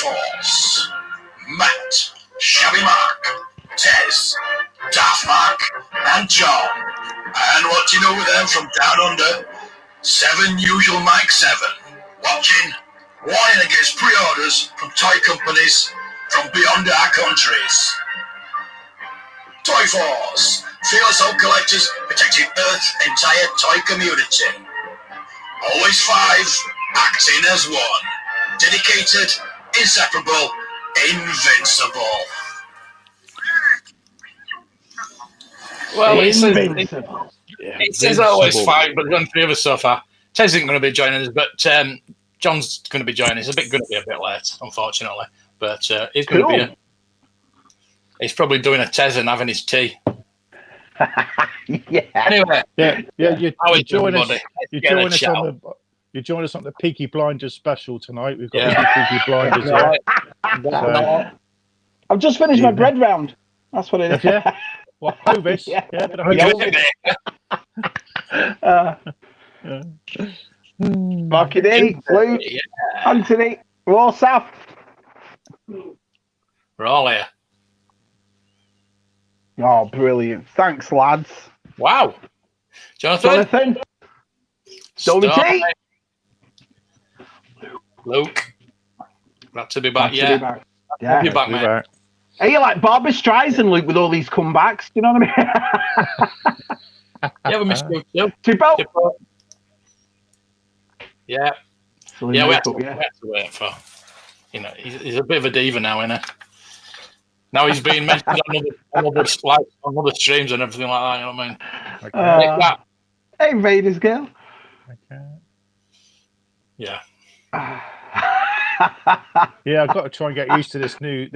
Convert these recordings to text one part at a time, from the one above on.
Force, Matt, Shabby Mark, Tez, Daft Mark, and John. And what do you know with them from down under? 7 Usual Mike 7. Watching, warning against pre-orders from toy companies from beyond our countries. Toy Force, fearless old collectors protecting Earth's entire toy community. Always 5, acting as 1. Dedicated, inseparable, invincible. Well, Invincible. it says always 5, but we've done 3 of us so far. Tez isn't going to be joining us, but John's going to be joining us. Going to be a bit late, unfortunately, but he's going to be here. He's probably doing a Tez and having his tea. Yeah. Anyway, you join us on the Peaky Blinders special tonight. We've got Peaky Blinders here. So, I've just finished my bread round. That's what it is. Yeah. Well, Hovis. Marky D, Luke, Anthony, we're all South. We're all here. Oh, brilliant. Thanks, lads. Wow. Jonathan. Stormy T. Luke. Glad to be back. Glad to be back, mate. Are you like Barbara Streisand, Luke, with all these comebacks? Do you know what I mean? Yeah, we missed you too. Tipo. Yeah. We have to wait for. You know, he's a bit of a diva now, isn't he? Now he's being mentioned on other streams and everything like that. You know what I mean? Hey, Raiders girl. Okay. Yeah. Yeah, I've got to try and get used to this new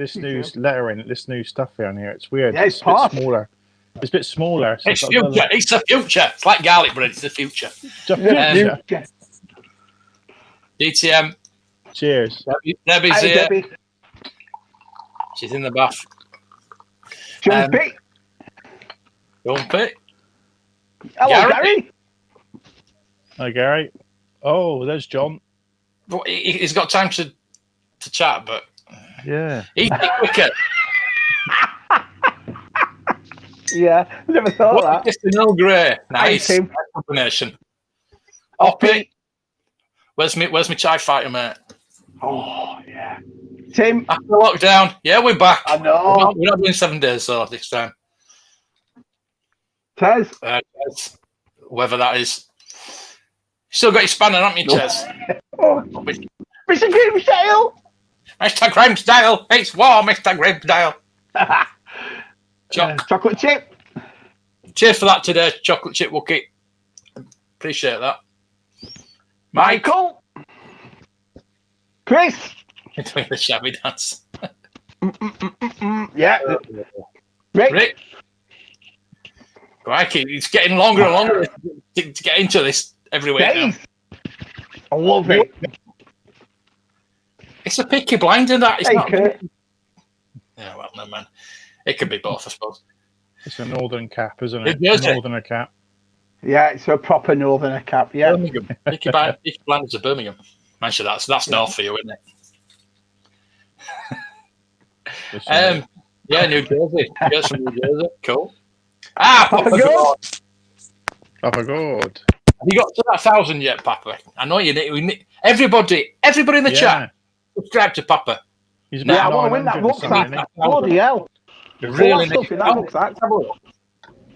lettering, this new stuff down here. It's weird. Yeah, it's a bit smaller. It's a bit smaller. It's future. It's the future. It's like garlic bread. It's the future. DTM. Cheers. Debbie's here. Debbie. She's in the bath. Jumpy. Hello, Gary. Hi, Gary. Oh, there's John. Well, he's got time to chat, but yeah, he's quicker. Yeah, never thought that. Just an Earl Grey. Nice combination. Oppie. Where's my chai fighter, mate? Oh, yeah. Tim. After lockdown. Yeah, we're back. I know. We're not doing 7 days, so this time. Tez. Whoever that is. Still got your spanner, haven't you, Tez? Mr. Grimsdale. Mr. Grimsdale. It's war, Mr. Grimsdale. Chocolate chip. Cheers for that today, chocolate chip Wookie. Appreciate that. Michael. Chris. Doing the shabby dance. Yeah. Rick. Crikey, it's getting longer and longer to get into this every week now. I love it. It's a Peaky Blinder, that. It's not. Kurt. Yeah, well, no, man. It could be both, I suppose. It's a northern cap, isn't it? Northerner cap. Yeah, it's a proper northerner cap. Yeah. Birmingham. Peaky Blinders of Birmingham. Mention that's north for you, isn't it? Yeah, New Jersey. Yes, from New Jersey. Cool. Papa God. Papa God. Have you got to that 1,000 yet, Papa? I know you need everybody in the chat. Subscribe to Papa. I want to win that rucksack. Bloody hell. Really stuff in that rucksack.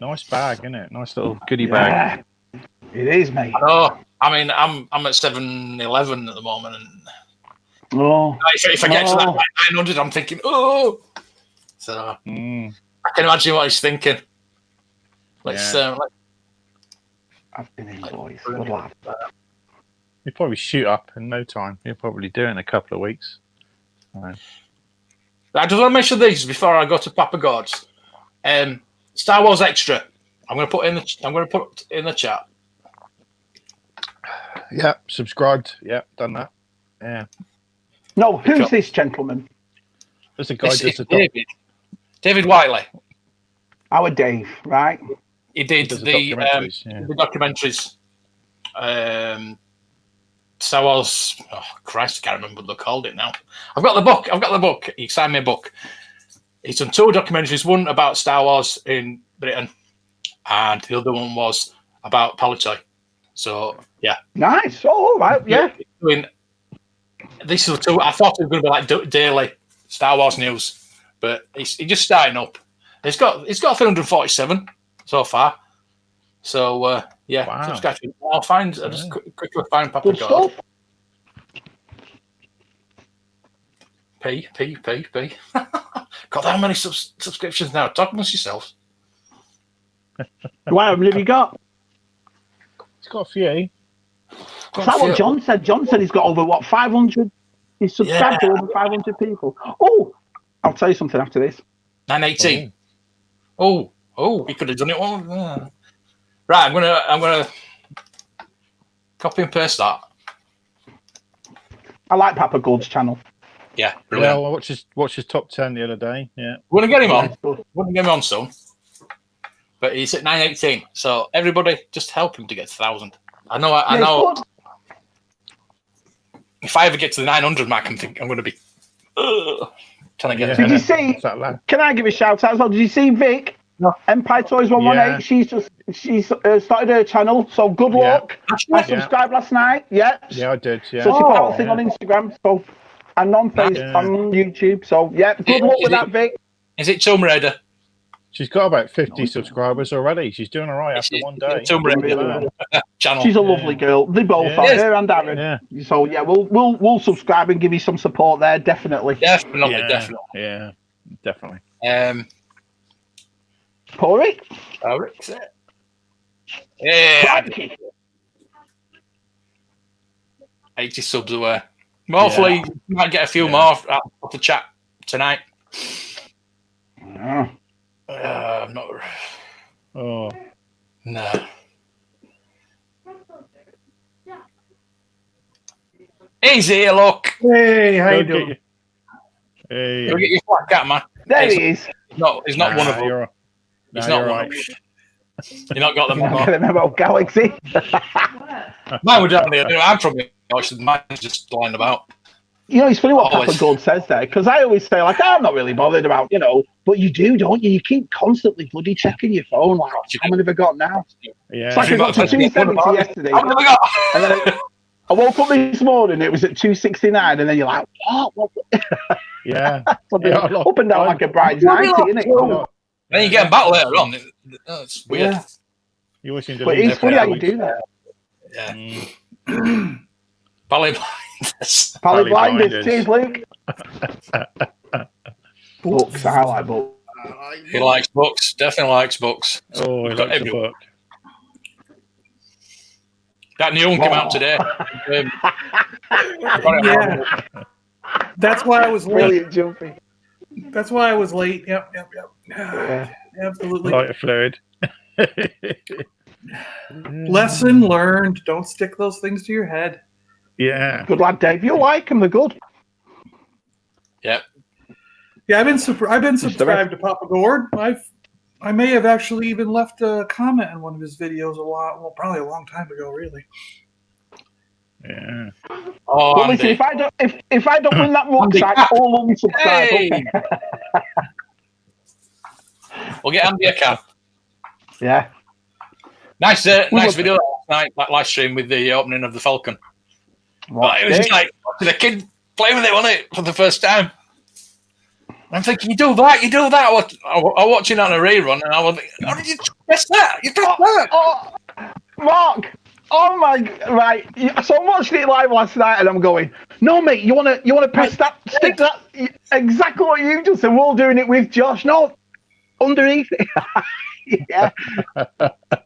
Nice bag, isn't it? Nice little goodie bag. It is, mate. I mean, I'm at 7-Eleven at the moment, and if I get to that 900, I'm thinking, oh. So I can imagine what he's thinking. I've been in, boys. Good lad. He'll probably shoot up in no time. He'll probably do it in a couple of weeks. I just want to mention these before I go to Papa God's. Star Wars Extra. I'm going to put in the chat. Yeah, subscribed. Yeah, done that. Yeah. No, who's this gentleman? There's a guy. David Whiteley. Our Dave, right? He did the documentaries. Star Wars. Oh Christ, I can't remember what they called it now. I've got the book. He signed me a book. He's done 2 documentaries. One about Star Wars in Britain, and the other one was about Paliboys. So yeah, nice. Oh, all right, yeah. This is 2. I thought it was going to be like daily Star Wars news, but he's just starting up. It's got 347 so far. So yeah, Wow. subscribe. I'll just quickly find Papa Good God. stuff. P. God, how many subscriptions now? Talk amongst yourselves. Wow, how many have you got? He's got a few. Is that what John said? John said he's got over 500. He's subscribed to over 500 people. Oh, I'll tell you something after this. 918. Oh, he could have done it all. Yeah. Right, I'm gonna copy and paste that. I like Papa Gold's channel. Yeah, brilliant. Well, I watched his top 10 the other day. Yeah. We're gonna get him on. We're gonna get him on soon. But he's at 918. So everybody, just help him to get to 1,000. I know. If I ever get to the 900 mark, I'm going to be trying to get. Did you see? Can I give a shout out as well? Did you see Vic? No. Empire Toys 118. She's started her channel. So good luck. I subscribed last night. Yeah. Yeah, I did. Yeah. So she put out a thing on Instagram. So and on Facebook, on YouTube. So yeah, good luck with that, Vic. Is it Tomb Raider? She's got about 50 subscribers already. She's doing all right after one day. Tomb Raider channel. She's a lovely girl. They both are, her and Darren. Yeah. So yeah, we'll subscribe and give you some support there, definitely. Definitely. Yeah, definitely. Porrick? Yeah. 80 subs away. Hopefully, you might get a few more off the chat tonight. Yeah. I'm not. Oh no. He's here, look. Hey, how you doing? Hey. Go get your flat cat, man. There he is. He's not one of them. He's not one of them. You've not got them. I remember Galaxy. Mine were down there. I'm from Yorkshire. Mine's just lying about. You know, it's funny what Papa Gold says there, because I always say, like, I'm not really bothered about, but you do, don't you? You keep constantly bloody checking your phone, like, how many have I got now? Yeah. It's like I got to 270 yesterday. And then I woke up this morning, it was at 269, and then you're like, what? Yeah. Up and down like a bride's 90, isn't it? Then you get them back later on. It's weird. Yeah. You always seem to but it's funny how you do that. Yeah. Paliboys. Cheers, Luke. Books. I like books. He likes books. Definitely likes books. Oh, he likes the book. That new one came out today. Yeah. That's why I was late. Brilliant jumping. That's why I was late. Yep. Yeah. Absolutely. Lighter fluid. Lesson learned. Don't stick those things to your head. Yeah. Good lad, Dave. You like them? They're good. Yep. Yeah, I've been subscribed to Papa Gord. I may have actually even left a comment on one of his videos probably a long time ago, really. Yeah. Oh, well, listen, if I don't win that rucksack, all of me subscribe. Hey. We'll get Andy a cap. Yeah. Nice video last night, that live stream with the opening of the Falcon. But it was just like the kid playing with it, wasn't it, for the first time? I'm thinking, you do that. I was watching on a rerun, and I was like, how did you press that? You pressed that. Oh, Mark. Oh my! Right. So I'm watching it live last night, and I'm going, no, mate. You wanna press that? Stick that. Exactly what you just said. We're all doing it with Josh. No, underneath it. Yeah.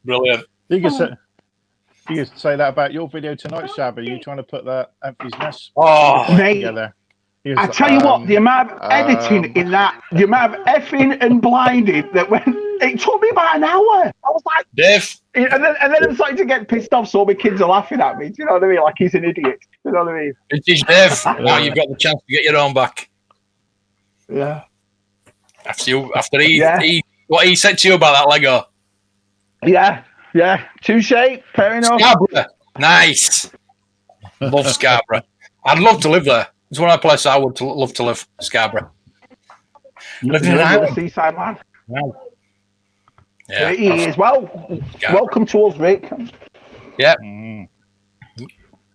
Brilliant. You can say that about your video tonight, Shab. Are you trying to put that Anthony's Nest mate, together? I tell you what, the amount of editing in that, the amount of effing and blinding that went, it took me about an hour. I was like, Dave. And then I'm starting to get pissed off, so my kids are laughing at me. Do you know what I mean? Like he's an idiot. You know what I mean? It is Dave. Now you've got the chance to get your own back. Yeah. After what he said to you about that Lego. Yeah. Touche. Fair enough. Scabra. Nice. Love Scarborough. I'd love to live there. It's one of the places I would love to live, Scarborough. Living in You're Ireland. a seaside man. Wow. Yeah. He is. Well, welcome to us, Rick. Yeah.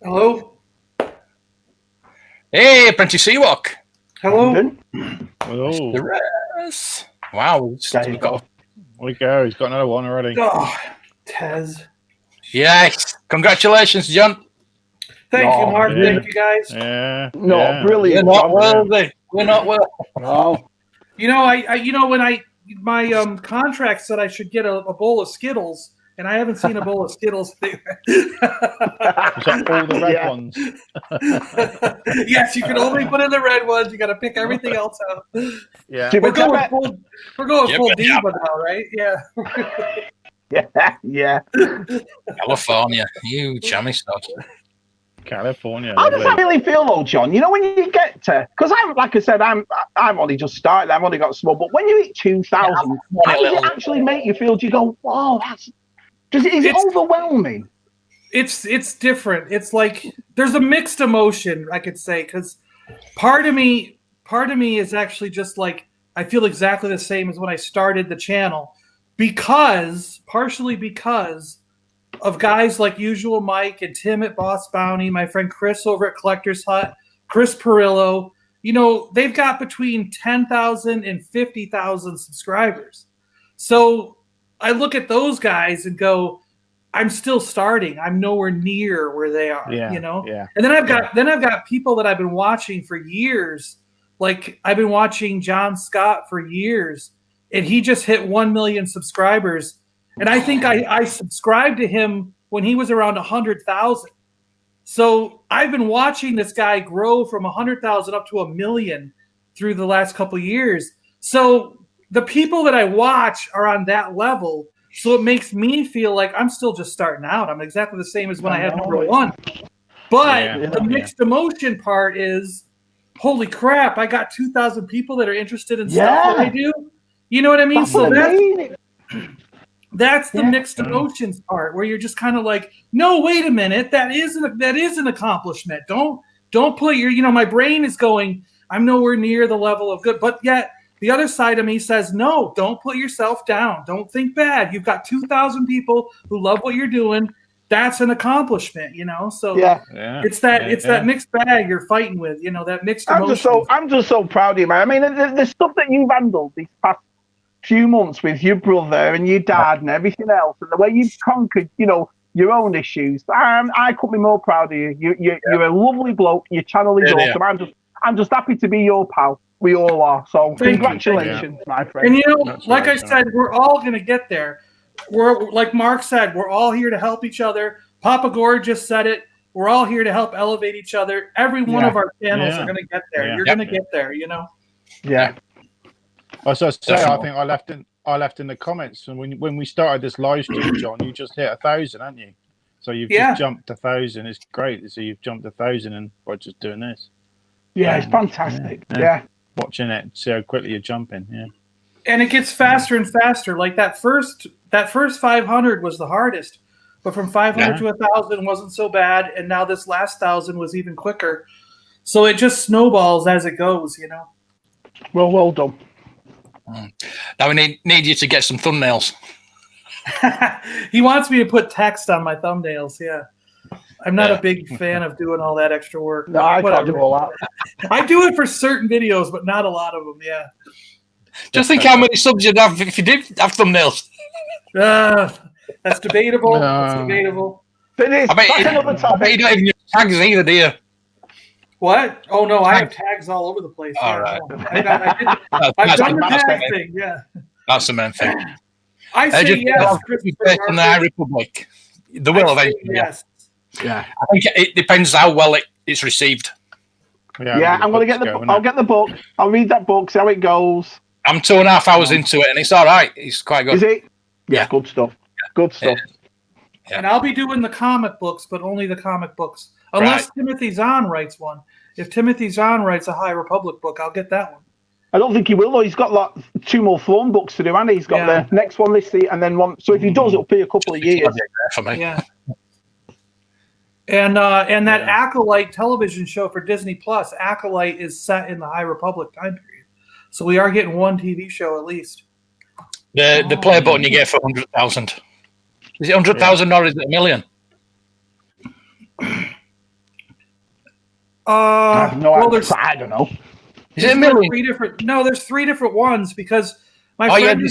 Hello. Hey, Apprentice Seawalk. Hello. Oh, Wow. We've got we go. He's got another one already. Oh, Tez. Yes. Congratulations, John. Thank you, Mark. Yeah. Thank you, guys. Yeah. No, yeah. brilliant. We're not worthy. We're not worthy. No. You know, when my contract said I should get a bowl of Skittles, and I haven't seen a bowl of Skittles. Is that all the red ones? Yes, you can only put in the red ones. You got to pick everything else out. Yeah. We're going full diva now, right? Yeah. Yeah. California. You chummy stuff. California. How does that really feel, though, John? You know, when you get to, because like I said, I've only just started. I've only got small, but when you hit 2,000, how does it actually make you feel? Do you go, wow, is it overwhelming? It's different. It's like there's a mixed emotion, I could say, because part of me is actually just like I feel exactly the same as when I started the channel, partially because of guys like Usual Mike and Tim at Boss Bounty, my friend Chris over at Collector's Hut, Chris Perillo. You know, they've got between 10,000 and 50,000 subscribers. So I look at those guys and go, I'm still starting. I'm nowhere near where they are, you know? Yeah. And then I've got people that I've been watching for years. Like I've been watching John Scott for years, and he just hit 1 million subscribers. And I think I subscribed to him when he was around 100,000. So I've been watching this guy grow from 100,000 up to 1 million through the last couple of years. So the people that I watch are on that level. So it makes me feel like I'm still just starting out. I'm exactly the same as when I had number one. But the mixed emotion part is, holy crap, I got 2,000 people that are interested in stuff that I do. You know what I mean? That's the mixed emotions part where you're just kind of like, no, wait a minute, that is an accomplishment. Don't put your, my brain is going, I'm nowhere near the level of good, but yet the other side of me says, no, don't put yourself down. Don't think bad. You've got 2,000 people who love what you're doing. That's an accomplishment, So it's that mixed bag you're fighting with, that mixed emotion. I'm just so proud of you, man. I mean, the stuff that you've handled these past few months with your brother and your dad and everything else, and the way you've conquered, your own issues. I couldn't be more proud of you. You're a lovely bloke. Your channel is awesome. I'm just happy to be your pal. We all are. So congratulations, my friend. And like I said, we're all going to get there. We're like Mark said, we're all here to help each other. Papa Gore just said it. We're all here to help elevate each other. Every one of our channels are going to get there. You're going to get there. Yeah. As I say, I think I left in the comments, and when we started this live stream, John, you just hit 1,000, haven't you? So you've just jumped 1,000. It's great. So you've jumped 1,000, and by just doing this. Yeah, it's fantastic. Yeah. Watching it, see how quickly you're jumping. Yeah. And it gets faster and faster. Like that first 500 was the hardest, but from 500 to 1,000 wasn't so bad, and now this last 1,000 was even quicker. So it just snowballs as it goes, Well done. Now we need you to get some thumbnails. He wants me to put text on my thumbnails. Yeah, I'm not a big fan of doing all that extra work. No, I can't do all that. I do it for certain videos, but not a lot of them. Yeah. Just think how many subs you'd have if you did have thumbnails. That's debatable. That's debatable. But I bet you don't even use tags either, do you? What? Oh no, I have tags all over the place. All right. I've done the tag thing. Yeah. That's the main thing. I say yes. From the Republic. The will eventually. Yes. Yeah. I think it depends how well it's received. Yeah, I'm gonna get the. I'll get the book. I'll read that book. See how it goes. I'm 2.5 hours into it, and it's all right. It's quite good. Is it? Yeah, good stuff. Good stuff. Yeah. And I'll be doing the comic books, but only the comic books, unless Timothy Zahn writes one. If Timothy Zahn writes a High Republic book, I'll get that one. I don't think he will, though. He's got like 2 more Throne books to do, and he's got the next one this year, and then one. So if he does, it'll be a couple of years. For me. Yeah. And that Acolyte television show for Disney Plus, Acolyte is set in the High Republic time period. So we are getting one TV show at least. The play button you get for 100,000. Is it 100,000 or is it 1 million? I don't know. Is it 1 million? There's 3 different ones because my friend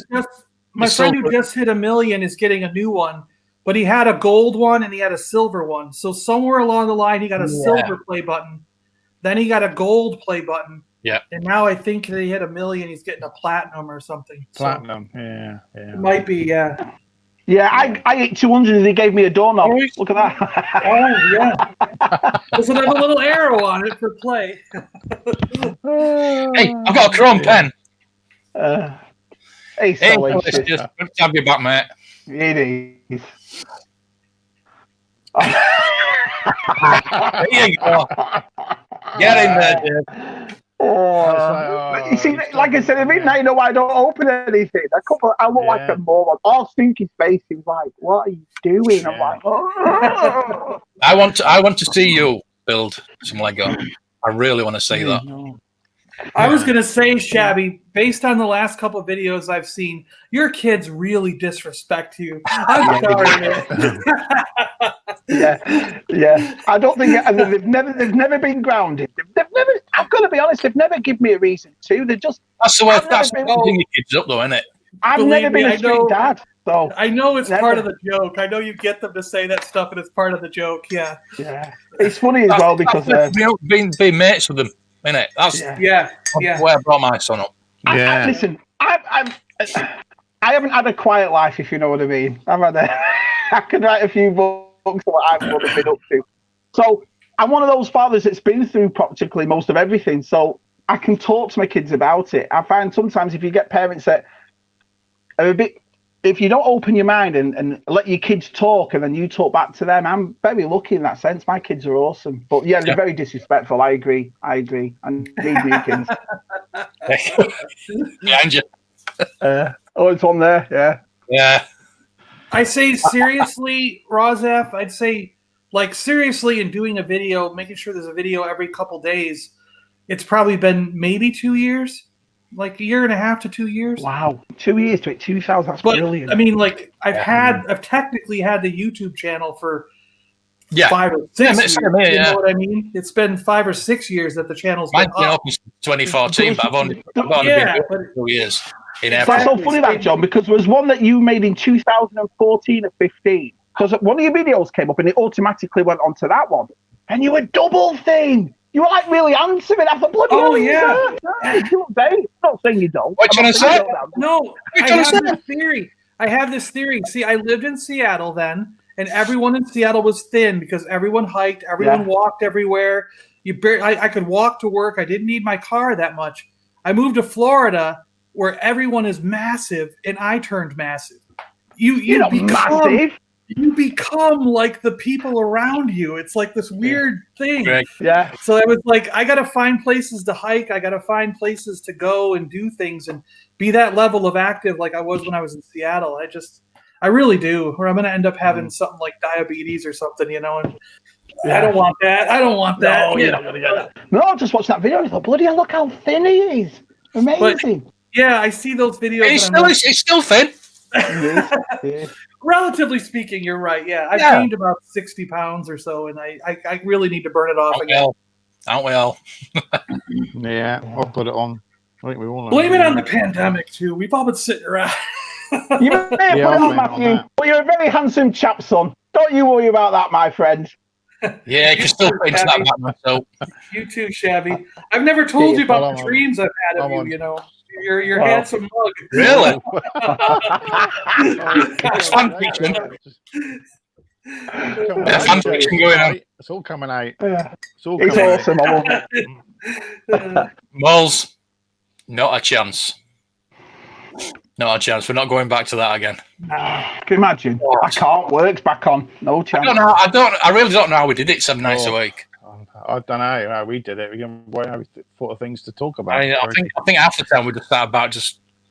who just hit 1 million is getting a new one, but he had a gold one and he had a silver one. So somewhere along the line, he got a silver play button. Then he got a gold play button. Yeah. And now I think that he hit 1 million. He's getting a platinum or something. Platinum, yeah. It might be, yeah. Yeah, I hit 200 and they gave me a doorknob. Look at that. Oh, yeah. Does it have a little arrow on it for play? Hey, I've got a chrome pen. Hey, good to have you back, mate. It is. There you go. Get in there, dude. You see, like I said, at midnight, I don't open anything. I look like a moron. All Stinky's face is like, "What are you doing?" I'm like, "Oh." I want to see you build some Lego. I really want to see that. I was going to say, Shabby, based on the last couple of videos I've seen, your kids really disrespect you. I'm sorry, man. Yeah. I don't think they've never been grounded. They've never. I'm going to be honest. They've never given me a reason to. They just. That's the way. That's bringing your kids up, though, isn't it? I've never been a strict dad. So I know it's part of the joke. I know you get them to say that stuff, and it's part of the joke. Yeah. It's funny as well because being mates with them. Innit? That's where I brought my son up. Listen, I haven't had a quiet life, if you know what I mean. I can write a few books of what I've been up to. So I'm one of those fathers that's been through practically most of everything. So I can talk to my kids about it. I find sometimes if you get parents that are a bit, if you don't open your mind and let your kids talk and then you talk back to them, I'm very lucky in that sense. My kids are awesome. But they're very disrespectful. I agree. I need new kids. Behind you. It's on there. Yeah. I say seriously, Rozef, I'd say like seriously in doing a video, making sure there's a video every couple days, it's probably been maybe 2 years. Like 1.5 to 2 years. Wow, 2 years to it, 2,000. That's brilliant. I mean, like I've technically had the YouTube channel for 5 or 6 years. You know what I mean? It's been 5 or 6 years that the channel's been up. Since 2014, but I've only been 2 years. That's so funny, that John, because there was one that you made in 2014 or 15. Because one of your videos came up and it automatically went onto that one, and you were double thing. You were like really answering. I thought, bloody hell, you look great. I'm not saying you don't. What you say? No, I have this theory. See, I lived in Seattle then, and everyone in Seattle was thin because everyone hiked, everyone walked everywhere. I could walk to work. I didn't need my car that much. I moved to Florida, where everyone is massive, and I turned massive. You massive. You become like the people around you. It's like this weird thing. Yeah. So I was like, I got to find places to hike. I got to find places to go and do things and be that level of active like I was when I was in Seattle. I really do. Or I'm going to end up having something like diabetes or something, And I don't want that. No, you're not going to get that. No, I just watched that video and I thought, bloody hell, look how thin he is. Amazing. But, yeah, I see those videos. He's still thin. Relatively speaking, you're right. Yeah, I've gained about 60 pounds or so, and I really need to burn it off again. Aren't we all? Yeah, I'll put it on. I think we all blame it on the pandemic too. We've all been sitting around. You may put it on, Matthew. But you're a very handsome chap, son. Don't you worry about that, my friend. Yeah, you can still fit into that myself. You too, Shabby. I've never told you about the dreams I've had of you. Your handsome mug. Really? It's fan fiction. Fan fiction going on. It's all coming out. Yeah. It's awesome. I love it. Moles, not a chance. Not a chance. We're not going back to that again. Can you imagine? I can't. Work's back on. No chance. I really don't know how we did it 7 nights a week. I don't know how we did it. We thought of things to talk about. I think half the time we just thought about just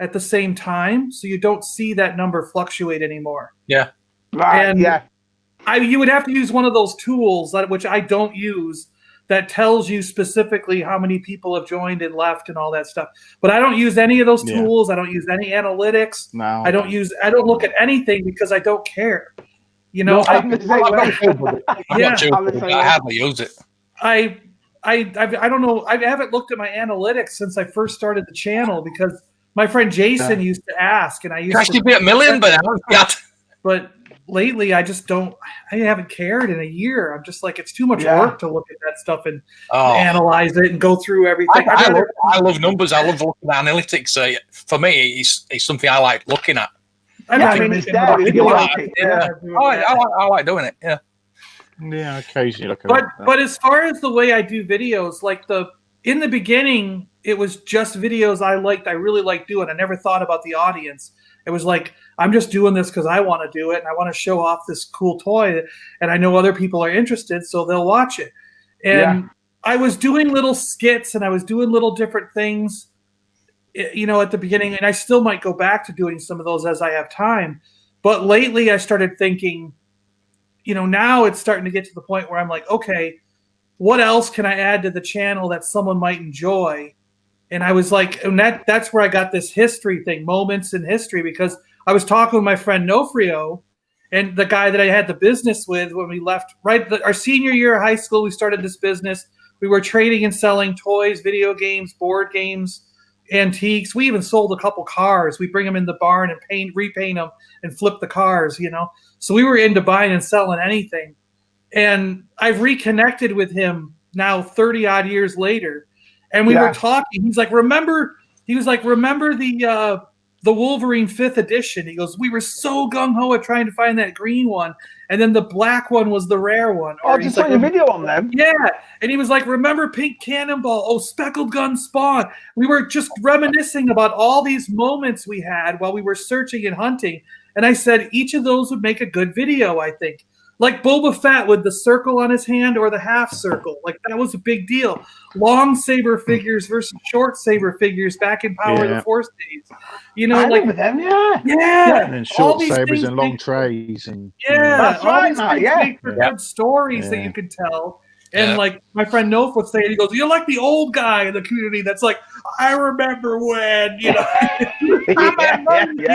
at the same time, so you don't see that number fluctuate anymore. Yeah. Right. And yeah. You would have to use one of those tools, which I don't use, that tells you specifically how many people have joined and left and all that stuff. But I don't use any of those tools. I don't use any analytics. No. I don't look at anything because I don't care. You know, I'm the same way. I hardly use it. I don't know. I haven't looked at my analytics since I first started the channel because my friend Jason used to ask, and I used to be a million, but but lately I just don't. I haven't cared in a year. I'm just like, it's too much work to look at that stuff and analyze it and go through everything. I love numbers. I love looking at analytics. For me, it's something I like looking at. I like doing it. Yeah. Yeah, occasionally look at it. But as far as the way I do videos, like in the beginning, it was just videos I really liked doing. I never thought about the audience. It was like, I'm just doing this because I want to do it and I want to show off this cool toy, and I know other people are interested, so they'll watch it. And I was doing little skits and I was doing little different things, you know, at the beginning, and I still might go back to doing some of those as I have time. But lately I started thinking, you know, now it's starting to get to the point where I'm like, okay, what else can I add to the channel that someone might enjoy? And I was like, and that's where I got this history thing, moments in history, because I was talking with my friend Nofrio, and the guy that I had the business with when we left, our senior year of high school, we started this business. We were trading and selling toys, video games, board games, antiques. We even sold a couple cars. We bring them in the barn and repaint them and flip the cars, you know. So we were into buying and selling anything. And I've reconnected with him now 30 odd years later. And we were talking. He's like, remember the Wolverine 5th edition? He goes, we were so gung-ho at trying to find that green one. And then the black one was the rare one. Oh, just saw your video on them. Yeah. And he was like, remember Pink Cannonball? Oh, Speckled Gun Spawn. We were just reminiscing about all these moments we had while we were searching and hunting. And I said, each of those would make a good video, I think. Like Boba Fett with the circle on his hand or the half circle. Like, that was a big deal. Long saber figures versus short saber figures back in Power of the Force days. You know, I remember them, Yeah. And then short sabers and long trays. And that's right, good stories that you could tell. And like my friend Nof would say, he goes, you're like the old guy in the community that's like, I remember when, you know. You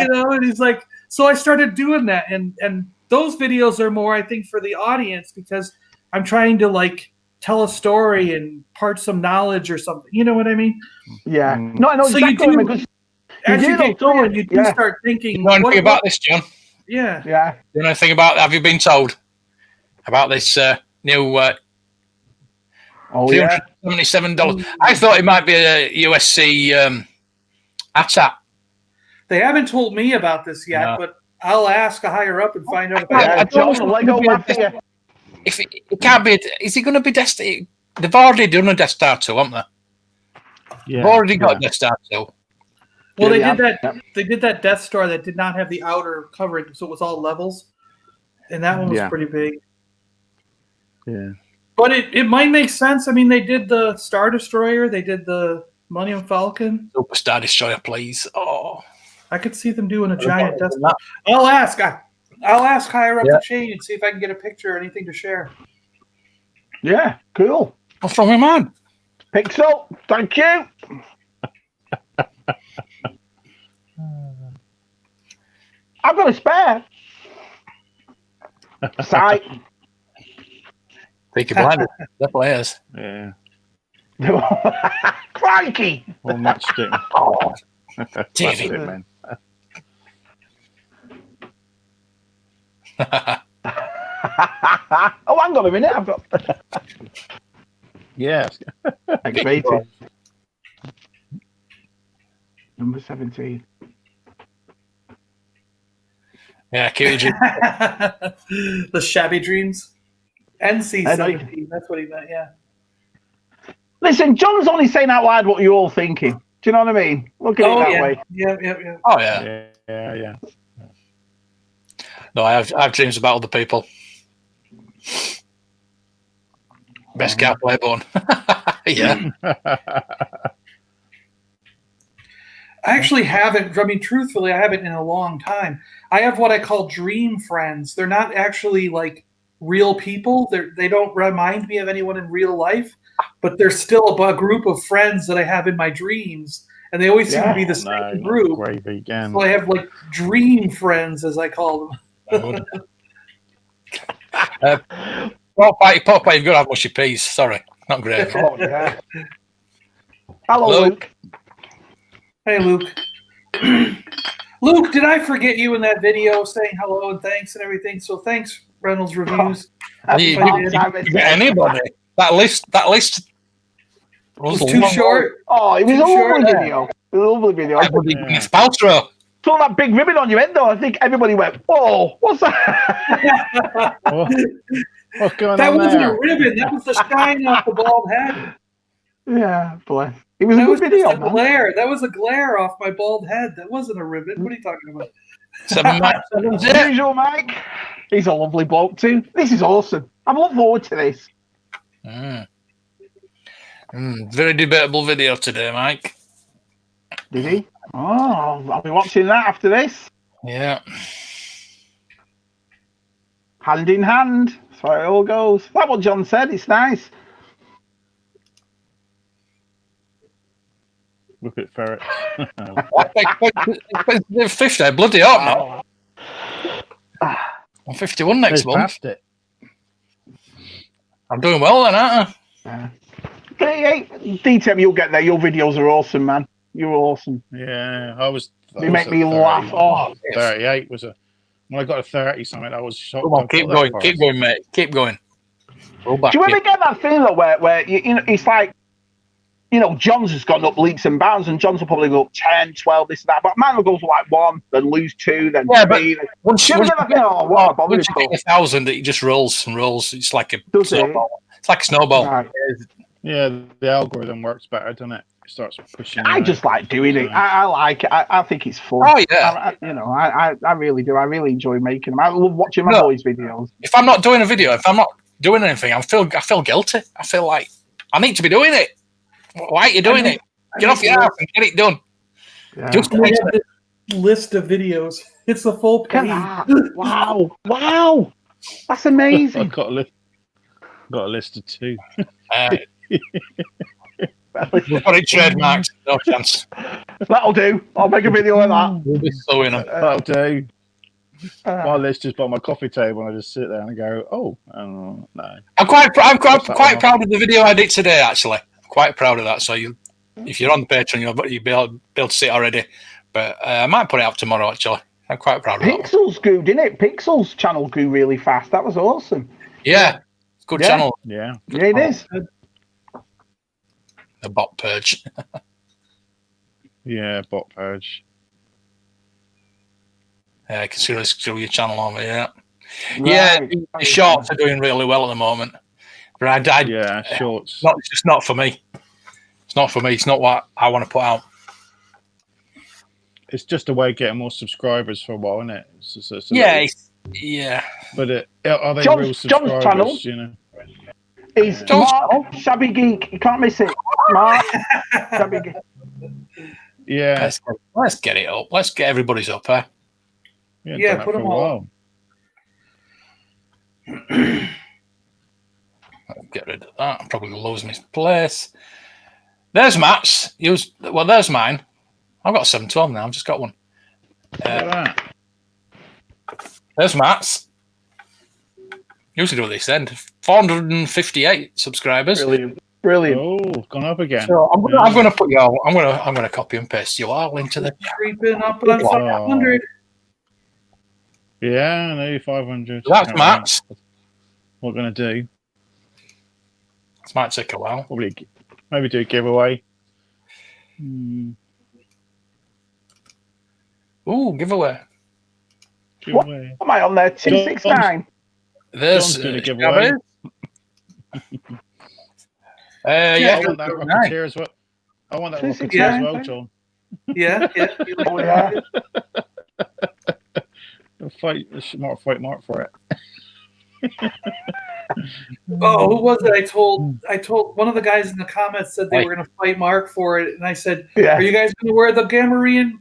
know, and he's like, so I started doing that. And those videos are more, I think, for the audience because I'm trying to like tell a story and impart some knowledge or something. You know what I mean? Yeah. No, I know so exactly. As you get going, you do start thinking. You know anything about this, John? Yeah. Yeah. You know anything about? Have you been told about this new? $377. I thought it might be a USC ATAT. They haven't told me about this yet, but I'll ask a higher up and find out about it. If it can't be, is it going to be Destiny? They've already done a Death Star 2, haven't they? Yeah, they've already got Death Star 2. Well, they did that. They did that Death Star that did not have the outer covering, so it was all levels, and that one was pretty big. Yeah, but it might make sense. I mean, they did the Star Destroyer, they did the Millennium Falcon. Super Star Destroyer, please. Oh, I could see them doing a giant Death Star. I'll ask higher up the chain and see if I can get a picture or anything to share. Yeah, cool. What's wrong with mine? Pixel, thank you. I've got a spare. Sight. Think about it. The players. Yeah. Crikey. Well, matched it. Oh, matched it, man. Oh, hang on a minute. I've got. Yes. X-rated. Number 17. Yeah, QG. The Shabby Dreams. NC-17. That's what he meant, yeah. Listen, John's only saying out loud what you're all thinking. Do you know what I mean? Look at it that way. Yeah. Oh, yeah. Yeah. No, I have dreams about other people. Best cat player born. Yeah. I actually haven't. I mean, truthfully, I haven't in a long time. I have what I call dream friends. They're not actually like real people. They don't remind me of anyone in real life, but they're still a group of friends that I have in my dreams, and they always seem to be the same group. Gravy again. So I have like dream friends, as I call them. Popeye, you've got to have mushy peas. Sorry, not gravy. Oh, yeah. Hello, Luke. Hey, Luke. Luke, did I forget you in that video saying hello and thanks and everything? So thanks, Reynolds Reviews. You get anybody. That list was too short. Oh, it was a lovely video. A lovely video. It's Paltrow. Saw that big ribbon on your head, though. I think everybody went, "Oh, what's that?" What's going on? That wasn't there? a ribbon. That was the shine off the bald head. Yeah, boy. It was a good video, man. Glare. That was a glare off my bald head. That wasn't a ribbon. What are you talking about? 7 milestones. Usual Mike. He's a lovely bloke too. This is awesome. I'm looking forward to this. Very debatable video today, Mike. Did he? Oh, I'll be watching that after this. Yeah. Hand in hand. That's how it all goes. That's what John said. It's nice. Look at ferrets. They're 50, bloody hot now. I'm 51 next month. Past it. I'm doing well then, aren't I? Hey, DTM, you'll get there. Your videos are awesome, man. You're awesome. Yeah, They make me laugh. Oh, 38 was when I got a 30 something. I was shocked. Come on, keep going, mate. Keep going. Do you ever get that feeling though, where you know, it's like, you know, John's has gone up leaps and bounds, and John's will probably go up 10, 12, this and that. But mine will go to like 1, then lose 2, then 3. Then... Once you get 1,000, it just rolls and rolls. It's like a snowball. It's like a snowball. Right. Yeah, the algorithm works better, doesn't it? It starts pushing. I just like doing it. I like it. I think it's fun. Oh yeah. I really do. I really enjoy making them. I love watching my boys' videos. If I'm not doing a video, if I'm not doing anything, I feel guilty. I feel like I need to be doing it. Why are you doing it? Get off your ass and get it done. Yeah. Just we have this list of videos. It's the full page. Wow. That's amazing. I've got a list of 2. We've got it trademarked. No chance. That'll do. I'll make a video of that. We'll be sewing them. That'll do. My list is by my coffee table, and I just sit there and go, "Oh, no." I'm quite proud of the video I did today. Actually, I'm quite proud of that. So if you're on the Patreon, you'll be able to see it already. But I might put it up tomorrow. Actually, I'm quite proud of that. Pixels grew, didn't it? Pixels channel grew really fast. That was awesome. Yeah, it's a good channel. Yeah, it is. The bot purge. Yeah, bot purge. Yeah, I can see screw your channel over. Yeah, yeah. The shorts are doing really well at the moment. But shorts. It's just not for me. It's not for me. It's not what I want to put out. It's just a way of getting more subscribers for a while, isn't it? Yeah. But are they real subscribers? John's channel, you know. He's Mark, Shabby Geek. You can't miss it. Mark, Shabby Geek. Yeah. Let's get it up. Let's get everybody's up, huh? Yeah, put them all. I'll get rid of that. I'm probably going to lose my place. There's Matt's. There's mine. I've got 712 now. I've just got one. There's Matt's. Usually do this end. 458 subscribers. Brilliant. Oh, gone up again. So I'm going to put you all. I'm going to copy and paste you all into the. Creeping up on 500. Yeah, no, 500. That's Matt's. What we're going to do? This might take a while. Probably maybe do a giveaway. Ooh, giveaway. What am I on there? 269. There's a giveaway. I want that rocket chair as well. I want that rocket chair as well, John. Yeah. Oh, yeah. Fight Mark for it. Oh, who was it? I told one of the guys in the comments said they were going to fight Mark for it, and I said, "Are you guys going to wear the Gamorrean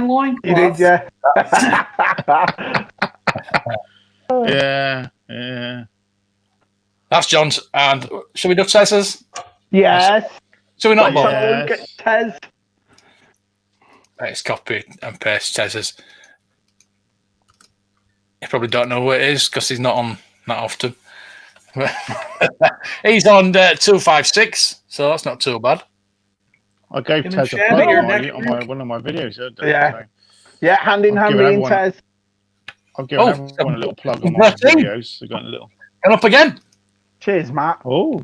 loincloths?" You did, yeah. Yeah. That's John's. And should we do Tez's? Yes. Should we not? Yes. Tez. Let's copy and paste Tez's. You probably don't know who it is because he's not on that often. He's on 256, so that's not too bad. I gave Tez a plug on one of my videos. Yeah, hand in hand, me and Tez. I've given everyone a little plug on my videos. They've got a little. And up again. Cheers, Matt. Oh.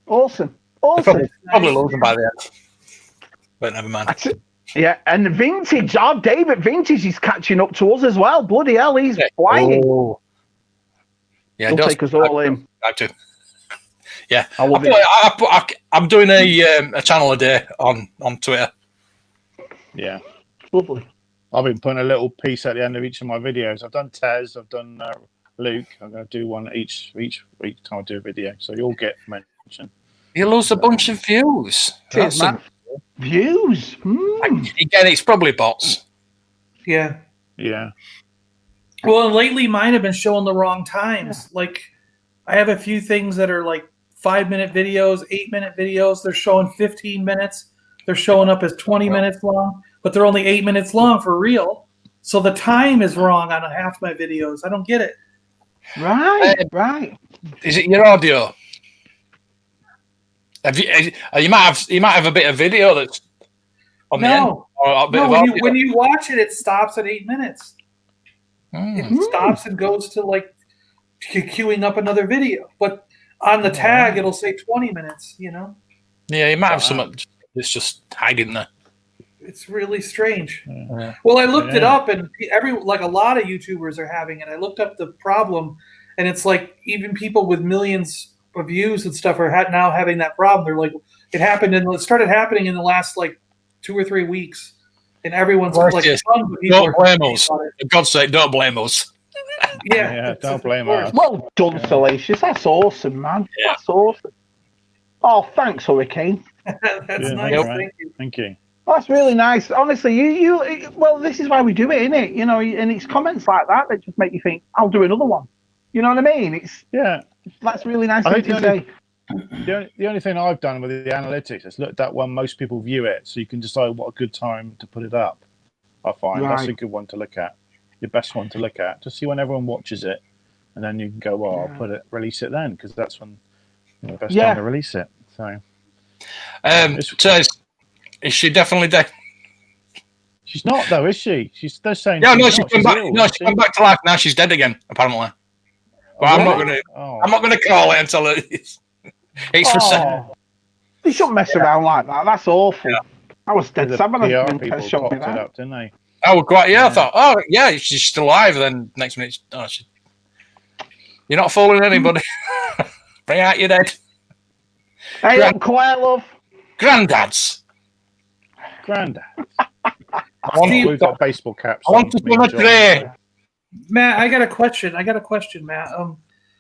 Awesome. Probably losing by the end. But never mind. Yeah, and Vintage, David Vintage is catching up to us as well. Bloody hell, he's flying. Oh. Yeah, he'll take us all in. I do. Yeah, I'm doing a channel a day on Twitter. Yeah, lovely. I've been putting a little piece at the end of each of my videos. I've done Tez, I've done Luke. I'm going to do one each time I do a video, so you'll get mentioned. You lose a bunch of views. Cheers, man. Views. Again, it's probably bots. Yeah. Yeah. Well, and lately mine have been showing the wrong times. Like, I have a few things that are like 5-minute videos, 8-minute videos. They're showing 15 minutes. They're showing up as 20 minutes long, but they're only 8 minutes long for real. So the time is wrong on half my videos. I don't get it. Right. Is it your audio? You might have a bit of video that's on the end. Or a bit of when you watch it, it stops at 8 minutes. It stops and goes to like queuing up another video. But on the tag, it'll say 20 minutes, you know? Yeah, you might have something that's just hiding there. It's really strange. Yeah. Well, I looked it up, and a lot of YouTubers are having it. I looked up the problem, and it's like even people with millions of views and stuff are now having that problem. They're like, it started happening in the last like 2 or 3 weeks, and everyone's like, don't blame us. For God's sake, don't blame us. Yeah, don't blame us. Well done, Salacious. That's awesome, man. Yeah. That's awesome. Oh, thanks, Hurricane. That's nice. Right. Thank you. That's really nice. Honestly, well, this is why we do it, isn't it? You know, and it's comments like that just make you think, I'll do another one. You know what I mean? That's really nice thing to say. The only thing I've done with the analytics is looked at when most people view it, so you can decide what a good time to put it up. I find that's a good one to look at. Your best one to look at, to see when everyone watches it, and then you can go, well, I'll release it then, because that's when the best time to release it. So, is she definitely dead? She's not though, is she? They're saying she came back. No, she came back to life. Now she's dead again, apparently. But I'm not gonna call it until it's for sale. You shouldn't mess around like that. That's awful. Yeah. I was dead. Some of the people popped it up, didn't they? Oh, quite. Yeah, I thought. She's still alive. Then next minute, you're not fooling anybody. Bring out your dead. Hey, quiet, love. Granddads. We've got baseball caps. I want to put a tray. Matt, I got a question, Matt.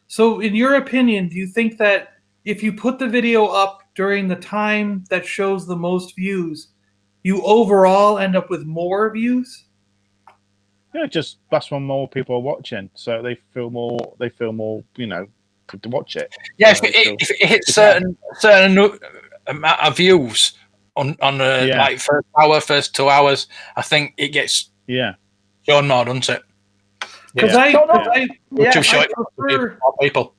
So in your opinion, do you think that if you put the video up during the time that shows the most views, you overall end up with more views? Yeah, that's when more people are watching, so they feel more, to watch it. Yeah, if it hits certain amount of views on like first 2 hours, I think it gets shown more, doesn't it? Because I prefer people.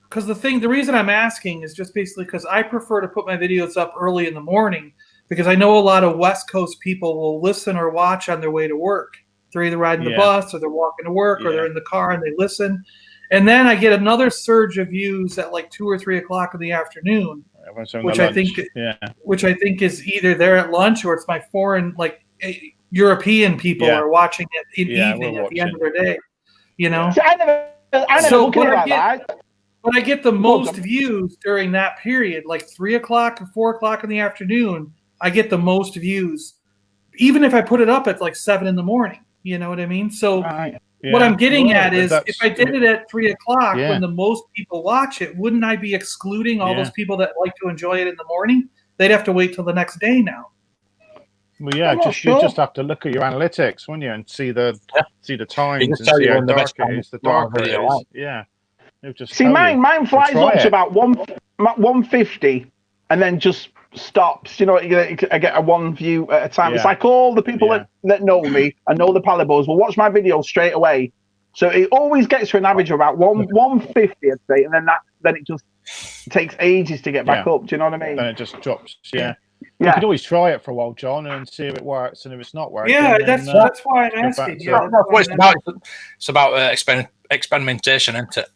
Because the reason I'm asking is just basically because I prefer to put my videos up early in the morning, because I know a lot of West Coast people will listen or watch on their way to work. They're either riding the bus or they're walking to work or they're in the car and they listen. And then I get another surge of views at like 2 or 3 o'clock in the afternoon, which I think is either they're at lunch or it's my foreign, like European people are watching it in evening at the end of their day. You know, I never look at that. But I get the most views during that period, like 3 o'clock or 4 o'clock in the afternoon. I get the most views, even if I put it up at like 7 in the morning. You know what I mean? So What I'm getting at is, that's- if I did it at 3 o'clock Yeah. when the most people watch it, wouldn't I be excluding all Yeah. those people that like to enjoy it in the morning? They'd have to wait till the next day now. Well, yeah, I'm not you sure. just have to look at your analytics, wouldn't you, and see the times just and tell see you how when the dark best it time is. The to start a darker it video is, out. yeah. It'll just See, tell you. mine flies Try up to it. about 150 and then just stops. You know, I get a one view at a time. It's Yeah. like all the people Yeah. that know me and know the Paliboys will watch my videos straight away. So it always gets to an average of about 150, I'd say, and then it just takes ages to get back Yeah. up. Do you know what I mean? Then it just drops. Yeah. You Yeah. could always try it for a while, John, and see if it works. And if it's not working, Yeah, then, that's why I'm go back asking. to Yeah, it. That's what it's about. It's about experimentation, isn't it?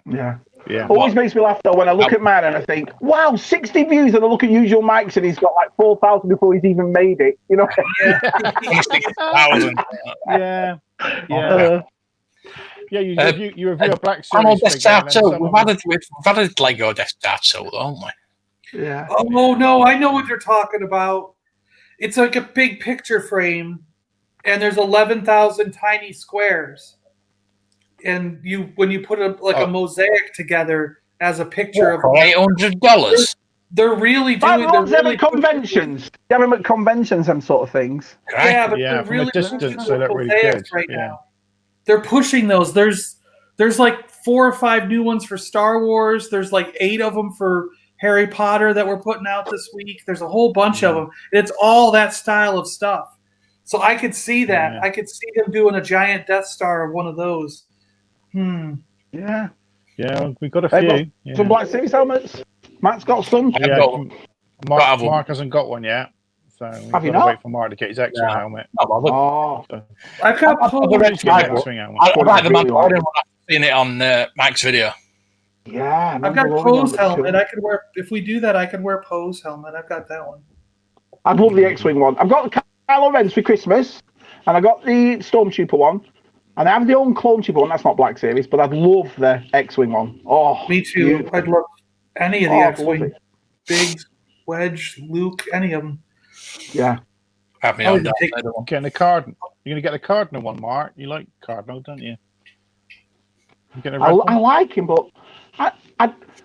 Yeah. Yeah. Always makes me laugh though when I look at man and I think, wow, 60 views, and I look at Usual Mics and he's got like 4,000 before he's even made it. You know? Yeah. Yeah. Yeah, you review a Black Arnold Series Death figure. Star 2. We've added Lego Death Star 2, haven't we? Yeah. Oh no, I know what you're talking about. It's like a big picture frame, and there's 11,000 tiny squares. And when you put a mosaic together as a picture of $800. they're really But doing. ones They're them really at conventions. You have them at conventions, them sort of things. Yeah, but Yeah, they're from really a distance, pushing they look those really mosaics good. right Yeah. now. They're pushing those. There's like 4 or 5 new ones for Star Wars. There's like 8 of them for Harry Potter that we're putting out this week. There's a whole bunch of them. It's all that style of stuff. So I could see that. Yeah. I could see them doing a giant Death Star of one of those. Yeah. Yeah, we've got a They've few. got some Black Series helmets. Matt's got some. Yeah, got Mark hasn't got one yet, so we've Have you got to not? wait for Mark to get his X-wing helmet. Oh. I've got I've Poe's. got X-wing helmet. I like the really Mandalorian one. I've seen it on Mike's video. Yeah. I've got Mandalorian Poe's helmet helmet. too. I could wear if we do that. I can wear Poe's helmet. I've got that one. I'd love the X-Wing one. I've got the Kylo Ren's for Christmas, and I got the Stormtrooper one, and I have the own Clone Trooper one. That's not Black Series, but I'd love the X-Wing one. Oh, Me too. beautiful. I'd love any of the Oh, I'd X-Wing. love it. Biggs, Wedge, Luke, any of them. Yeah. Have me I on would that. take- Getting a Cardinal. You're going to get a Cardinal one, Mark. You like Cardinal, don't you? You getting a red I one? like him, but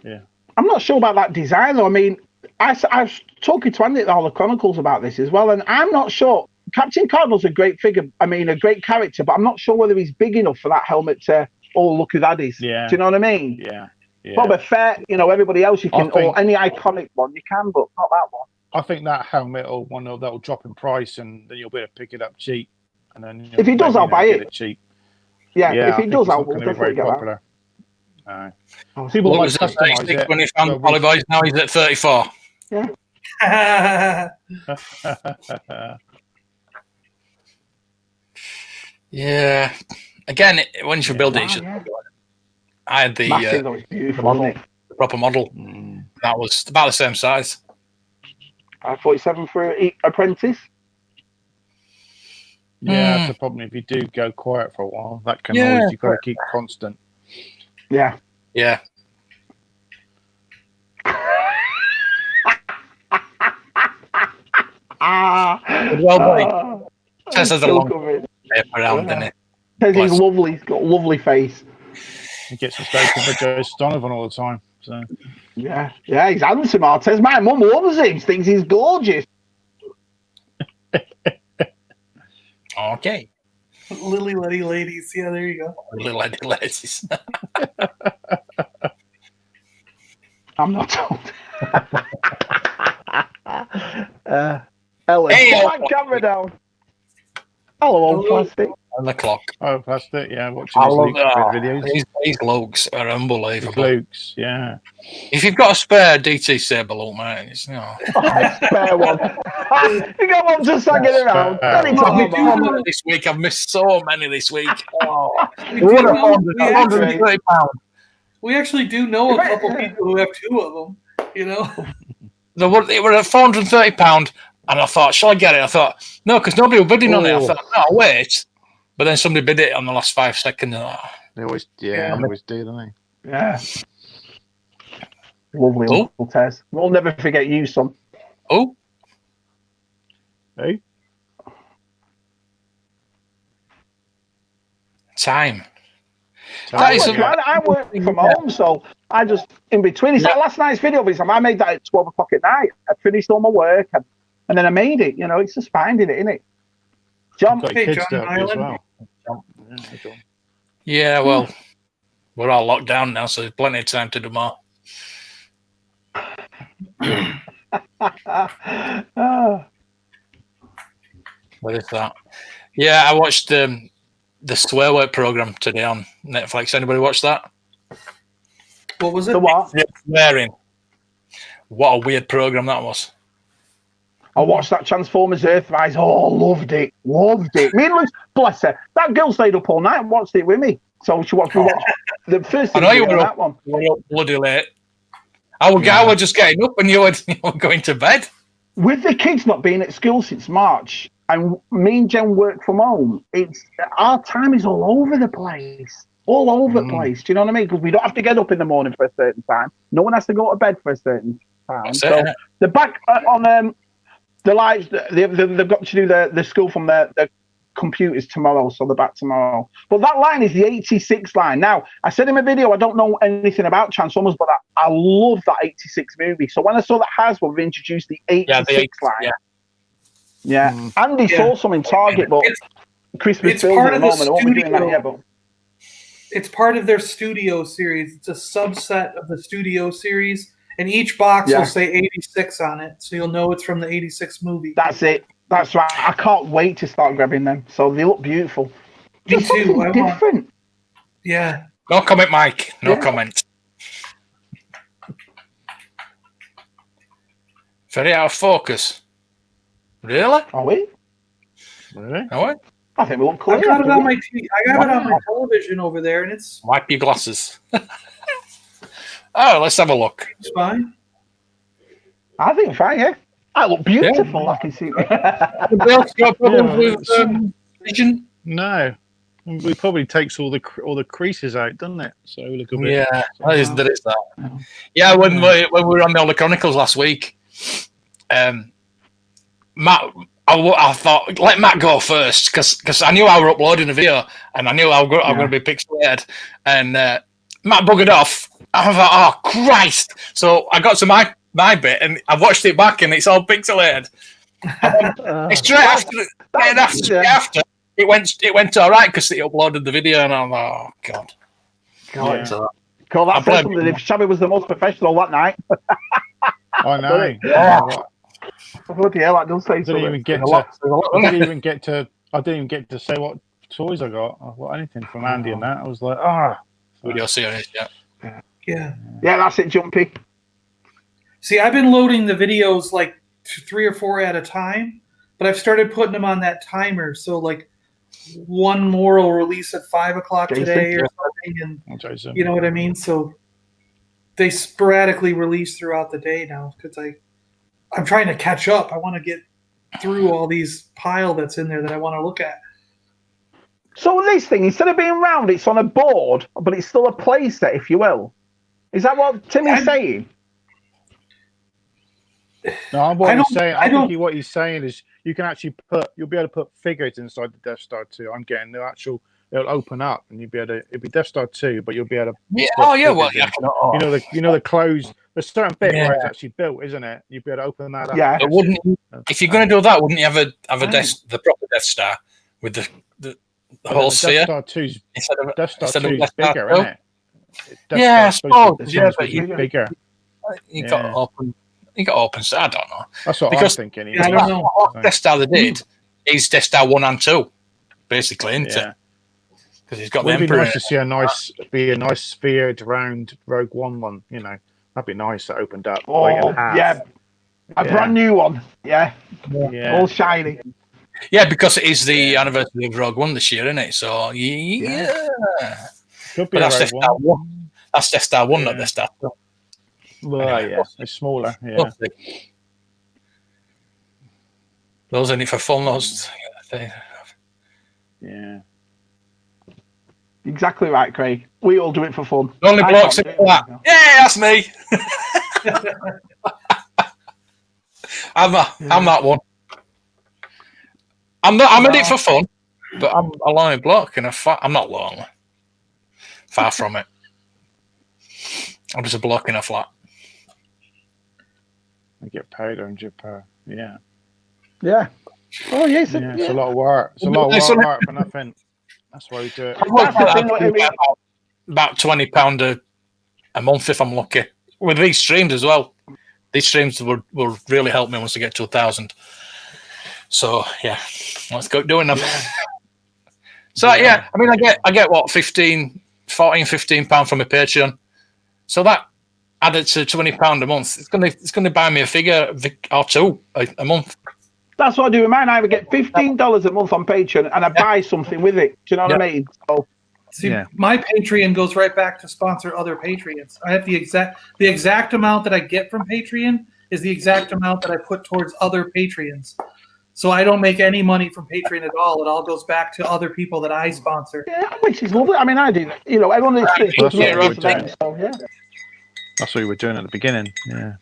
Yeah. I'm not sure about that design. Though. I mean, I was talking to Andy at all the Chronicles about this as well, and I'm not sure. Captain Cardinal's a great figure. I mean, a great character, but I'm not sure whether he's big enough for that helmet to. Oh, look who that is! Yeah. Do you know what I mean? Yeah. Yeah. Probably fair. You know, everybody else you I can, think- or any iconic one you can, but not that one. I think that helmet that'll drop in price, and then you'll be able to pick it up cheap. And then If he does, I'll buy get it. cheap. Yeah, Yeah, if he does, I I'll think it's not definitely going to be very get that. popular. No. Oh, People What like was it, customize 36 it. when he found but Paliboys? Now he's at 34. Yeah. Again, once you build it, it's just I had the Massive, though, it's beautiful, isn't it? proper model. That was about the same size. 47 for Apprentice. Yeah, that's the problem. If you do go quiet for a while, that can Yeah. always, you've got to keep constant. Yeah. Yeah. Well, Tess has a still long covering. paper around, didn't it? Says he's Bless. lovely. He's got a lovely face. He gets mistaken for Joe Donovan all the time. So Yeah, yeah, he's handsome, Artez. My mum loves him. She thinks he's gorgeous. Okay. Lily Letty ladies. Yeah, there you go. Little ladies. I'm not told. Ellen, Hey, put my camera down. Hello, old plastic. On the clock. oh, that's it. Yeah, watching I his love Luke that. videos. These blokes are His unbelievable. Lukes, yeah. If you've got a spare DT Saber look, mate, it's Spare one. You got one just hanging around. Spare Any one. time, I've missed so man. many this week. I've missed so many this week. Oh. We, What a actually, £130. we actually do know a couple people who have 2 of them. You know. They were at £430, and I thought, shall I get it? I thought, no, because nobody was bidding on it. I Oh. thought, no, wait. But then somebody bid it on the last 5 seconds. Oh. They always, Yeah. they always do, don't they? Yeah. Lovely, Oh. Uncle Tez. We'll never forget you, son. Oh, Hey, Time. I work from home, so I just in between. It's like last night's video. I made that at 12 o'clock at night. I finished all my work and then I made it. You know, it's just finding it, isn't it? John, hey, John Island. Yeah, well, we're all locked down now, so there's plenty of time to do more. What is that? Yeah, I watched the swear word program today on Netflix. Anybody watch that? What was it? The what? Swearing. What a weird program that was. I watched that Transformers Earthrise. Oh, loved it. Loved it. Me and Liz, bless her. That girl stayed up all night and watched it with me. So she watched the first thing. I know you were up, that one. You were up bloody late. Our guy was just getting up and you were going to bed. With the kids not being at school since March, and me and Jen work from home, our time is all over the place. All over the place. Do you know what I mean? Because we don't have to get up in the morning for a certain time. No one has to go to bed for a certain time. So the back on the lives, they've got to do the school from their computers tomorrow, so they're back tomorrow. But that line is the 86 line. Now, I said in my video, I don't know anything about Transformers, but I love that 86 movie. So when I saw that Hasbro introduced the 86 line, Andy saw some in Target, but Christmas build at the moment. I won't be doing that yet, but it's part of their studio series. It's a subset of the studio series, and each box will say 86 on it, so you'll know it's from the 86 movie. That's it. That's right. I can't wait to start grabbing them. So they look beautiful. Me too. Different. Yeah. No comment, Mike. No comment. Very out of focus. Really? Are we? Really? Are we? I think we look clear. I got it on my television over there, and it's. Wipe your glasses. Oh, let's have a look. It's fine. I think fine, yeah. I look beautiful. I can see. The got problems with vision? No, it probably takes all the creases out, doesn't it? So we look a bit. Yeah, that is that. Yeah, when we were on the Older Chronicles last week, Matt, I thought let Matt go first because I knew I were uploading a video and I knew I was going to be pixelated, and Matt buggered off. I thought, oh Christ! So I got to my bit and I watched it back and it's all pixelated. Straight after it went all right because it uploaded the video and I'm like, oh God. Cool, that says something. If Shabby was the most professional that night. I know. Bloody hell, that does say something. I didn't even get to say what toys I got or anything from Andy and that. I was like, video series, Yeah, that's it, Jumpy. See, I've been loading the videos like 3 or 4 at a time, but I've started putting them on that timer. So like one more will release at 5 o'clock today or something, and you know what I mean. So they sporadically release throughout the day now because I'm trying to catch up. I want to get through all these pile that's in there that I want to look at. So this thing, instead of being round, it's on a board, but it's still a play set, if you will. Is that what Timmy's saying? No, what he's saying is you can actually you'll be able to put figures inside the Death Star 2. I'm getting it'll open up and it'll be Death Star 2, but you'll be able to. You know the clothes. There's a certain bit where it's actually built, isn't it? You'd be able to open that up. Yeah. But wouldn't if you're going to do that, wouldn't you have the proper Death Star with the whole sphere? Death Star 2's Death Star 2's bigger, isn't it? I suppose. But bigger. You got open. You got open. I don't know. That's what I'm thinking. I don't know. What Death Star they did is Death Star 1 and 2, basically, isn't it? Because he's got the Emperor. It'd be nice to see a nice sphere around Rogue One. You know, that'd be nice. That opened up. A brand new one. Yeah, all shiny. Yeah, because it is the anniversary of Rogue One this year, isn't it? So could be that's Death Star 1. That's Death Star 1, not Death Star 2. Well, it's smaller. Yeah. Those in it for fun. Those. Yeah. Exactly right, Craig. We all do it for fun. Only blokes in that. Yeah, that's me. I'm that one. I'm in it for fun. But I'm a long block and I'm not long. Far from it. I'm just a block in a flat. I get paid 100 per. Yeah. Yeah. Oh, yes. Yeah, it's a lot of work. It's a lot of work for nothing. That's why we do it. That's the thing. I mean, about £20 a month if I'm lucky. With these streams as well. These streams will really help me once I get to 1,000. So yeah, let's go doing them. Yeah. So yeah, I mean, I get what, £15 from my Patreon. So that added to £20 a month, it's gonna buy me a figure or two a month. That's what I do with mine. I would get $15 a month on Patreon, and I buy something with it. Do you know what I mean? So, see, my Patreon goes right back to sponsor other Patreons. I have the exact amount that I get from Patreon is the exact amount that I put towards other Patreons. So I don't make any money from Patreon at all. It all goes back to other people that I sponsor. Yeah, which is lovely. I mean, I do. You know, everyone is that's yeah. That's what we were doing at the beginning. Yeah.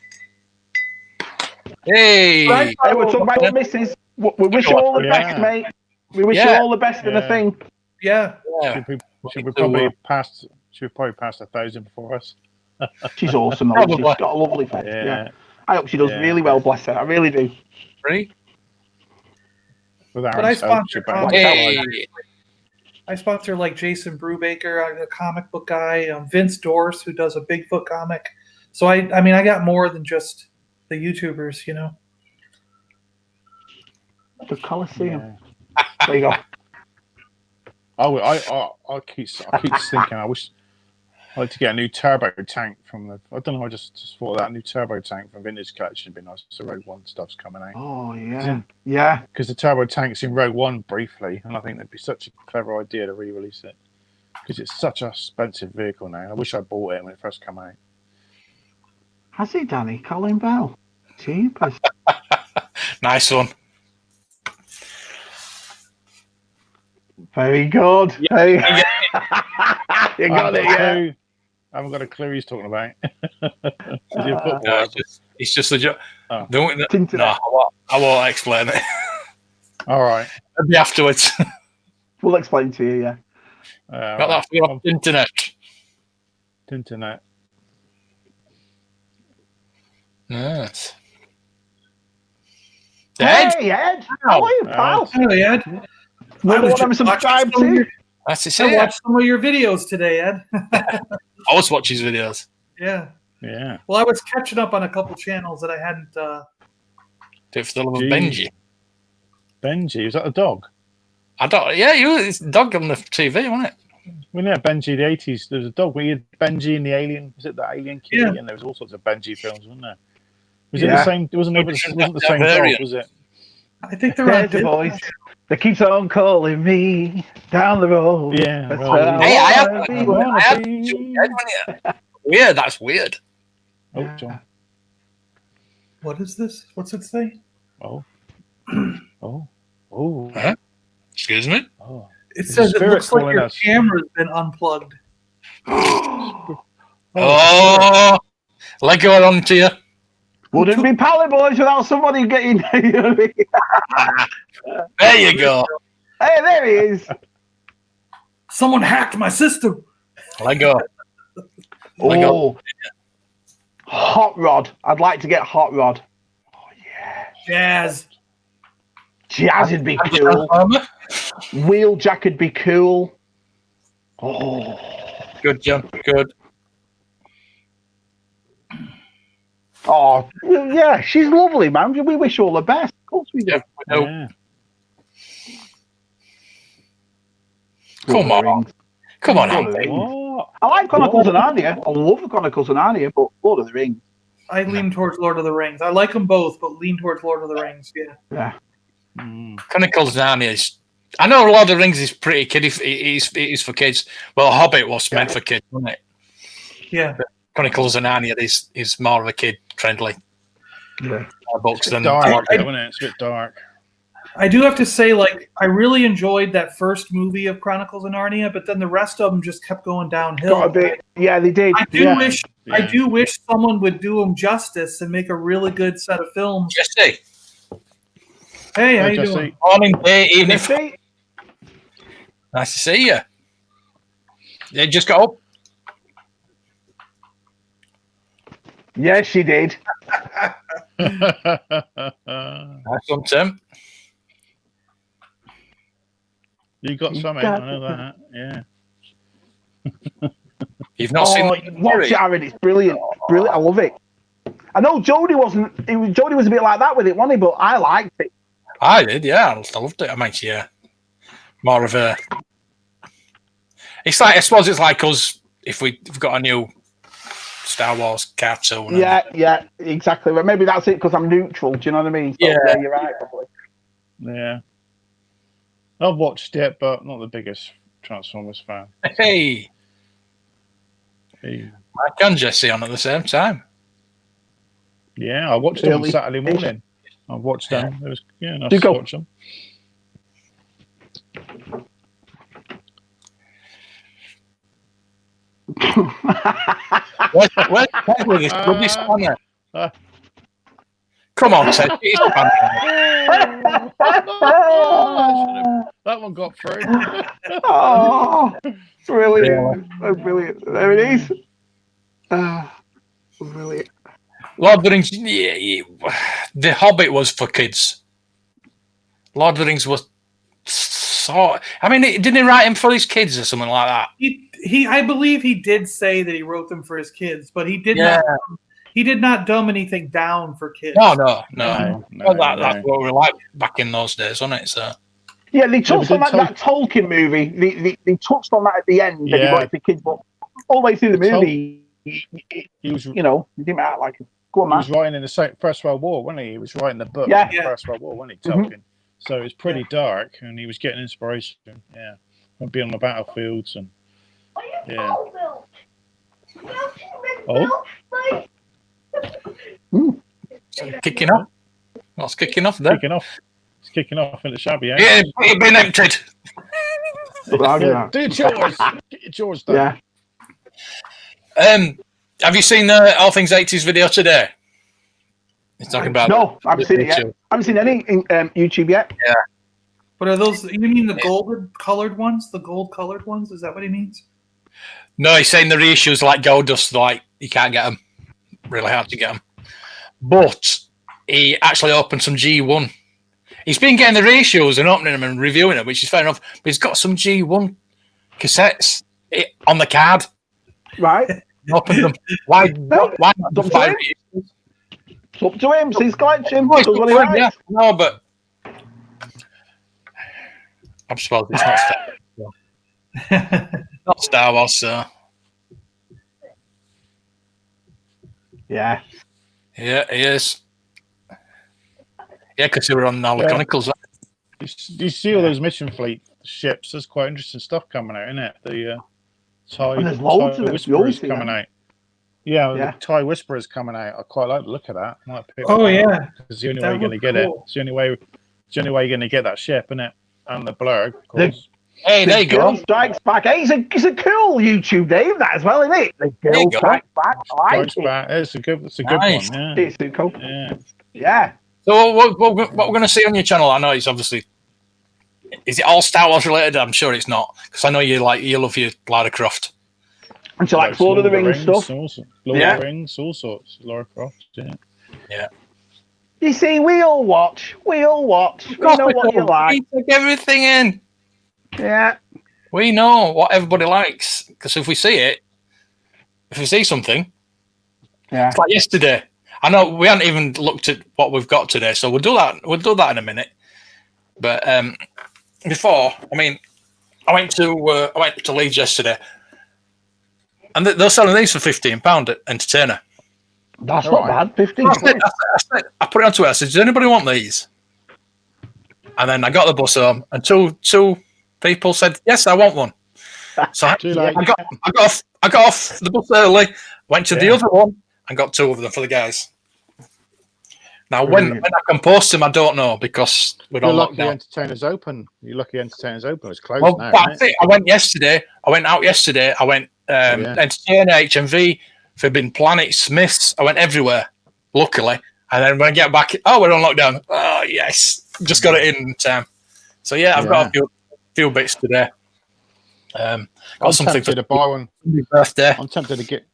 Hey, right, we're talking about your missus. We wish you all the best, mate. We wish you all the best in the thing. Yeah. She would probably pass 1,000 before us. She's awesome, though. She's got a lovely face. Yeah. I hope she does really well, bless her. I really do. Really? But I sponsor I sponsor like Jason Brubaker, a comic book guy, Vince Dorse, who does a Bigfoot comic. So I mean, I got more than just the YouTubers, you know. The Coliseum. There you go. I keep thinking. I wish I'd like to get a new turbo tank from the. I don't know. I just thought that new turbo tank from Vintage Collection would be nice. So Rogue One stuff's coming out. Oh yeah. Because the turbo tank's in Rogue One briefly, and I think that'd be such a clever idea to re-release it. Because it's such an expensive vehicle now. I wish I bought it when it first came out. Has he, Danny? Colin Bell. Jeepers. Nice one. Very good. Yeah. You got it, yeah. I haven't got a clue he's talking about. Is he a footballer? No, it's just a joke. Oh. No, I won't explain it. All right. Maybe afterwards. We'll explain to you, yeah. Got that for the internet. Internet. Yes. Ed? Hey, Ed. How are you, pal? Hey, Ed. I watched some of your videos today, Ed. I always watch his videos. Yeah. Yeah. Well, I was catching up on a couple channels that I hadn't. Do it for the love of Benji. Benji, was that a dog? I don't. Yeah, it's a dog on the TV, wasn't it? Well, yeah, Benji the 80s. There was a dog. We had Benji and the Alien. Was it the Alien Kitty? Yeah. And there was all sorts of Benji films, wasn't there? Was it the same? It wasn't the same dog, was it? I think they're the voice that keeps on calling me down the road. Yeah. Weird. That's weird. Oh, John. What is this? What's it say? Oh. Huh? Excuse me? Oh. It says it looks like your camera's been unplugged. Oh, Lego it onto you. Wouldn't be Paliboys without somebody getting. There you go. Hey, there he is. Someone hacked my system. Lego. Oh, Hot Rod. I'd like to get Hot Rod. Oh yeah. Jazz would be cool. Wheeljack would be cool. Oh. Good, John. Good. Oh, yeah, she's lovely, man. We wish her all the best. Of course we do. Yeah, we know. Come on, Andy. I like Chronicles of Narnia. I love the Chronicles of Narnia, but Lord of the Rings. I lean towards Lord of the Rings. I like them both, but lean towards Lord of the Rings. Yeah. Chronicles of Narnia. I know Lord of the Rings is pretty kiddie. It is for kids. Well, Hobbit was meant for kids, wasn't it? Yeah. But Chronicles of Narnia is more of a kid-friendly books than dark. It's a bit dark. I do have to say, like, I really enjoyed that first movie of Chronicles of Narnia, but then the rest of them just kept going downhill. Got a bit. Yeah, they did. I do wish someone would do them justice and make a really good set of films. Jesse. Hey, how you doing? Morning, day, evening. Nice to see you. You just got up. Yes, she did. Nice one, Tim. You got something, I know that. Yeah. You've not seen the watch it, Aaron. It's brilliant. Brilliant. I love it. I know Jody wasn't. Jody was a bit like that with it, wasn't he? But I liked it. I did, yeah. I loved it. I mean, yeah. More of a. It's like, I suppose it's like us if we've got a new Star Wars cartoon. Yeah, exactly. But maybe that's it because I'm neutral. Do you know what I mean? So, yeah, you're right. Probably. Yeah. I've watched it, but not the biggest Transformers fan. Hey. Mike and Jesse on at the same time. Yeah, I watched them on Saturday morning. I watched them. It was nice to watch them. Where's this bloody spanner? Come on, Ted. That one got through. Oh, brilliant. Brilliant. There it is. Brilliant. Lord of the Rings, The Hobbit was for kids. Lord of the Rings was didn't he write him for his kids or something like that? I believe he did say that he wrote them for his kids, but he did not dumb anything down for kids. No. That's what we were like back in those days, wasn't it? So. Yeah, they touched on that Tolkien movie. They touched on that at the end. That he wrote it for kids, but all the way through the movie, he didn't act like it. Go on, man. He was writing in the First World War, wasn't he? He was writing the book in the First World War, wasn't he? Tolkien. So it was pretty dark, and he was getting inspiration. Yeah, and being on the battlefields and Kicking off. What's kicking off there? It's kicking off in the shabby. Yeah, it's been emptied. Do chores. Get your chores done. Yeah. Have you seen the All Things 80s video today? He's talking about. No, I haven't seen it yet. I haven't seen any YouTube yet. Yeah. What are those? You mean the gold colored ones? The gold colored ones? Is that what he means? No, he's saying the reissues like gold dust, like you can't get them. Really hard to get them. But he actually opened some G1. He's been getting the reissues and opening them and reviewing them, which is fair enough. But he's got some G1 cassettes on the card. Right. Opened them. Why not buy reissues? It's up to him. It's his collection. Does what he likes. Yeah, no, but I suppose it's not Star Wars. Not Star Wars, so. Yeah. Yeah, he is. Yeah, because they were on all the Chronicles. You see all those mission fleet ships? There's quite interesting stuff coming out, isn't it? The TIE Whisperers coming out. Yeah, the TIE Whisperers coming out. I quite like the look of that. It's the only way you're going to get it. It's the only way you're going to get that ship, isn't it? And the blurg, of course. Hey, there you go. Strikes Back. Hey, it's a cool YouTube name, that as well, isn't it? The Girl Strikes Back. I like it. It's a good one. Yeah. It's cool. Yeah. So what we're going to see on your channel, I know it's obviously, is it all Star Wars related? I'm sure it's not, because I know you love your Lara Croft. And so like Lord of the Rings stuff. Lord of the Rings, all sorts. Lara Croft, yeah. You see, we all watch. We know what you like. We take everything in. Yeah. We know what everybody likes, because if we see something, it's like yesterday. I know we haven't even looked at what we've got today, so we'll do that. We'll do that in a minute. But before, I went to Leeds yesterday, and they're selling these for £15 at Entertainer. That's not bad. 15. I put it onto it. I said, "Does anybody want these?" And then I got the bus home, and two people said, "Yes, I want one." So I got off the bus early, went to the other one, and got two of them for the guys. Now, when I can post them, I don't know, because we're on lockdown. Entertainer's open. You're lucky Entertainer's open. It's closed now. I went yesterday. I went out yesterday. I went Entertainer, HMV, Forbidden Planet, Smiths. I went everywhere, luckily. And then when I get back, we're on lockdown. Oh, yes. Just got it in time. So, I've got a few bits today. I'm tempted to buy one. Birthday. I'm tempted to get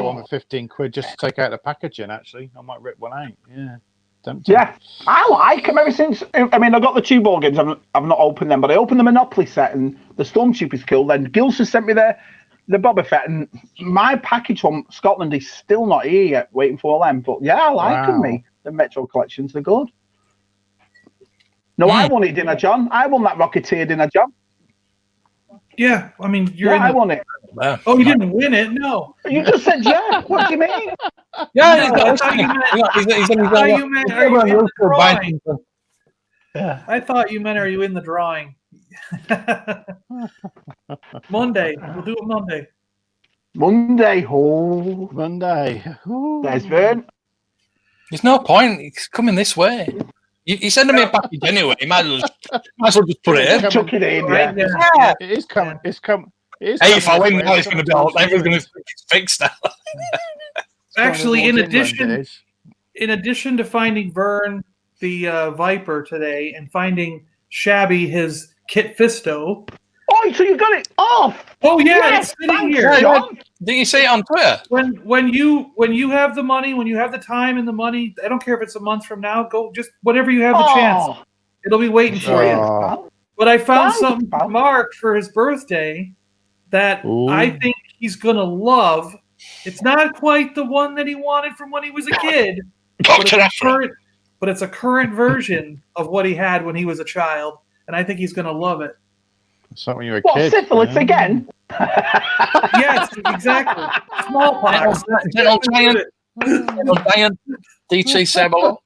one for £15 just to take out the packaging. Actually, I might rip one out. Yeah, tempted. Yeah, I like them ever since. I mean, I got the 2 board games. I've not opened them, but I opened the Monopoly set, and the Stormtrooper's cool. Then Gilson sent me the Boba Fett, and my package from Scotland is still not here yet. Waiting for them, but yeah, I like them. Me, the Metro collections, they're good. No, I won it, didn't I, John? I won that Rocketeer, didn't I, John? Yeah, I mean, I won it. Oh, you didn't win it? No. You just said yeah. What do you mean? Yeah, I thought you meant, are you in the drawing? Yeah. I thought you meant, are you in the drawing? Monday. We'll do it Monday. Monday. Oh. Monday. Ooh. There's Vern. There's no point. It's coming this way. You're sending me a package anyway. You might as well just put it in. Chuck it in, Right, yeah. It is coming. It's coming. Hey, if I win now, it's going to be all. Everything's going to fix now. Actually, in addition to finding Vern the Viper today and finding Shabby his Kit Fisto. Oh, so you got it off? Oh yeah, it's sitting here. Did you see it on Twitter? When you have the money, when you have the time and the money, I don't care if it's a month from now. Go just whenever you have the chance. It'll be waiting for you. But I found something for Mark for his birthday that I think he's gonna love. It's not quite the one that he wanted from when he was a kid, but it's a current version of what he had when he was a child, and I think he's gonna love it. So when you were a kid, syphilis again? Yes, exactly. Smallpox. DT Sebo.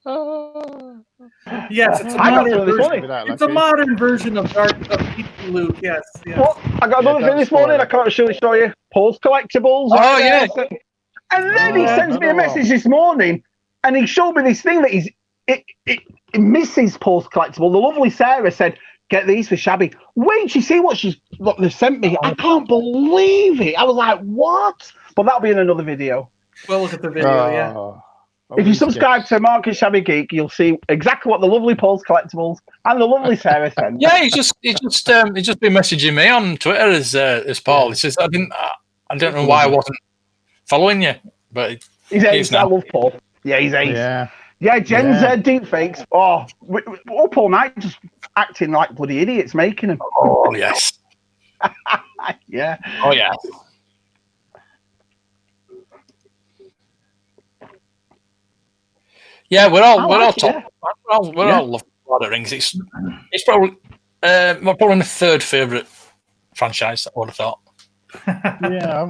Yes, it's a modern version. It's a modern version of PT Luke. Yes. Well, I got another thing this morning. I can't show you. Paul's Collectibles. Oh yeah. And then he sends me a message this morning, and he showed me this thing that it misses Paul's Collectible. The lovely Sarah said, "Get these for Shabby." Wait, she see what they sent me. I can't believe it. I was like, "What?" But that'll be in another video. We'll look at the video. Yeah. If you subscribe to Marcus Shabby Geek, you'll see exactly what the lovely Paul's Collectibles and the lovely Sarah sent. Yeah, he's just been messaging me on Twitter as Paul. He says I don't know why I wasn't following you, but he's ace. I love Paul. Yeah, he's ace. Yeah, Jen's deep fakes. Oh, up all night just acting like bloody idiots, making them. Oh yes. Yeah. Oh yeah. Yeah, we're all love Lord of the Rings. It's probably my third favourite franchise. I would have thought. Yeah,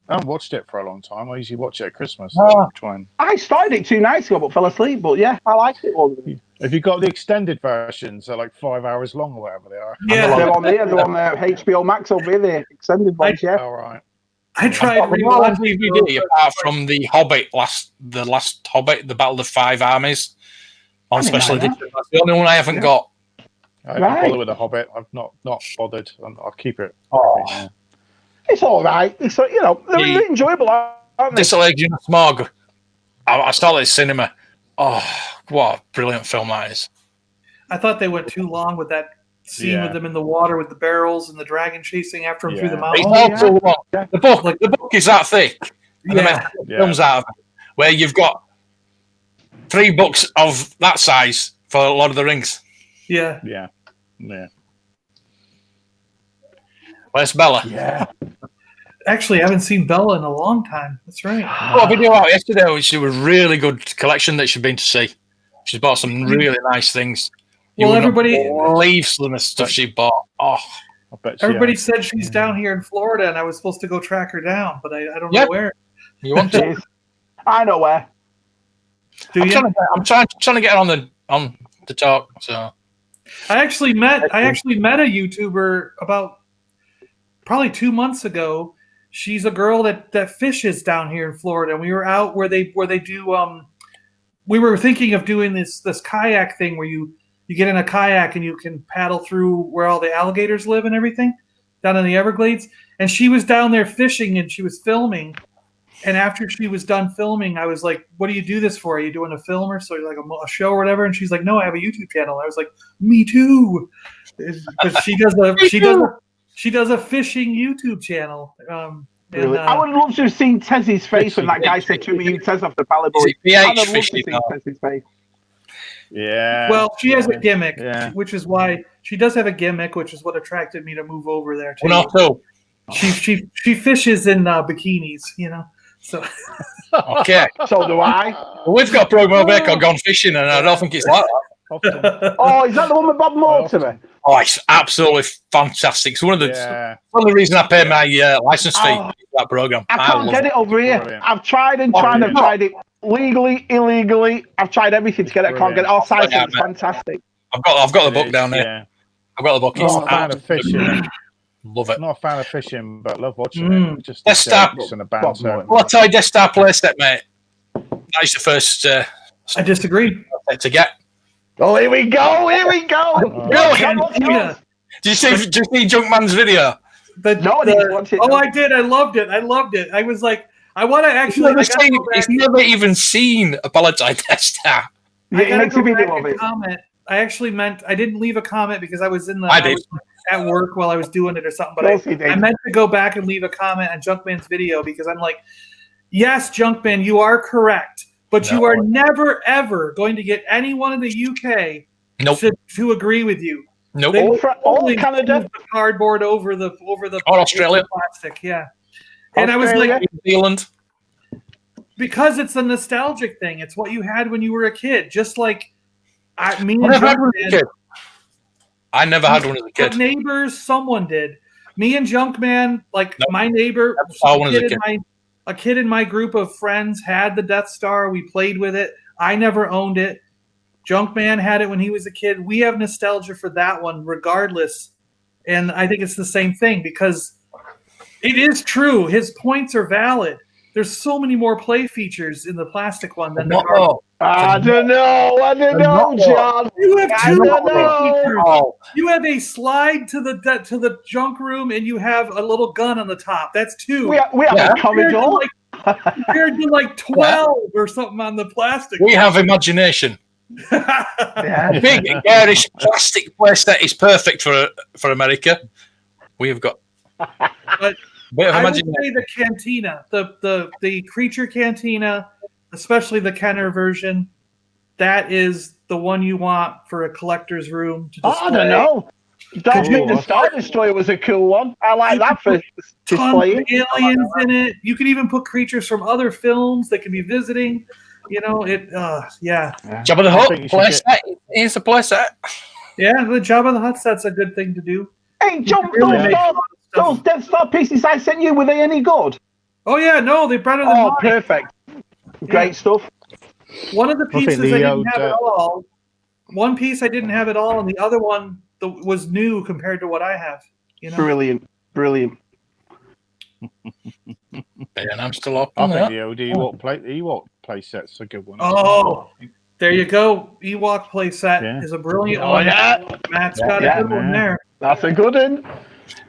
I haven't watched it for a long time. I usually watch it at Christmas. I started it 2 nights ago, but fell asleep. But yeah, I liked it. Have you got the extended versions? They're like 5 hours long or whatever they are. Yeah, they're on there. They're on HBO Max over here. The extended ones. Yeah. All right. I tried rewatching DVD apart from the Hobbit, the last Hobbit, the Battle of the Five Armies on special edition. That's the only one I haven't got. I haven't bothered with the Hobbit. I've not bothered. I'll keep it. Oh. It's all right. It's they're enjoyable, aren't they? Disallaging Smog. I saw it at cinema. Oh, what a brilliant film that is! I thought they went too long with that scene with them in the water with the barrels and the dragon chasing after him through the mountains. The book is that thick. And the films out of it, where you've got 3 books of that size for Lord of the Rings. Yeah. Where's Bella? Yeah. Actually, I haven't seen Bella in a long time. That's right. Oh, a video out yesterday, which was a really good collection that she'd been to see. She's bought some really nice things. Everybody believes some of the stuff she bought. Oh, I bet everybody said she's down here in Florida, and I was supposed to go track her down, but I don't know where. You want to? I know where. I'm trying to get her on the talk. So I actually met a YouTuber about probably 2 months ago. She's a girl that fishes down here in Florida, and we were out where they do. We were thinking of doing this kayak thing where you get in a kayak and you can paddle through where all the alligators live and everything down in the Everglades. And she was down there fishing and she was filming. And after she was done filming, I was like, "What do you do this for? Are you doing a film or so like a show or whatever?" And she's like, "No, I have a YouTube channel." I was like, "Me too." But she does She does a fishing YouTube channel. Really? I would love to have seen Tez's face when that guy said to me, "You Tez off the Paliboys." I'd have loved to see Tez's face. Yeah. Well, she has a gimmick, which is why she does have a gimmick, which is what attracted me to move over there. Too. Well, not so. She fishes in bikinis, you know. So okay. So do I. Well, we've got a program over there called Gone Fishing, and I don't think it's like that. Oh, is that the one with Bob Mortimer? Oh, it's absolutely fantastic. It's one of the reasons I pay my license fee for that program. I can't get it over here. Brilliant. I've tried and tried. I've tried it legally, illegally. I've tried everything to get it. I can't get it. All sides. It's fantastic. I've got the book down there. Yeah. I've got the book. I'm not a fan of fishing. Love it. I'm not a fan of fishing, but love watching it. Just Death Star and the banter. Well, I'll tell you, Death Star playset, mate. That's the first. I disagree. To get. Oh, here we go! Here we go! Did you see Junkman's video? I did. I loved it. I was like, I want to actually. He's never even seen a Palatine Death Star. Yeah, he makes a video of it. Comment. I actually meant I didn't leave a comment because I was at work while I was doing it or something. But I meant to go back and leave a comment on Junkman's video because I'm like, yes, Junkman, you are correct, but you are never ever going to get anyone in the UK to agree with you. Nope. They will all Canada, the cardboard over the Australia plastic, yeah. And I was like, New Zealand, because it's a nostalgic thing. It's what you had when you were a kid, just like. I never had one as a kid. Neighbors, someone did. Me and Junkman, my neighbor, a kid in my group of friends had the Death Star. We played with it. I never owned it. Junkman had it when he was a kid. We have nostalgia for that one, regardless. And I think it's the same thing because it is true. His points are valid. There's so many more play features in the plastic one than the cardboard. I don't know, John. You have two features. You have a slide to the junk room, and you have a little gun on the top. That's two. We have a Commodore. Compared to like 12 or something on the plastic. We have imagination. A big garish plastic playset is perfect for America. We have got. But I would say the cantina, the creature cantina, especially the Kenner version, that is the one you want for a collector's room to display. I don't know. Don't think the Star Destroyer was a cool one. I like that for displaying. Aliens in it. You can even put creatures from other films that can be visiting. You know, Jabba the Hutt playset. It's a playset. Yeah, the Jabba the Hutt set's a good thing to do. Hey, John, those Death Star pieces I sent you, were they any good? Oh, yeah, no, they're better than mine. Perfect. Great stuff. One of the pieces I didn't have at all. One piece I didn't have at all, and the other one was new compared to what I have. You know? Brilliant. And I'm still up. I think the old Ewok playset's a good one. Oh, there you go. Ewok playset is a brilliant one. Yeah. Matt's got a good one there. That's a good one.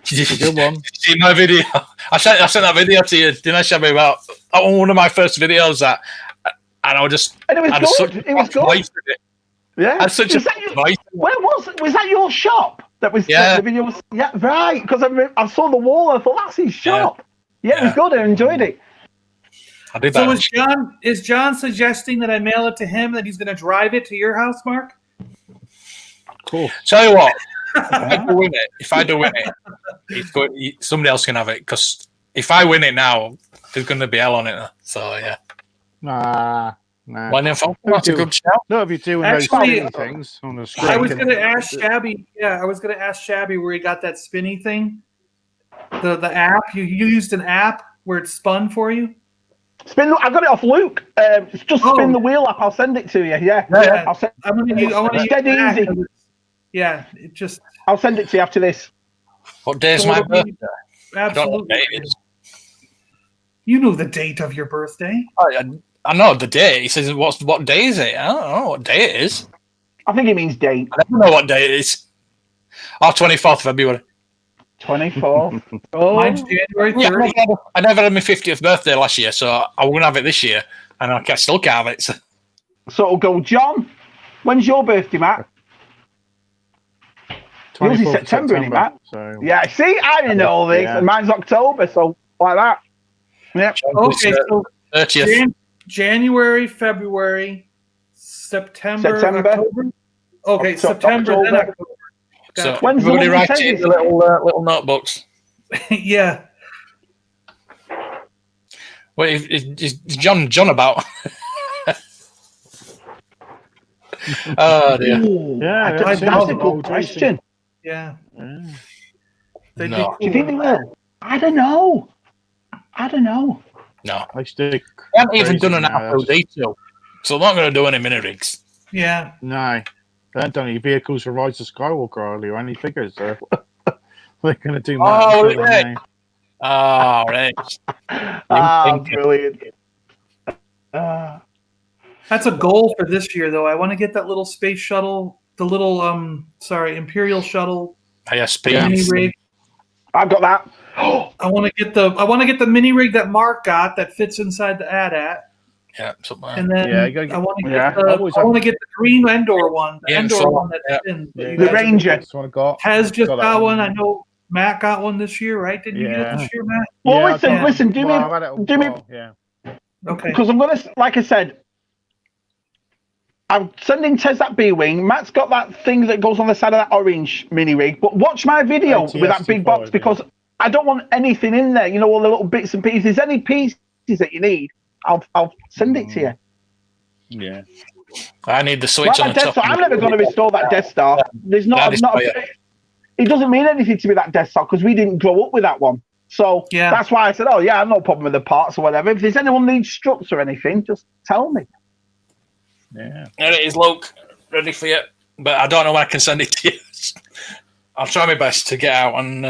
Good one. See my video? I sent that video to you, didn't I, Shabby? About one of my first videos and I was just. And it was good. It was good. Yeah. That's such where was that your shop? That was the video was right, because I saw the wall and I thought that's his shop. Yeah, it was good. I enjoyed it. I did that. So is John suggesting that I mail it to him, that he's going to drive it to your house, Mark? Cool. Tell you what, if I do win it, somebody else can have it, because if I win it now, there's going to be hell on it. So yeah. Nah. Well, that's a good shout. No, if you're doing those things on the screen. I was going to ask Shabby. Yeah, I was going to ask Shabby where he got that spinny thing. The app you used an app where it spun for you. I got it off Luke. It's just spin the wheel app. I'll send it to you. Yeah. I want to use dead easy. Yeah, it just. I'll send it to you after this. What day is my birthday? Absolutely. I don't know what day it is. You know the date of your birthday. I know the day. He says, what day is it? I don't know what day it is. I think it means date. I don't know what day it is. 24th February. 24th. Mine's January 30th. Yeah, I never had my 50th birthday last year, so I won't have it this year, and I still can't have it. So it'll go, John, when's your birthday, Matt? Yours is 24th of September, isn't it, Matt? So Yeah, see, I know all this. Yeah. And mine's October, so like that. Yeah. Okay, so 30th. January, February, September, September. October. Okay, Octo- September, then October. October. So Gotcha. When's the everybody one you write said it in is? the little notebooks. Yeah. What is John about? Oh dear. Ooh, Yeah, that's that's a it. good question. Yeah. Yeah. They'd No. be cool. Do you think they will? I don't know. No. I stick. They haven't even crazy done an now, Afro detail. So they're not going to do any mini rigs. Yeah. No, they haven't done any vehicles for Rise of Skywalker earlier or any figures. So they're going to do that. Oh, until yeah. now. Oh, right. Brilliant. That's a goal for this year, though. I want to get that little space shuttle, the little Imperial shuttle ISP. mini rig. I've got that. I want to get the mini rig that Mark got that fits inside the AT-AT. Yeah, something like And that. then Yeah, you gotta get- I want to Yeah. get the green Endor one. The Yeah, Endor so- one that's yeah. in. Yeah, The that's Ranger. That's what I got. Has just Got that got one. one. I know Matt got one this year, right? Didn't you get it Yeah. this year, Matt? Well, Yeah, listen, I've got- listen. Do well, me, I've had it do me, yeah. Okay. because I'm gonna, like I said, I'm sending Tez that B-wing. Matt's got that thing that goes on the side of that orange mini rig. But watch my video with that big box ATST5, because I don't want anything in there. You know, all the little bits and pieces. Any pieces that you need, I'll send it to you. Yeah. I need the switch Like on that the Death top. Star, I'm never going to restore that Death Star. There's not, it doesn't mean anything to me, that Death Star, because we didn't grow up with that one. So Yeah. that's why I said, oh, yeah, I have no problem with the parts or whatever. If there's anyone needs struts or anything, just tell me. Yeah. There it is, Luke. Ready for you. But I don't know when I can send it to you. I'll try my best to get out and.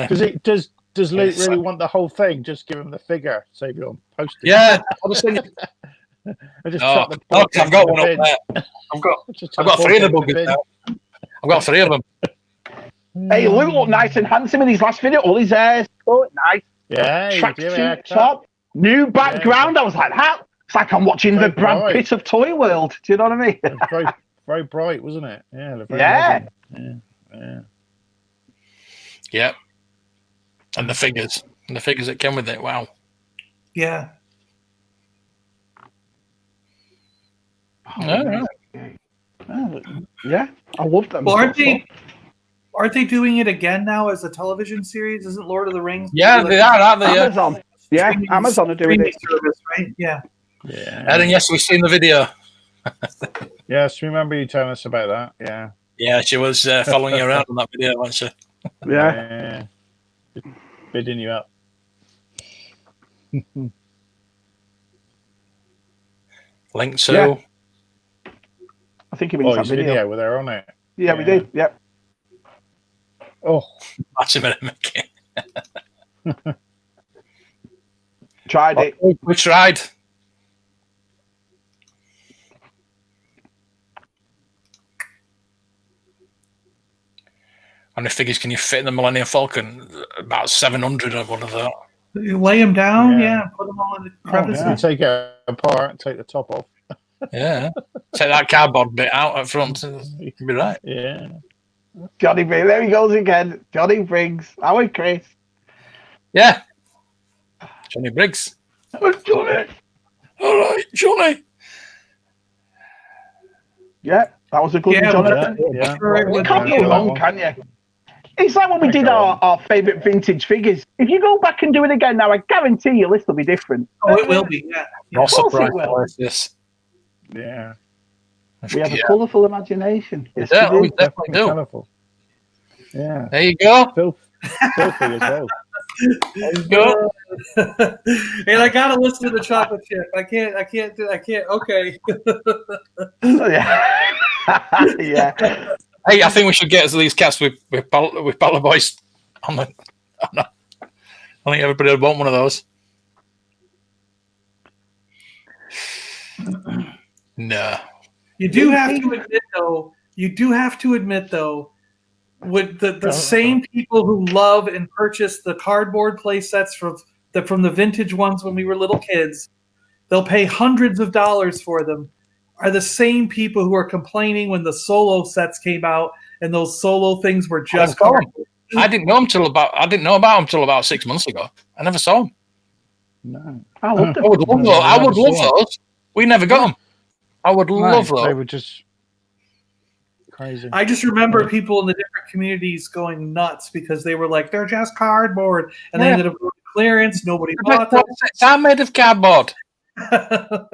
Does Luke Yes. really want the whole thing? Just give him the figure. Save you on postage. Yeah, I was thinking. I just No, chuck the no, 'cause I've got in one the up bin. there. I've got Just chuck 3 of the bullets in buggers bin. now. I've got 3 of them. Hey, Luke looked nice and handsome in his last video. All his hair's cut, nice. Yeah, you do, Tracksuit yeah, top, new background. I was like, how? It's like I'm watching the Very Brad bright. Pitt of Toy World. Do you know what I mean? It was very, very bright, wasn't it? Yeah. Very Yeah. modern. Yeah. Yeah. And the figures. And the figures that came with it. Wow. Yeah. Yeah, I love them. Well, aren't they doing it again now as a television series? Isn't Lord of the Rings? Yeah, they are, aren't they? Yeah. Amazon. Yeah, Amazon are doing Streaming it. service, right? Yeah. Yeah. And yes, we've seen the video. Yes, remember you telling us about that? Yeah. Yeah, she was following you around on that video, wasn't she? Yeah. Bidding you up. Link to. Yeah. I think it means that his video. video with her on it. Yeah, we did. Yep. Oh, That's a bit of Mickey. Tried it. We tried. How many figures can you fit in the Millennium Falcon? About 700, I would have thought. You lay them down, Yeah. put them all in the crevices. you take it apart, take the top off. Yeah. Take that cardboard bit out at front. You can be right. Yeah. Johnny Briggs. There he goes again. Johnny Briggs. How are Chris? Yeah. Johnny Briggs. Oh, Johnny. All right, Johnny. Yeah, that was a good one, Jonathan. Yeah. You can't go wrong, can you? It's like when we did our favourite vintage figures. If you go back and do it again now, I guarantee your list will be different. Oh, it will be. Yeah. No Of course surprise. it will. Yes. Yeah. We have a colourful imagination. Yes, Yeah, we we do. definitely do. Colourful. Yeah. There you go. Filthy as well. There you go. And I gotta listen to the chocolate chip. I can't. Okay. Yeah. Yeah. Hey, I think we should get these cats with Paliboys on the. I think everybody would want one of those. No. You do have to admit, though. With the same people who love and purchase the cardboard play sets from the vintage ones when we were little kids, they'll pay hundreds of dollars for them, are the same people who are complaining when the solo sets came out and those solo things were just coming. I didn't know about them till about 6 months ago. I never saw them. No. I loved them. I would love those. We never got them. I would love those. They were just crazy. I just remember people in the different communities going nuts because they were like, they're just cardboard. And they ended up going to clearance. Nobody bought them. I'm made of cardboard. I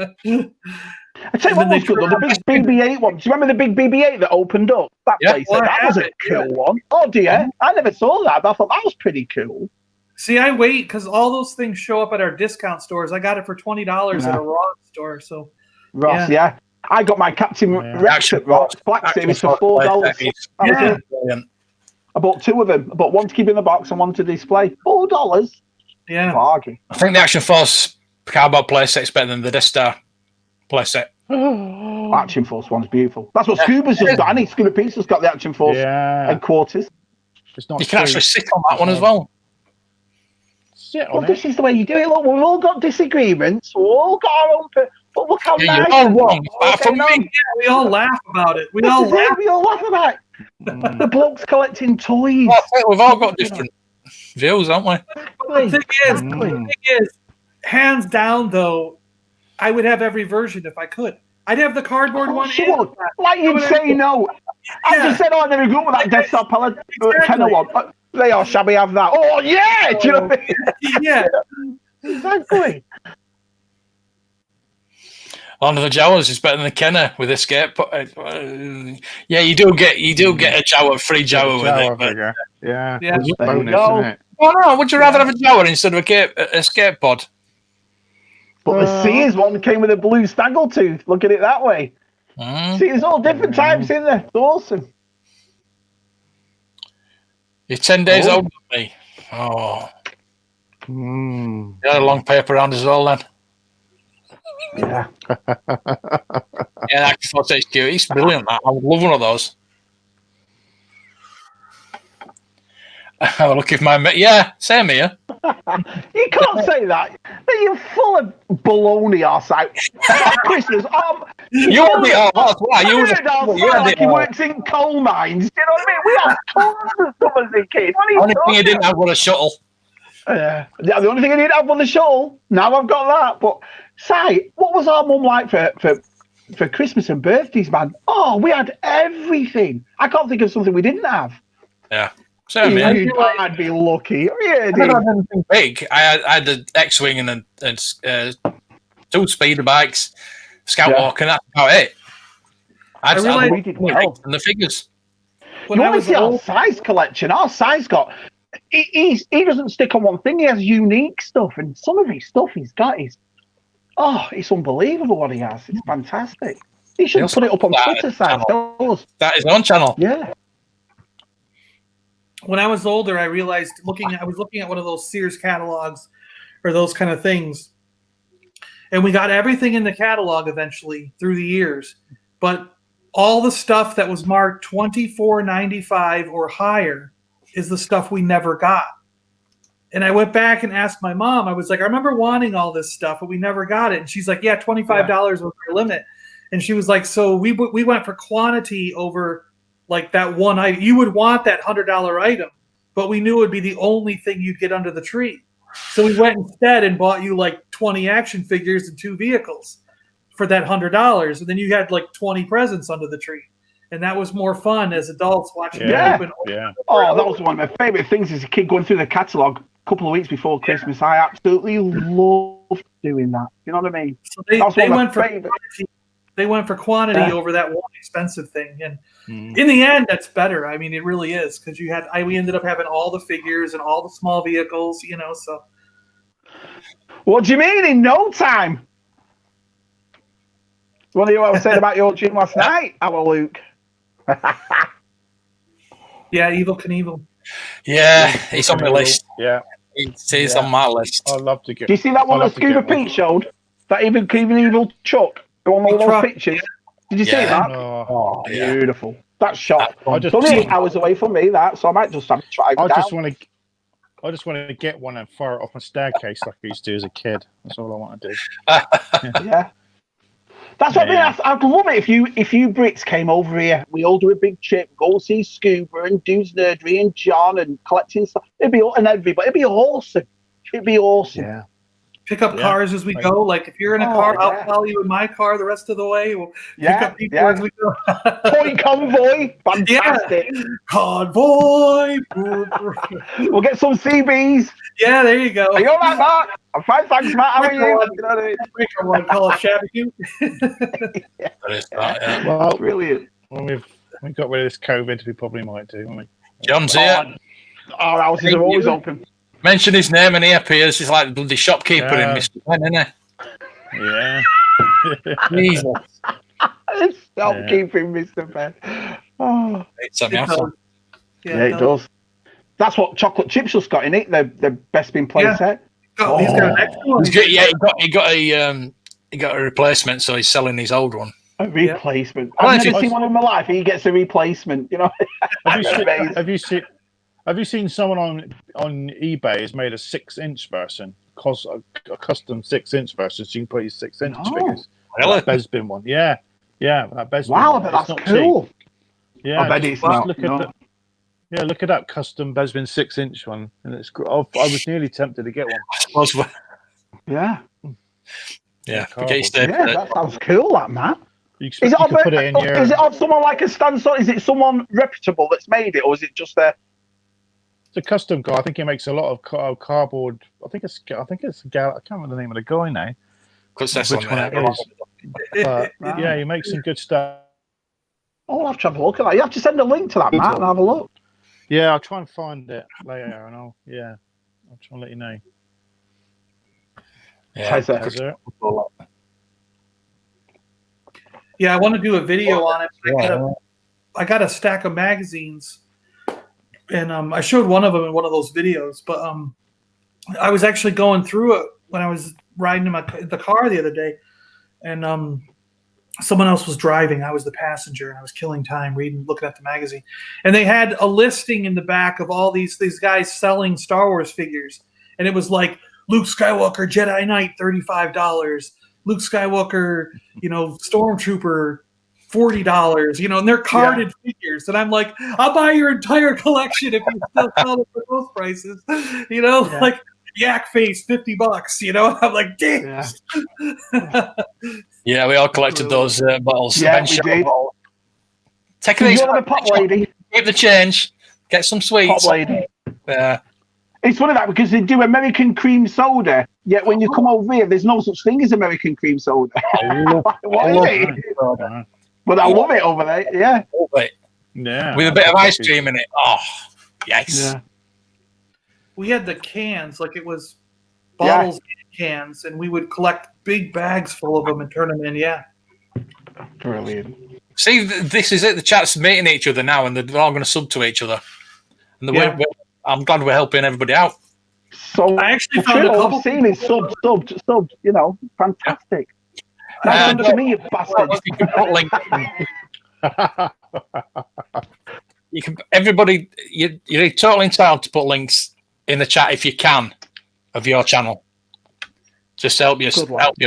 tell you what was good, the big BB-8 one. Do you remember the big BB-8 that opened up? That place, that was a cool one. Oh dear, I never saw that, but I thought that was pretty cool. See, I wait because all those things show up at our discount stores. I got it for $20 at a Ross store. So Ross, yeah. I got my Captain Rex at Ross Black Series for $4. I bought two of them. I bought one to keep in the box and one to display. $4. Yeah. Bargain. I think the Action Force cardboard playset is better than the Death Star playset. Action Force one's beautiful. That's what Scuba's just got. I think Scuba Pizza's got the Action Force headquarters. It's not you can actually sit on that one as well. This is the way you do it. Look, we've all got disagreements. We've all got our own. But look how nice. You're all wrong. For me, we all laugh about it. We all laugh about it. The blokes collecting toys. Well, we've all got different views, haven't we? The thing is, hands down, though, I would have every version if I could. I'd have the cardboard one. Like you'd say no. I just said, I never go with that Death Star Paladin one. They are, shall we have that? Oh, yeah! Do you know what I mean? Yeah. Exactly. One of the Jawas is better than the Kenner with escape. Yeah, you do get a Jawa, free Jawa with it. Yeah. Bonus, isn't it? Oh no, would you rather have a Jawa instead of a escape pod? But the Sears one came with a blue snaggletooth. Look at it that way. See, there's all different types in there. It's awesome. You're 10 days older than me. Oh. You had a long paper round as well then. Yeah. Yeah, that Force HQ. It's brilliant, that. I would love one of those. Look, if my mate. Yeah, same here. You can't say that. You're full of baloney, outside. Christmas. You had it all. That's why. You had like he works in coal mines. Do you know what I mean? We had tons of stuff as a kid. What are you only thing you didn't have was a shuttle. The only thing I didn't have was the shuttle. Now I've got that. But, Si, what was our mum like for Christmas and birthdays, man? Oh, we had everything. I can't think of something we didn't have. Yeah. Same, man. I'd be lucky. Yeah, I didn't have anything big. I had the X-Wing and two speeder bikes, Scout and that's about it. I realized we did well. And the figures. You want to see our size collection? Our size got... He doesn't stick on one thing. He has unique stuff. And some of his stuff he's got is... Oh, it's unbelievable what he has. It's fantastic. He should put it up on Twitter. That is on channel. Yeah. When I was older, I realized I was looking at one of those Sears catalogs or those kind of things. And we got everything in the catalog eventually through the years. But all the stuff that was marked $24.95 or higher is the stuff we never got. And I went back and asked my mom. I was like, I remember wanting all this stuff, but we never got it. And she's like, yeah, $25 was our limit. And she was like, so we went for quantity over like that one item. You would want that $100 item, but we knew it would be the only thing you'd get under the tree. So we went instead and bought you like 20 action figures and 2 vehicles for that $100. And then you had like 20 presents under the tree. And that was more fun as adults watching it open. Yeah. Oh, that was one of my favorite things as a kid, going through the catalog a couple of weeks before Christmas. I absolutely loved doing that. You know what I mean? So they went for quantity over that one expensive thing. And in the end, that's better. I mean, it really is, because we ended up having all the figures and all the small vehicles, so. What do you mean in no time? What do you want to say about your dream last night, our Luke? Yeah, Evel Knievel. Yeah, it's on my list. Yeah. It's on my list. I'd love to get. Do you see that one that Scuba Pete showed? That even Evil Chuck on all those pictures? Did you see that? Oh, beautiful. That shot. It's only 8 hours away from me, so I might just have to try. I just want to get one and fire it off a staircase like I used to as a kid. That's all I want to do. Yeah. That's what I mean. I'd love it if you Brits came over here. We all do a big trip, go see Scuba and Dude's Nerdery and John and collecting stuff. It'd be awesome. It'd be awesome. Yeah. Pick up cars as we go. Like if you're in a car, I'll follow you in my car the rest of the way. We'll pick up people as we go. Toy convoy, fantastic. Convoy. We'll get some CBs. Yeah, there you go. Are you all right, Mark? I'm fine, thanks, Matt. How are you? One call it Shabby Q. Well, brilliant. When we've got rid of this COVID, we probably might do, won't we? John's here. Our houses are always open. Mention his name and he appears. He's like the bloody shopkeeper in Mr. Penn, isn't he? Yeah. Jesus. Shopkeeping, Mr. Penn. Oh. It's something else. Yeah, it does. That's what Chocolate Chips just got in it. The best been played set. Oh, he's got an extra one. He got a replacement, so he's selling his old one. A replacement. I've never seen one in my life. He gets a replacement. You know. Have you seen someone on eBay has made a 6-inch version? A custom 6-inch version, so you can put your 6-inch figures. Really? That Besbin one. Yeah. That Besbin wow, one. but that's cool. Cheap. Yeah, I bet it's not. Look at that custom Besbin 6-inch one, and it's. I was nearly tempted to get one. Yeah. Yeah. That sounds cool, that man. Is it of someone like a stand? So is it someone reputable that's made it, or is it just a? It's a custom car. I think he makes a lot of cardboard. I think it's I can't remember the name of the guy now. Because that's which one it is. But yeah, he makes some good stuff. I'll have to have a look at that. You have to send a link to that, Matt, and have a look. Yeah, I'll try and find it later, and I'll try and let you know. Yeah, I want to do a video on it. I got a stack of magazines, and I showed one of them in one of those videos. But I was actually going through it when I was riding in the car the other day, and someone else was driving. I was the passenger, and I was killing time looking at the magazine. And they had a listing in the back of all these guys selling Star Wars figures, and it was like Luke Skywalker Jedi Knight $35, Luke Skywalker, Stormtrooper $40, and they're carded figures. And I'm like, I'll buy your entire collection if you still sell it for those prices. Like Yak Face $50. I'm like, damn. Yeah, we all collected those bottles. Yeah, we did. Take it easy. The pop lady. Keep the change. Get some sweets. Pop lady. Yeah. It's funny that because they do American cream soda, yet when you come over here, there's no such thing as American cream soda. What is it? But I love it over there. Yeah. Yeah. With a bit of ice cream in it. Oh, yes. Yeah. We had the cans, like it was bottles and cans, and we would collect big bags full of them and turn them in. Yeah. Brilliant. See, this is it. The chat's meeting each other now, and they're all going to sub to each other. And I'm glad we're helping everybody out. So I actually found a couple. Seen it subbed. Fantastic. That's to me, you bastard. You can put links. Everybody, you're totally entitled to put links in the chat if you can of your channel. Just to help you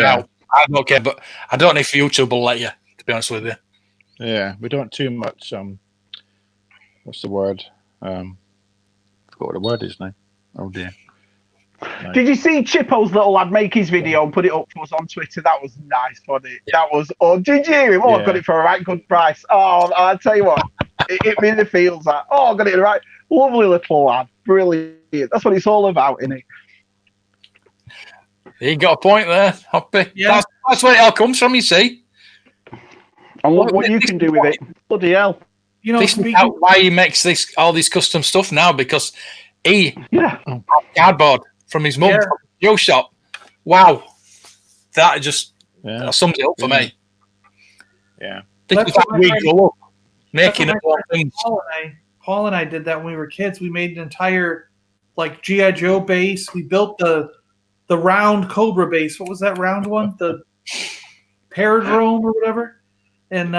out. I don't care, but I don't know if YouTube will let you, to be honest with you. Yeah, we don't too much. What's the word? Forgot what the word is now. Oh dear. No. Did you see Chippo's little lad make his video and put it up for us on Twitter? That was nice, wasn't it? That was. Oh, did you hear him? Oh, I got it for a right good price. Oh, I'll tell you what, it really feels that. Oh, I got it right. Lovely little lad, brilliant. That's what it's all about, isn't it? You got a point there, Hoppy. Yeah. That's where it all comes from, you see. And look what you can do with it. Bloody hell. This is why he makes all this custom stuff now, because he cardboard from his mum from the Joe shop. Wow. That just sums it up for me. Yeah. This is how we grow up, making up all things. Paul and I did that when we were kids. We made an entire G.I. Joe base. We built the round Cobra base. What was that round one? The Paradrome or whatever. And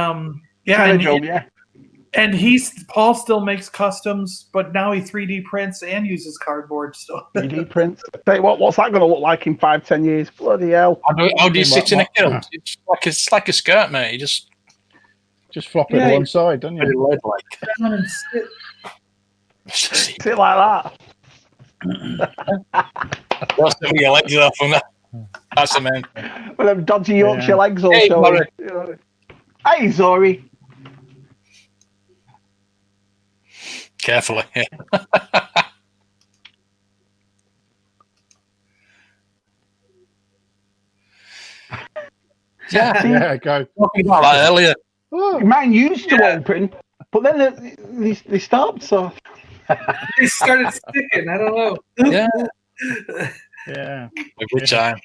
And Paul still makes customs, but now he 3D prints and uses cardboard stuff. 3D prints. What's that going to look like in 5-10 years? Bloody hell! How do you sit in a kilt? It's like a skirt, mate. You just flop it to one side, don't you? Sit like that. Just with your legs off on that. That's the main thing. With them dodgy Yorkshire legs all showing. Hey, Zori. Carefully. Yeah, go. Talking about that earlier. Mine used to open, but then they stopped. So they started sticking. I don't know. Yeah. A good time.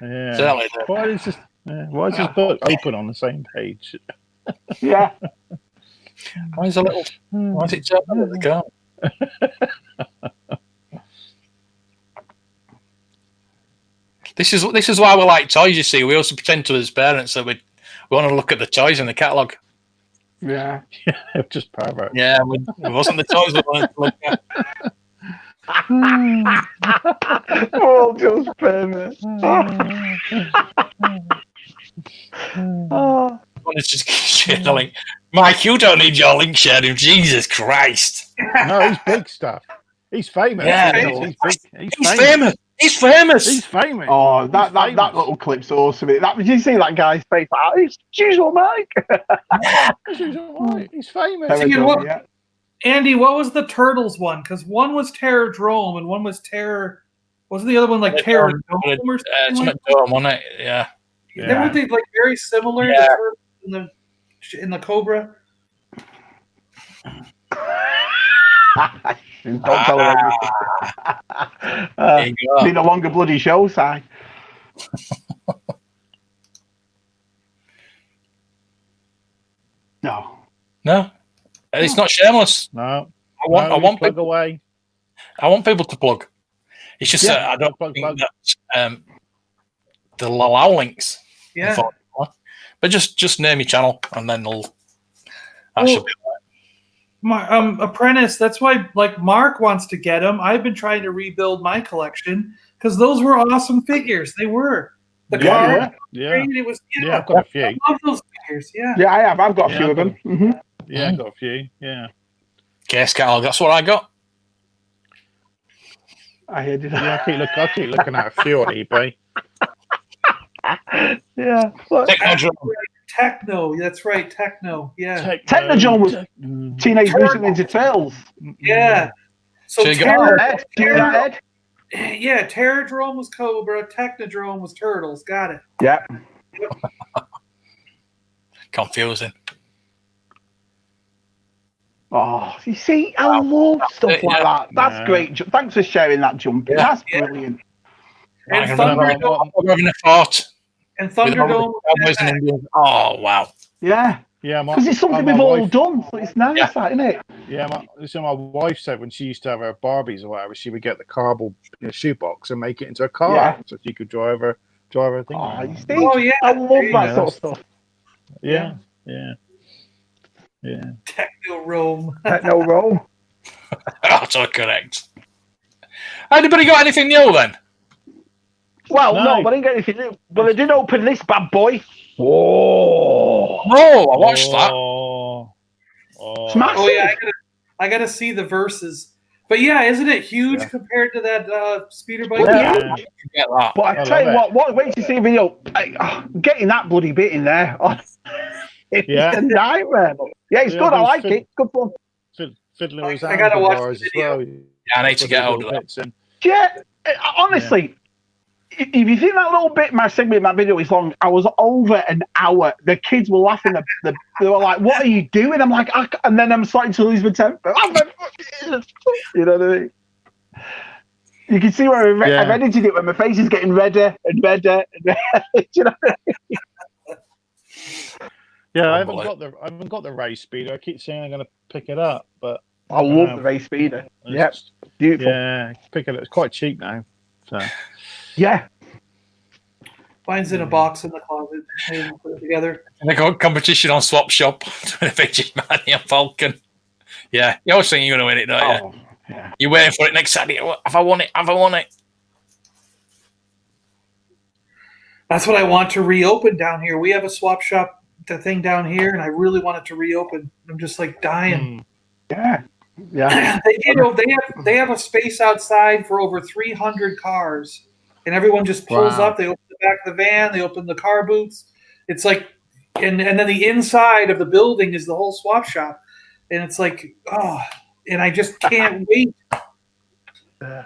Yeah. Why is this book open on the same page? Yeah. Why is it turned under the car? This is why we like toys. You see, we also pretend to as parents that we want to look at the toys in the catalogue. Yeah. Just pervert. Yeah, it wasn't the toys we wanted to look at. Oh, just pervert. Oh. It's just share the link. Mike, you don't need your link sharing. Jesus Christ. No, he's big stuff. He's famous. Yeah, he's famous. He's famous. He's famous. Oh, that little clip's awesome. Did you see that guy's face? It's usual, Mike. He's famous. Andy, what was the Turtles one? Because one was Terror Drome and one was Terror. Wasn't the other one like Terror Dome or something? Dome, wasn't it? Yeah. Weren't they like very similar? Yeah. In the Cobra. Don't tell her anything. Need a longer bloody show, Si. No. It's not shameless. No. I want plug people away. I want people to plug. It's just that I don't think that they'll allow links. Yeah. But just name your channel and then that should be right. My apprentice, that's why like Mark wants to get them. I've been trying to rebuild my collection because those were awesome figures. They were. The car. Yeah. It was, I've got a few. I love those figures. Yeah. Yeah, I have. I've got a few of them. Mm-hmm. Yeah, I've got a few. Yeah. Case catalog, that's what I got. I heard it. Yeah, I keep looking at a few on eBay. Yeah. Techno, that's right. Techno, yeah. Techno was Teenage Mutant Ninja Turtles. Yeah. So Terror Drome was Cobra, Technodrome was Turtles. Got it. Yeah. Confusing. Oh, you see, I love stuff like that. That's great. Thanks for sharing that, Jumpy. Yeah. That's brilliant. And Thunderdome. Having a thought. And Thunderdome. Oh, wow. Yeah. Yeah, because it's something we've all done, so it's nice, isn't it? Yeah, my wife said when she used to have her Barbies or whatever, she would get the cardboard shoebox and make it into a car, so she could drive her thing. Oh, you see? I love that sort of stuff. Yeah. Techno-Rome. Autocorrect. Anybody got anything new then? Well, no, but I didn't get anything new. But I did open this bad boy. Whoa! Oh, I watched that. Oh, it's massive. Oh yeah, I gotta see the verses. But yeah, isn't it huge compared to that speeder bike? Yeah. But I tell you it. what, wait to see a video. Getting that bloody bit in there. It's a nightmare. Yeah, it's good. I like it. It's good fun. Fiddler was I gotta watch the video. well. Yeah, I need to get hold of that. Yeah, honestly, if you think that little bit, my segment, my video is long, I was over an hour. The kids were laughing. They were like, "What are you doing?" I'm like, and then I'm starting to lose my temper. You know what I mean? You can see where I've edited it when my face is getting redder and redder and redder. You know what I mean? Yeah, I haven't got the race speeder. I keep saying I'm going to pick it up, but I love the race speeder. Yeah, beautiful. Yeah, pick it up. It's quite cheap now. So yeah, Mine's in a box in the closet. I didn't put it together. And they got competition on Swap Shop between Vintage Manny and Falcon. Yeah, you always think you're going to win it, don't you? Yeah. You're waiting for it next Saturday. Have I won it? Have I won it? That's what I want to reopen down here. We have a swap shop, the thing down here, and I really want it to reopen. I'm just like dying. Yeah. Yeah. They have a space outside for over 300 cars, and everyone just pulls up. They open the back of the van. They open the car boots. It's like, and then the inside of the building is the whole swap shop, and it's like, oh, and I just can't wait. I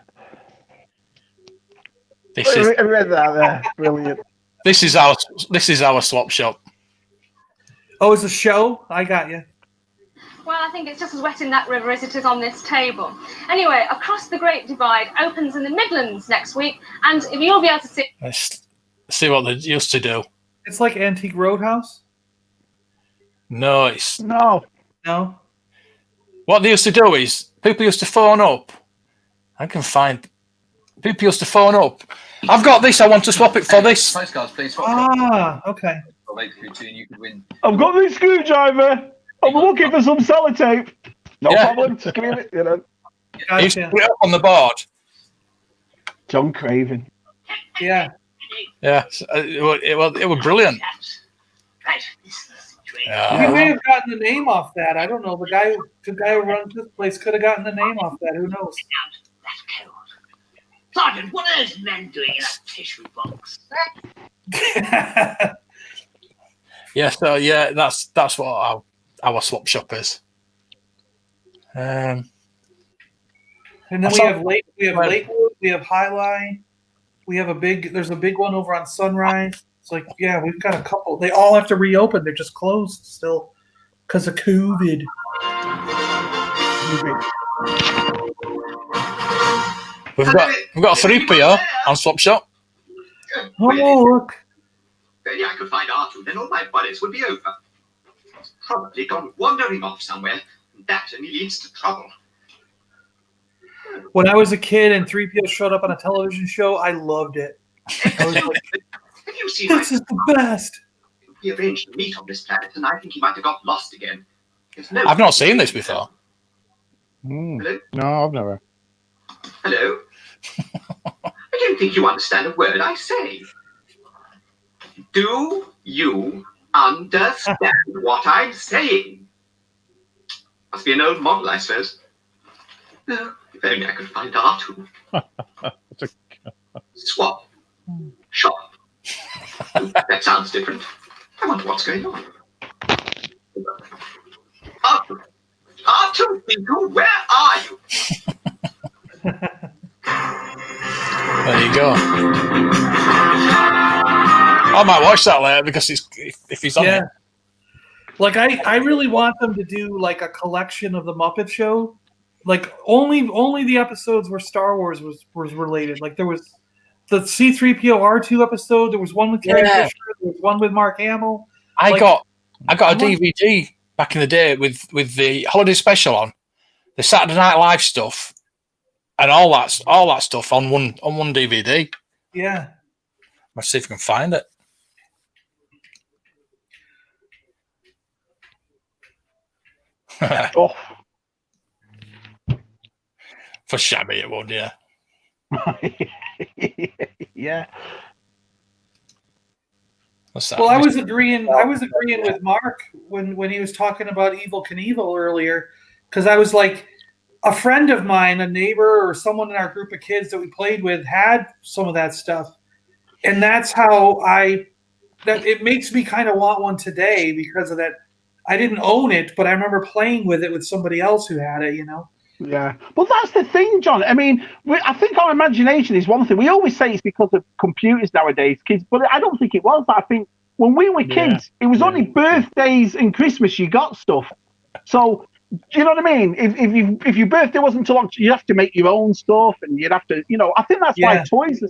read that there. Brilliant. This is our swap shop. Oh, it's a show? I got you. Well, I think it's just as wet in that river as it is on this table. Anyway, Across the Great Divide opens in the Midlands next week, and if you'll be able to see... Let's see what they used to do. It's like Antique Roadhouse? No, it's... No? What they used to do is, people used to phone up. I can find... People used to phone up. I've got this, I want to swap it for this. Postcards, please. Okay. You could win. I've got this screwdriver. I'm looking for some sellotape. No problem. Just give me it, you know. He used to put it up on the board. John Craven. Yeah. Yeah, it was brilliant. He may have gotten the name off that. I don't know. The guy who runs this place could have gotten the name off that. Who knows? Sergeant, what are those men doing in that tissue box? That's what our swap shop is. And then we have Lakewood, we have Highline, we have there's a big one over on Sunrise. It's like, yeah, we've got a couple. They all have to reopen. They're just closed still because of COVID. We've got a 3PO on swap shop. Oh, look. Maybe I could find Arthur, then all my worries would be over. He's probably gone wandering off somewhere, and that only leads to trouble. When I was a kid and 3PO showed up on a television show, I loved it. I was like, Have you seen this is the best. We arranged to meet on this planet, and I think he might have got lost again. I've not seen this before. Hello? No, I've never. Hello? I don't think you understand a word I say. Do you understand what I'm saying? Must be an old model, I suppose. No, if only I could find R2. Swap. Shop. That sounds different. I wonder what's going on. R2, Bingo, where are you? There you go. I might watch that later because if he's on it. Like I really want them to do like a collection of the Muppet Show. Like only the episodes where Star Wars was related. Like there was the C-3PO R2 episode. There was one with Carrie Fisher. There was one with Mark Hamill. I got a DVD back in the day with the holiday special on, the Saturday Night Live stuff, and all that stuff on one DVD. Yeah. Let's see if we can find it. Oh. For shabby it would, yeah. Yeah. Well, I was agreeing with Mark when he was talking about Evel Knievel earlier, because I was like, a friend of mine, a neighbor or someone in our group of kids that we played with had some of that stuff. And that's how that it makes me kind of want one today because of that. I didn't own it, but I remember playing with it with somebody else who had it, you know? Yeah. Well, that's the thing, John. I mean, I think our imagination is one thing. We always say it's because of computers nowadays, kids, but I don't think it was. I think when we were kids, it was only birthdays and Christmas you got stuff. So, do you know what I mean? If your birthday wasn't too long, you'd have to make your own stuff, and you'd have to, I think that's why toys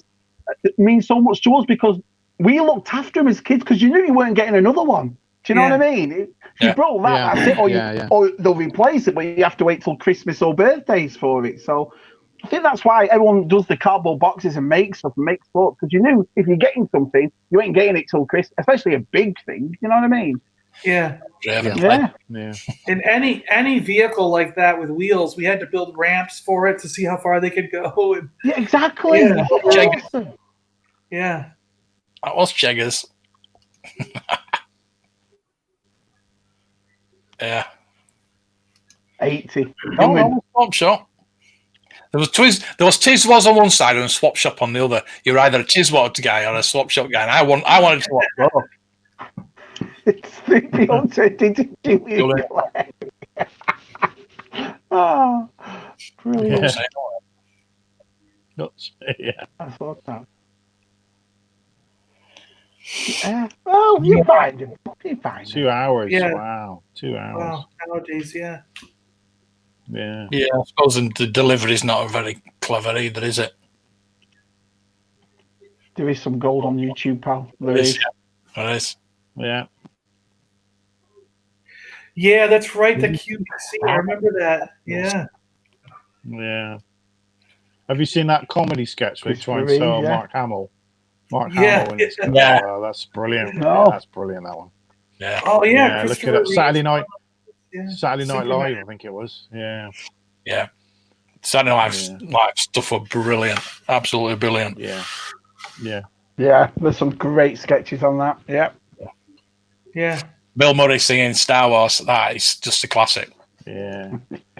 mean so much to us, because we looked after them as kids because you knew you weren't getting another one. Do you know what I mean? If you broke that, that's it, or they'll replace it, but you have to wait till Christmas or birthdays for it. So I think that's why everyone does the cardboard boxes and makes stuff and makes sports, because you knew if you're getting something, you ain't getting it till Christmas, especially a big thing. You know what I mean? Yeah. Yeah. In any vehicle like that with wheels, we had to build ramps for it to see how far they could go. And, Yeah, exactly. Yeah. Awesome. Yeah. That was Cheggers. Yeah. 80. No, swap shop. There was Tiswas on one side and a swap shop on the other. You're either a Tiswas guy or a swap shop guy. And I wanted to swap both. It's 3PO turned into Julian. Oh, brilliant. Yeah. I thought that. Well, you find him. You find him. 2 hours. Yeah. Wow. 2 hours. Wow. Nowadays, yeah. Yeah. Yeah, I suppose the delivery's not very clever either, is it? There is some gold on YouTube, pal. There It is. is. There is. Yeah. Yeah, that's right. The QVC. I remember that. Yeah. Yeah. Have you seen that comedy sketch where they try and Chris sell Marine, yeah. Mark Hamill? Mark Yeah. Hamill. And it's, Yeah. Oh, that's brilliant. No. Yeah, that's brilliant, that one. Yeah. Oh yeah. Yeah, look at Christopher that. Reeve. Saturday night Superman. Live, I think it was. Yeah. Yeah. Saturday Night Live stuff were brilliant. Absolutely brilliant. Yeah. Yeah. Yeah, there's some great sketches on that. Yeah. Yeah. Bill Murray singing Star Wars, that is just a classic. Yeah.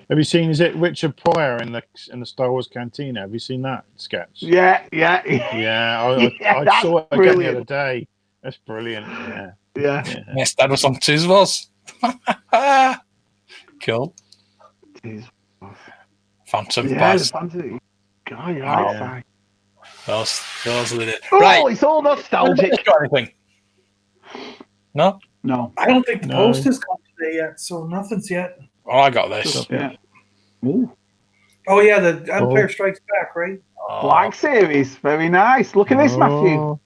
Have you seen? Is it Richard Pryor in the Star Wars Cantina? Have you seen that sketch? Yeah. Yeah. I that's saw it again the brilliant. other day. That's brilliant. Yeah. Yeah. Yes, that was on Tiswas. Cool. Jeez. Phantom Yeah, the Blast. fantasy. God, you're right, Si. Those with it. Oh, Right. it's all nostalgic. Got anything? No? No. I don't think the No. post has come today yet, so nothing's yet. Oh, I got this. Yeah. Ooh. Oh yeah, the Empire Strikes Back, right? Black Series. Very nice. Look at this, Matthew. Oh.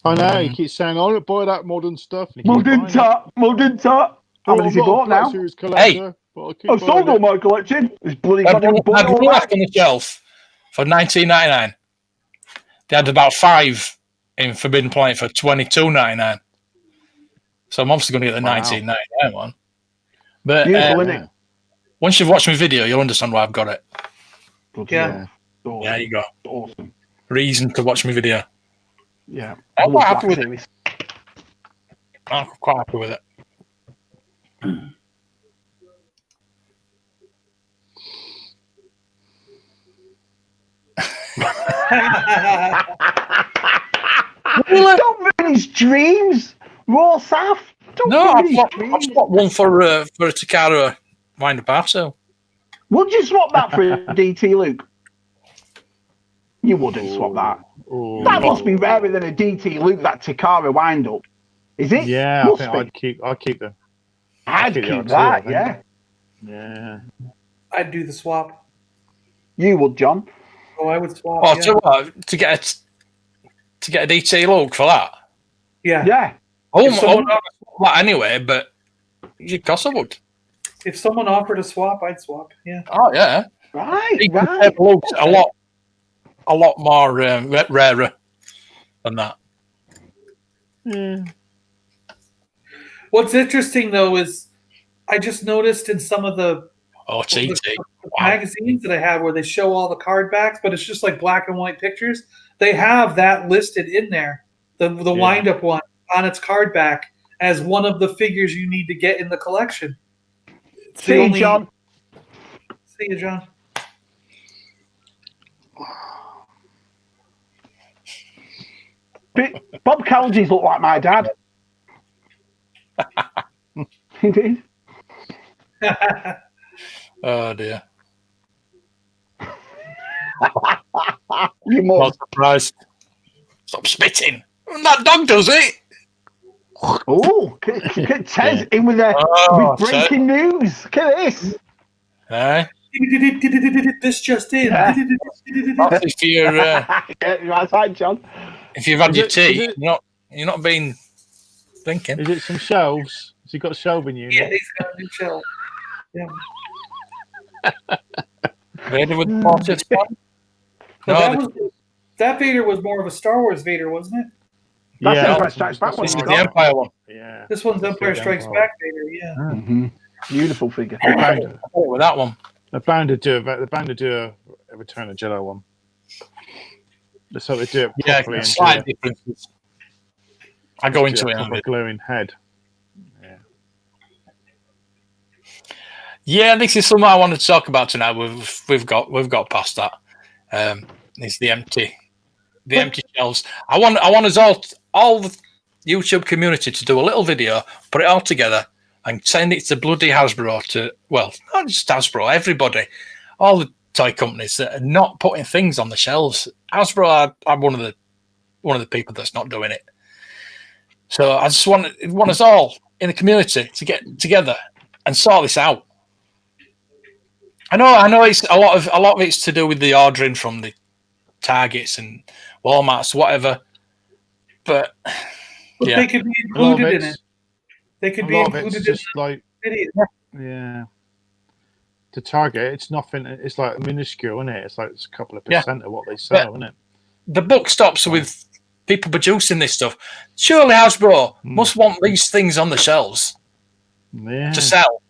I know. He keeps saying, "I don't buy that modern stuff." Modern top. How many has he bought now? I've sold all my collection. This bloody I goddamn book had all one left back. on the shelf for $19.99. They had about 5 in Forbidden Planet for $22.99. So I'm obviously going to get the $19.99 one. But Beautiful, isn't it? once you've watched my video, you'll understand why I've got it. Yeah. Awesome. There you go. Awesome. Reason to watch my video. Yeah. I'm Love quite happy Black with it. Series. I'm quite happy with it. Don't ruin his dreams, Raw Saf. Don't No, ruin I've his swapped dreams. one for a Takara wind up parcel. Would you swap that for a DT Luke? You wouldn't swap that. That must be rarer than a DT Luke, that Takara wind up. Is it? Yeah, Must I think be. I'd keep the. I'd keep the keep RT, that, I think. yeah. Yeah. I'd do the swap. You would, John. Oh, I would swap. Oh, yeah. tell you what, to get a DT look for that. Yeah. Yeah. If someone, That anyway, but you cost a would. if someone offered a swap, I'd swap. Yeah. Oh yeah, Right, DT right. looks a lot more rarer than that. Yeah. What's interesting though is I just noticed in some of the Oh, TT. magazines that I have where they show all the card backs, but it's just like black and white pictures. They have that listed in there, the wind up one on its card back as one of the figures you need to get in the collection. See you, John. See you, John. Bob Calgies looked like my dad. He did. Oh dear. You must. Not surprised. Stop spitting. That dog does it. Oh, Tez in with breaking news. Look at this. Eh? This just in. That's if you're That's right, John. if you've had Is your it- tea, is it- you're not being thinking. Is it some shelves? Has he got a shelving unit? Yeah, he's got a new shell. Yeah. Ready with the 40th one? But that Vader was more of a Star Wars Vader, wasn't it? That's Yeah, Empire Strikes Back. This is the Empire one. Yeah. This one's Empire Strikes Back Vader, yeah. Mm-hmm. Beautiful figure. With that one. They're bound to do a Return of Jedi one. So they do it properly. Yeah, slight differences. I go into it. A glowing head. Yeah, this is something I wanted to talk about tonight. We've got past that. It's the empty shelves. I want us all the YouTube community to do a little video, put it all together, and send it to bloody Hasbro. Not just Hasbro, everybody, all the toy companies that are not putting things on the shelves. Hasbro are one of the people that's not doing it. So I just want us all in the community to get together and sort this out. I know it's a lot of it's to do with the ordering from the Targets and Walmarts, whatever. But they could be included in it. They could be included in the video. Yeah. To Target, it's nothing. It's like minuscule, isn't it? It's like a couple of percent of what they sell, isn't it? The book stops with people producing this stuff. Surely Hasbro must want these things on the shelves to sell.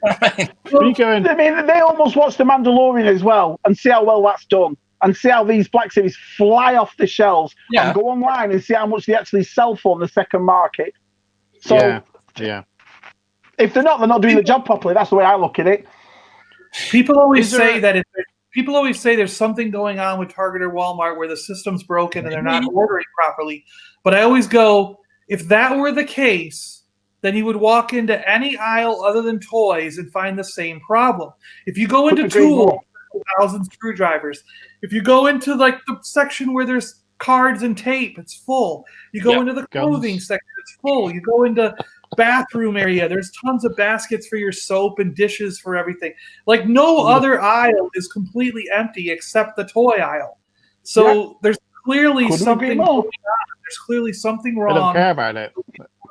I mean, they almost watch The Mandalorian as well and see how well that's done and see how these Black Series fly off the shelves and go online and see how much they actually sell for in the second market. So, if they're not doing the job properly. That's the way I look at it. People always say there's something going on with Target or Walmart where the system's broken and they're not ordering properly. But I always go, if that were the case, then you would walk into any aisle other than toys and find the same problem. If you go into tools, 1,000 screwdrivers. If you go into like the section where there's cards and tape, it's full. You go into the clothing section, it's full. You go into bathroom area, there's tons of baskets for your soap and dishes for everything. Like no other aisle is completely empty except the toy aisle. So there's clearly something going on. There's clearly something wrong. They don't care about it.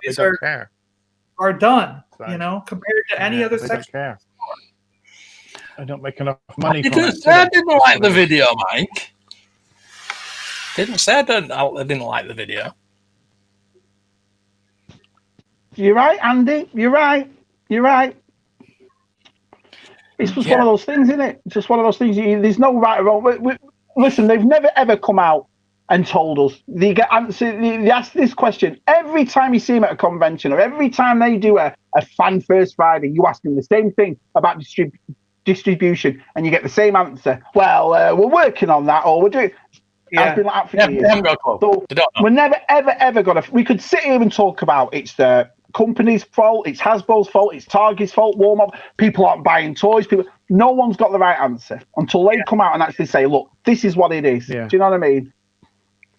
They don't care. Are done, compared to any other section. Don't care. I don't make enough money. I didn't like the video, Mike. Didn't say I didn't like the video. You're right, Andy. You're right. It's just one of those things, isn't it? It's just one of those things. There's no right or wrong. Listen, they've never ever come out and told us. They ask this question every time you see them at a convention or every time they do a Fan First Friday. You ask them the same thing about distribution, and you get the same answer. Well, we're working on that, or we're doing. I've been like that for years. So we're never ever gonna. We could sit here and talk about it's the company's fault, it's Hasbro's fault, it's Target's fault, Walmart. People aren't buying toys. No one's got the right answer until they come out and actually say, "Look, this is what it is." Do you know what I mean?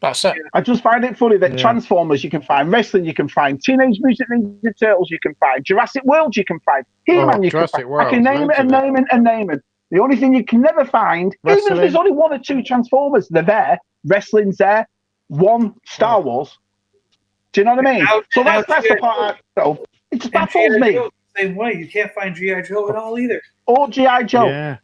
That's it. I just find it funny that Transformers, you can find wrestling, you can find Teenage Mutant Ninja Turtles, you can find Jurassic World, you can find He-Man, you can find. I can name it and name it and name it. The only thing you can never find, even if there's only one or two Transformers, they're there. Wrestling's there. One Star Wars. Do you know what I mean? So that's the part. It just baffles me. Same way, you can't find G.I. Joe at all either. Or G.I. Joe.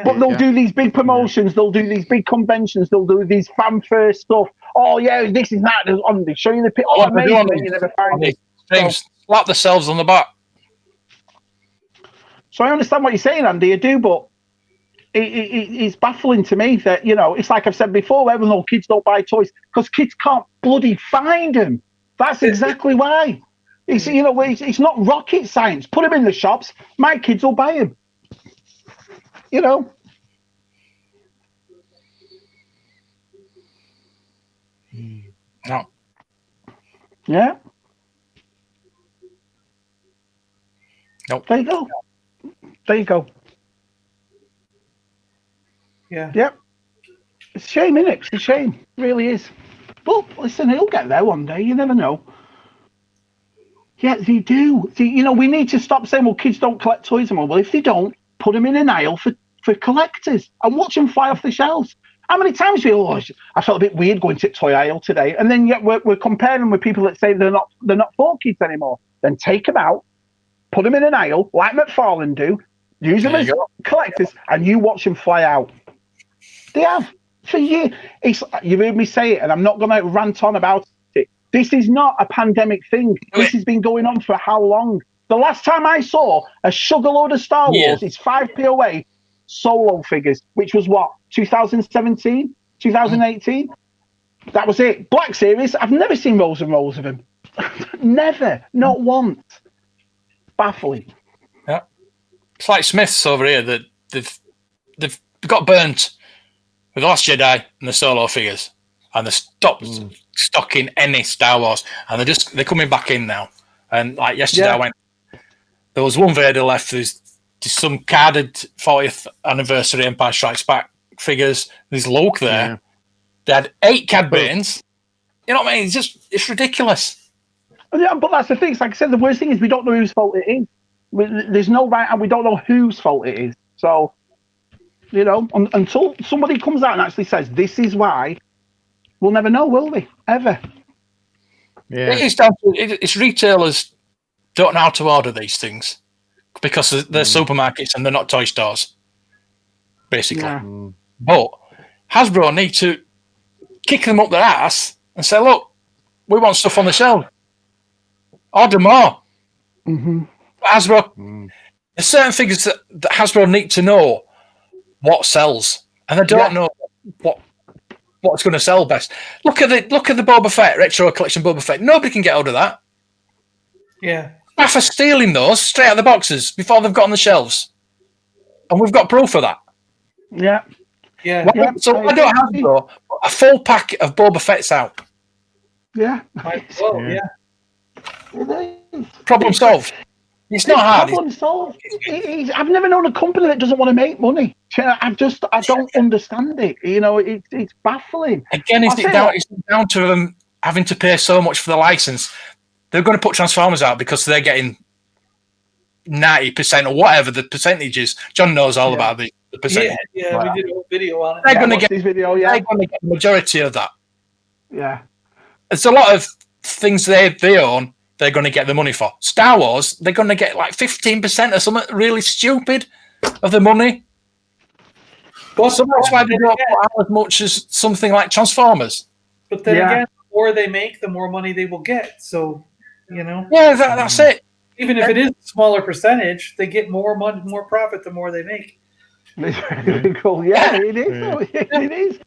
But they'll do these big promotions, they'll do these big conventions, they'll do these fan first stuff. Oh yeah, this is that. They show you the picture. Oh, amazing! You never find it. Slap themselves on the back. So I understand what you're saying, Andy. I do, but it's baffling to me that it's like I've said before. Everyone, kids don't buy toys because kids can't bloody find them. That's exactly why. It's it's not rocket science. Put them in the shops. My kids will buy them. No. Yeah. Nope. There you go. Yeah. Yep. It's a shame, isn't it? It's a shame. It really is. But listen, he'll get there one day. You never know. Yeah, they do. We need to stop saying, well, kids don't collect toys anymore. Well, if they don't, put them in an aisle for collectors and watch them fly off the shelves. How many times I felt a bit weird going to the toy aisle today, and then yet we're comparing them with people that say they're not for kids anymore. Then take them out, put them in an aisle like McFarlane do, use them as collectors, and you watch them fly out. They have. for years. You heard me say it, and I'm not going to rant on about it. This is not a pandemic thing. This has been going on for how long? The last time I saw a sugar load of Star Wars is 5p away solo figures, which was what, 2017, 2018? That was it. Black Series, I've never seen rows and rows of them. Never, not once. Baffling. Yeah, it's like Smiths over here that they've got burnt with the Last Jedi and the solo figures, and they stopped stocking any Star Wars, and they're coming back in now. And like yesterday, I went. There was one Vader left. There's some carded 40th anniversary Empire Strikes Back figures. There's Luke there. Yeah. They had 8 Cad Banes. You know what I mean? It's ridiculous. Yeah, but that's the thing. It's like I said, the worst thing is we don't know whose fault it is. There's no right, and we don't know whose fault it is. So, you know, until somebody comes out and actually says this is why, we'll never know, will we? Ever? Yeah, it's retailers don't know how to order these things because they're supermarkets and they're not toy stores, basically. Yeah. But Hasbro need to kick them up their ass and say, look, we want stuff on the shelf. Order more. Mm-hmm. Hasbro, there's certain figures that Hasbro need to know what sells, and they don't know what's going to sell best. Look at the Boba Fett retro collection Boba Fett. Nobody can get hold of that. Yeah, for stealing those straight out of the boxes before they've got on the shelves, and we've got proof of that. Yeah. So I don't have a full pack of Boba Fett's out. Yeah. Problem solved. It's not hard. Problem solved. I've never known a company that doesn't want to make money. I don't understand it. You know, it's baffling. Again, it's down to them having to pay so much for the license. They're going to put Transformers out because they're getting 90% or whatever the percentage is. John knows all about the percentage. Yeah, we did a whole video on it. They're going to get the majority of that. Yeah. It's a lot of things they own, they're going to get the money for. Star Wars, they're going to get like 15% or something really stupid of the money. But so that's why they don't put out as much as something like Transformers. But then again, the more they make, the more money they will get. So, you know. Yeah, that's it. Even if it is a smaller percentage, they get more money, more profit the more they make. Cool. Yeah, it is. It is.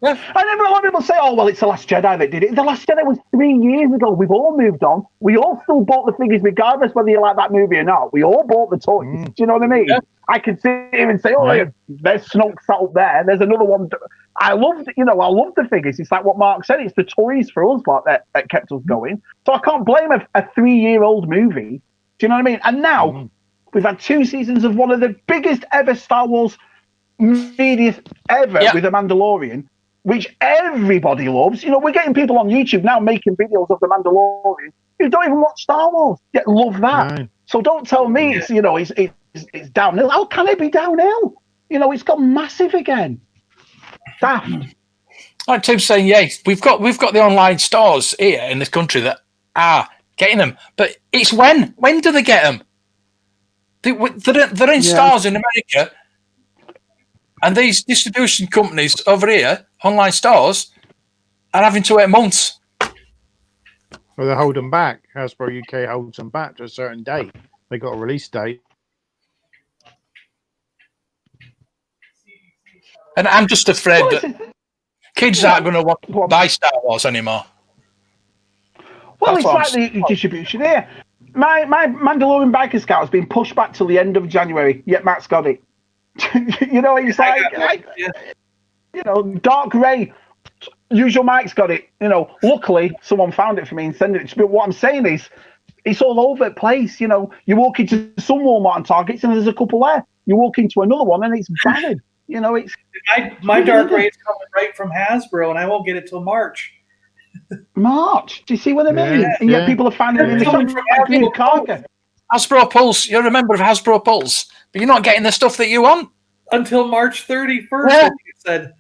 Yeah. I remember a lot of people say, "Oh, well, it's The Last Jedi that did it." The Last Jedi was 3 years ago. We've all moved on. We all still bought the figures, regardless whether you like that movie or not. We all bought the toys. Do you know what I mean? Yeah. I could sit here and say, "Oh, there's Snoke sat up there. There's another one." I loved the figures. It's like what Mark said. It's the toys for us that kept us going. So I can't blame a 3-year-old movie. Do you know what I mean? And now we've had 2 seasons of one of the biggest ever Star Wars media ever with The Mandalorian, which everybody loves. You know, we're getting people on YouTube now making videos of The Mandalorian who don't even watch Star Wars yet love that. Right. So don't tell me it's downhill. How can it be downhill? You know, it's gone massive again. Daft. Like Tim's saying, we've got the online stores here in this country that are getting them, but it's when do they get them? They're in stores in America, and these distribution companies over here, online stores, are having to wait months. Well, they hold them back. Hasbro UK holds them back to a certain date. They got a release date. And I'm just afraid that kids aren't going to want to buy Star Wars anymore. Well, it's like the distribution here. My Mandalorian Biker Scout has been pushed back till the end of January, yet Matt's got it. You know, it's you know, Dark Ray, usual Mike's got it. You know, luckily someone found it for me and sent it. But what I'm saying is, it's all over the place. You know, you walk into some Walmart and Targets and there's a couple there. You walk into another one and it's banned. You know, it's my Dark Ray is coming right from Hasbro, and I won't get it till March. March? Do you see what I mean? And yet people are finding it in the shop. Hasbro Pulse. You're a member of Hasbro Pulse, but you're not getting the stuff that you want. until March 31st. Yeah. You said,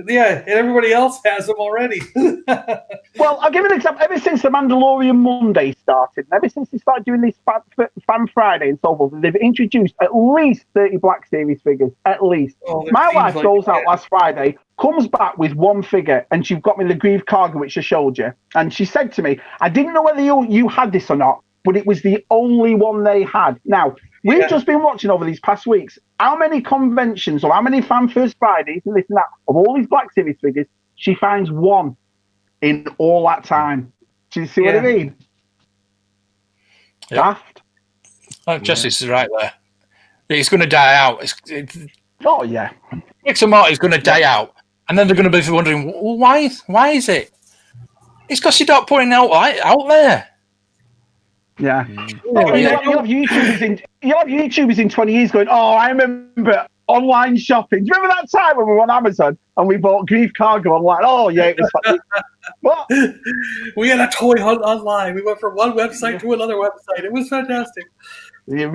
yeah, and everybody else has them already. Well, I'll give you an example. Ever since the Mandalorian Monday started, and ever since they started doing this Fan Friday and so forth, they've introduced at least 30 Black Series figures. At least. My wife goes out last Friday, comes back with one figure, and she got me the Grieve Cargo, which I showed you. And she said to me, I didn't know whether you had this or not, but it was the only one they had. Now, we've just been watching over these past weeks how many conventions or how many Fan First Fridays and this and that of all these Black Series figures, she finds one in all that time. Do you see what I mean? Daft. Oh, Justice is right there. It's going to die out. Oh, yeah. Rick and Morty's going to die out. And then they're going to be wondering, well, why is it? It's because you're not putting out there. Yeah. You'll have YouTubers in 20 years going, oh, I remember online shopping. Do you remember that time when we were on Amazon and we bought Grieve Cargo online? Oh, yeah, it was funny. What? We had a toy hunt online. We went from one website to another website. It was fantastic. I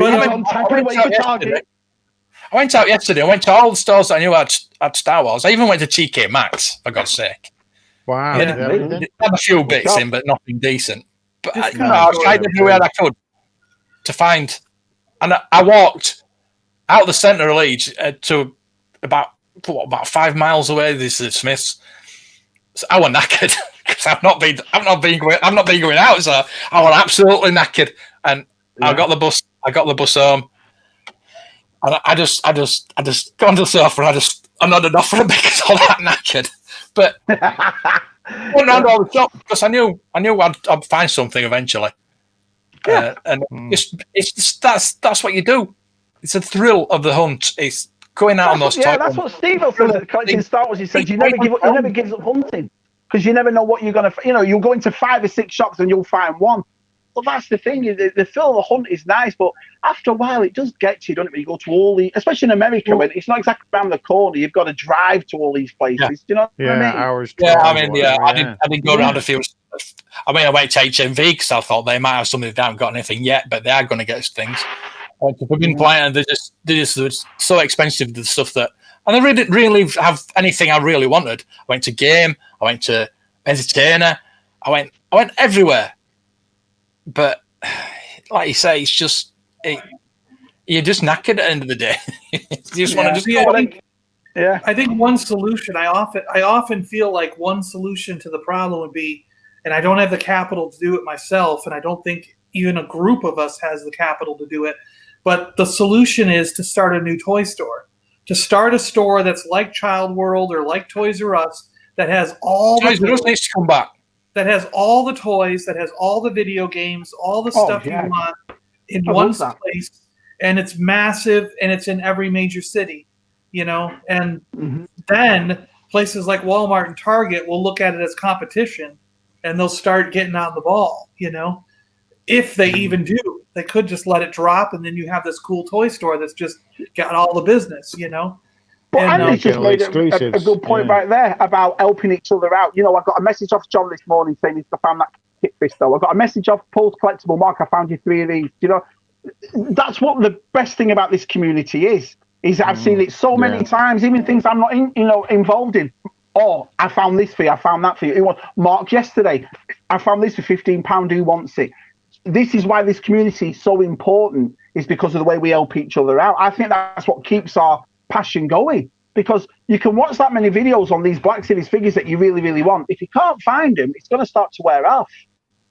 went out yesterday. I went to all the stores that I knew had Star Wars. I even went to TK Maxx, for God's sake. Wow. Had a few bits in, but nothing decent. But I tried everywhere I could to find. And I walked out the centre of Leeds to about 5 miles away. This is Smiths. So I was knackered because I've not been going out. So I was absolutely knackered, and I got the bus. I got the bus home, and I just got on the sofa and I nodded off for a bit because I was that knackered. But I went around all the shop because I knew I'd find something eventually. And that's what you do. It's a thrill of the hunt. It's going out on those. Yeah, that's what Steve said collecting Star Wars. He said you never gives up hunting because you never know what you're gonna. You'll go into 5 or 6 shops and you'll find one. Well, that's the thing. The thrill of the hunt is nice, but after a while, it does get you, doesn't it? When you go to all the, especially in America, when it's not exactly around the corner, you've got to drive to all these places. Yeah. Do you know what I mean? Hours. I didn't go around a few. I went to HMV because I thought they might have something they haven't got anything yet, but they are going to get us things. I went to Pumpkin Point, and they're just so expensive, the stuff that, and they didn't really have anything I really wanted. I went to Game, I went to Entertainer, I went everywhere. But like you say, it's just you're just knackered at the end of the day. You just want to just go on. Yeah, I think one solution. I often feel like one solution to the problem would be, and I don't have the capital to do it myself, and I don't think even a group of us has the capital to do it. But the solution is to start a new toy store. To start a store that's like Child World or like Toys R Us that has all Toys R Us needs to come back. That has all the toys, that has all the video games, all the stuff you want in one place, and it's massive, and it's in every major city, and then places like Walmart and Target will look at it as competition, and they'll start getting on the ball, if they even do. They could just let it drop, and then you have this cool toy store that's just got all the business, But Andy's just made a good point right there about helping each other out. I got a message off John this morning saying I found that kit fish though. I got a message off Paul's Collectible Mark. I found you 3 of these. That's what the best thing about this community is I've seen it so many times, even things I'm not involved in. Oh, I found this for you. I found that for you. Mark yesterday, I found this for £15. Who wants it? This is why this community is so important. Is because of the way we help each other out. I think that's what keeps our passion going, because you can watch that many videos on these Black Series figures that you really, really want. If you can't find them, it's going to start to wear off.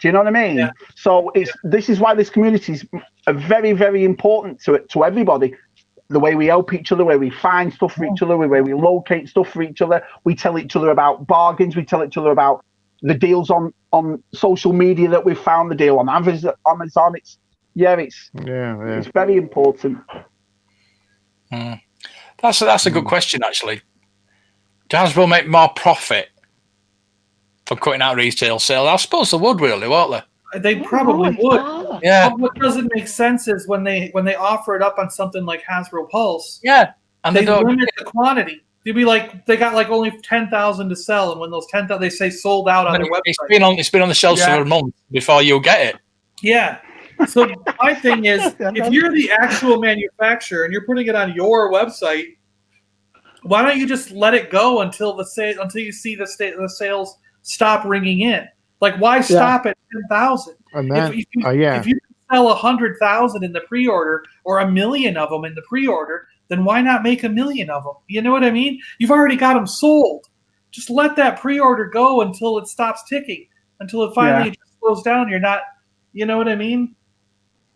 Do you know what I mean? Yeah. So this is why this community is very, very important to everybody. The way we help each other, the way we find stuff for each other, the way we locate stuff for each other. We tell each other about bargains. We tell each other about the deals on social media that we've found, the deal on Amazon. It's very important. That's a good question, actually. Does Hasbro make more profit from cutting out retail sales? I suppose they would, really, won't they? They probably would. Yeah. But what doesn't make sense is when they offer it up on something like Hasbro Pulse. Yeah, and they limit the quantity. They'd be like, they got like only 10,000 to sell, and when those 10,000 they say sold out on their website. It's been on the shelves for a month before you get it. Yeah. So my thing is, if you're the actual manufacturer and you're putting it on your website, Why don't you just let it go until you see the sales stop ringing in? Like, why stop at 10,000? And then, if you sell 100,000 in the pre-order or 1 million of them in the pre-order, then why not make 1 million of them? You know what I mean? You've already got them sold. Just let that pre-order go until it stops ticking, until it finally just slows down. You're not, you know what I mean?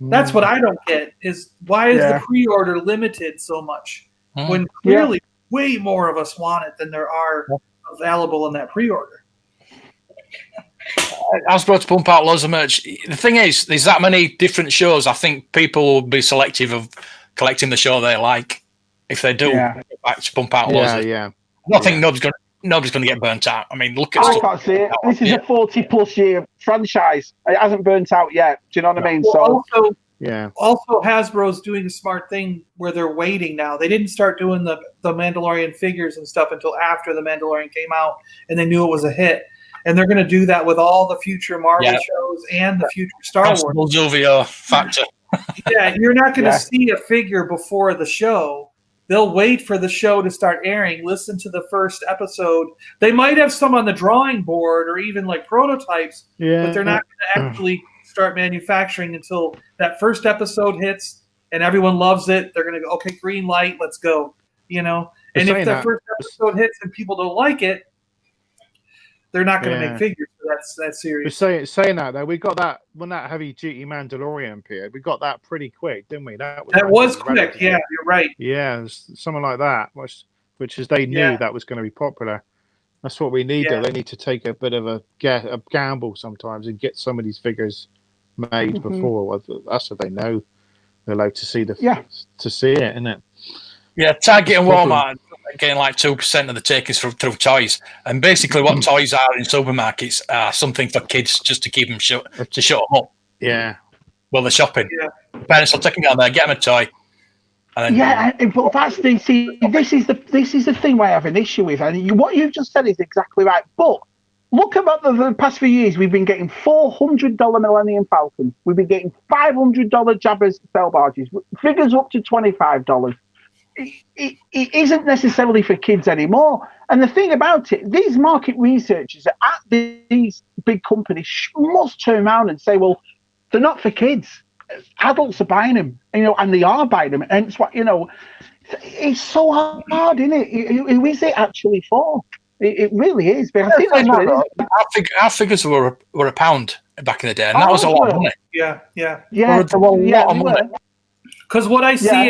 That's what I don't get, is why is the pre-order limited so much when clearly way more of us want it than there are available in that pre-order. Hasbro to pump out loads of merch. The thing is, there's that many different shows. I think people will be selective of collecting the show they like. If they do, actually pump out loads. I don't think nobody's going to get burnt out. I mean, look at. I can't see it. This is a 40+ year franchise. It hasn't burnt out yet. Do you know what I mean? Well, So also Hasbro's doing a smart thing where they're waiting now. They didn't start doing the Mandalorian figures and stuff until after the Mandalorian came out and they knew it was a hit. And they're going to do that with all the future Marvel shows and the future Star Wars. Factor. You're not going to see a figure before the show. They'll wait for the show to start airing, listen to the first episode. They might have some on the drawing board or even like prototypes, but they're not going to actually start manufacturing until that first episode hits and everyone loves it. They're going to go, okay, green light, let's go. You know, and if the first episode hits and people don't like it, they're not going to make figures for that series. Saying that though, we got that when that heavy duty Mandalorian appeared. We got that pretty quick, didn't we? That was quick. Yeah, you're right. Yeah, something like that, which is they knew that was going to be popular. That's what we need. Though. They need to take a bit of a gamble sometimes and get some of these figures made before. That's what they know. They're allowed to see to see it, isn't it? Yeah, Target and Walmart getting like 2% of the takings through toys, and basically what toys are in supermarkets are something for kids just to keep them shut them up. Yeah, well, they're shopping. Yeah, parents will take them down there, get them a toy. And then, but that's this is the thing I have an issue with, and what you've just said is exactly right. But look about the past few years, we've been getting $400 Millennium Falcon, we've been getting $500 Jabbers Bell Barges, figures up to $25. It isn't necessarily for kids anymore. And the thing about it, these market researchers at these big companies must turn around and say, well, they're not for kids. Adults are buying them, and they are buying them. And it's what, it's so hard, isn't it? Who is it actually for? It really is. But I think that's what it is. Our figures were £1 back in the day, and that was a lot of money. Yeah. A lot of money. Because what I see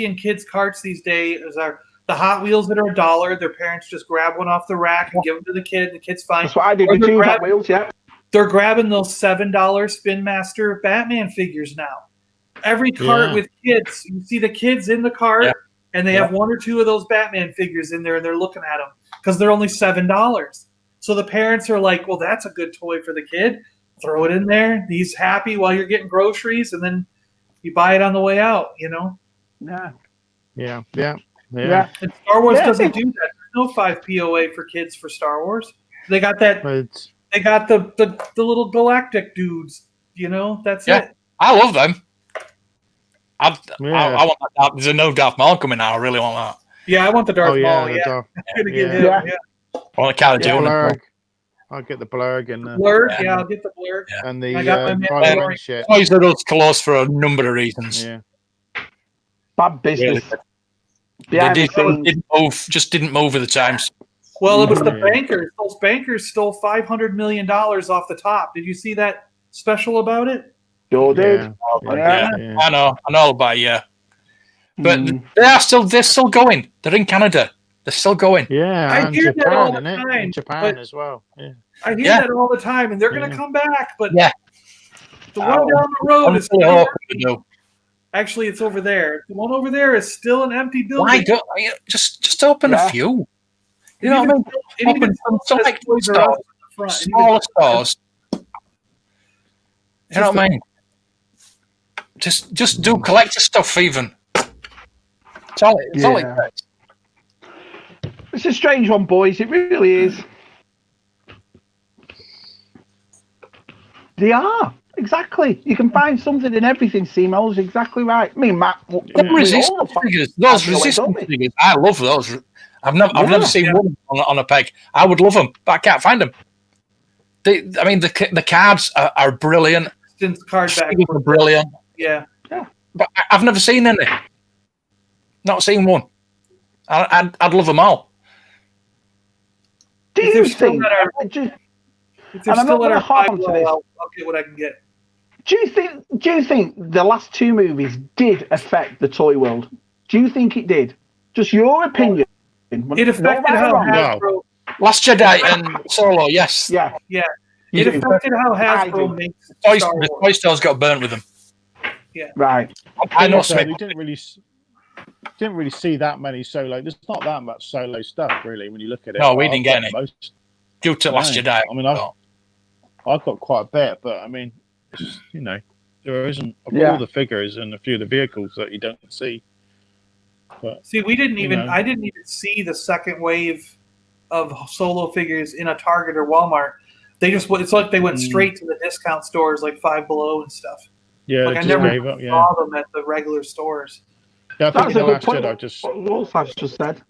in kids' carts, these days are the Hot Wheels that are $1. Their parents just grab one off the rack and give them to the kid. The kid's fine. That's what I did with two Hot Wheels. Yeah, they're grabbing those $7 Spin Master Batman figures now. Every cart with kids, you see the kids in the cart, and they have one or two of those Batman figures in there, and they're looking at them because they're only $7. So the parents are like, "Well, that's a good toy for the kid. Throw it in there. He's happy while you're getting groceries, and then." You buy it on the way out, Yeah. And Star Wars doesn't do that. There's no 5 POA for kids for Star Wars. They got that. They got the little galactic dudes. That's it. I love them. I want that. There's a no Darth Maul coming out. I really want that. Yeah, I want the Darth Maul. Yeah. I want a Cara Dune. I'll get the blurg and the blurg. Yeah, I'll get the blurg. And the Kylo shit. Toys are those close for a number of reasons. Yeah. Bad business. They didn't move with the times. Well, it was the bankers. Those bankers stole $500 million off the top. Did you see that special about it? Sure did. I know about But they're still going. They're in Canada. They're still going. Yeah, I hear that all the time. In Japan as well. Yeah. I hear that all the time, and they're going to come back. But the one down the road is still actually it's over there. The one over there is still an empty building. Why don't just open a few? You know what I mean? Open some like stores, smaller stores. You know what I mean? Just do collector stuff even. It's all it takes. It's a strange one, boys. It really is. They are. exactly. You can find something in everything. Seamo's exactly right. Me and Matt. Resistance figures. Those resistance figures. I love those. I've never seen one on a peg. I would love them, but I can't find them. The cards are brilliant. Resistance card back are brilliant. Yeah. But I've never seen any. Not seen one. I'd love them all. Do you think? If they're still at our $5, I'll get what I can get. Do you think the last two movies did affect the toy world? Do you think it did? Just your opinion. It affected how Hasbro. Last Jedi and Solo, yes. Yeah. It affected how Hasbro makes the toy stores got burnt with them. Yeah. Right. I know. So we didn't really see that many solo. There's not that much solo stuff really when you look at it. No, we didn't get any. Due to Last Jedi. I mean, I've got quite a bit, but I mean, there isn't. I've got all the figures and a few of the vehicles that you don't see. But see, we didn't even. I didn't even see the second wave of solo figures in a Target or Walmart. They just. It's like they went straight to the discount stores, like Five Below and stuff. Yeah, like I never saw them at the regular stores. Yeah, I think that's a good point. Wolf's just said.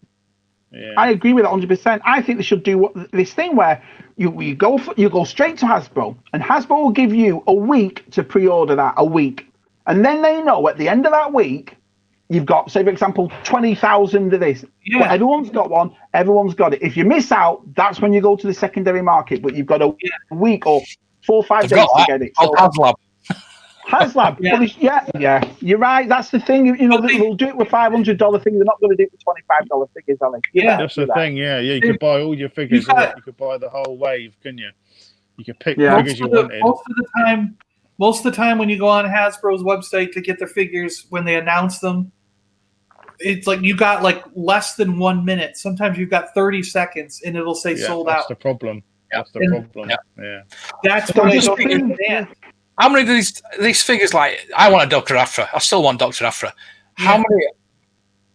Yeah. I agree with that 100%. I think they should do this thing where you go straight to Hasbro, and Hasbro will give you a week to pre-order that, a week, and then they know at the end of that week you've got, say for example, 20,000 of this. Yeah. But everyone's got one. Everyone's got it. If you miss out, that's when you go to the secondary market. But you've got a week or 4 or 5 days to get it. HasLab. Yeah, you're right. That's the thing. They'll do it with $500 thing. They're not going to do it with $25 figures, are they? Yeah, that's the thing. Yeah. You could buy all your figures. You could buy the whole wave, couldn't you? You could pick the figures you wanted. Most of the time, when you go on Hasbro's website to get their figures, when they announce them, it's like you got like less than 1 minute. Sometimes you've got 30 seconds, and it'll say sold out. That's the problem. That's the problem. Yeah. That's what I don't understand. How many of these figures, like, I want a Dr. Aphra. I still want Dr. Aphra. How many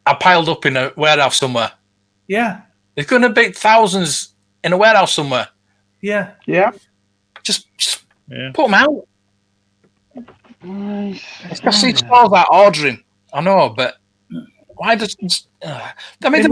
are piled up in a warehouse somewhere? Yeah. There's going to be thousands in a warehouse somewhere. Yeah. Yeah. Just put them out. It's because these stores are ordering. I know, but why does... I mean,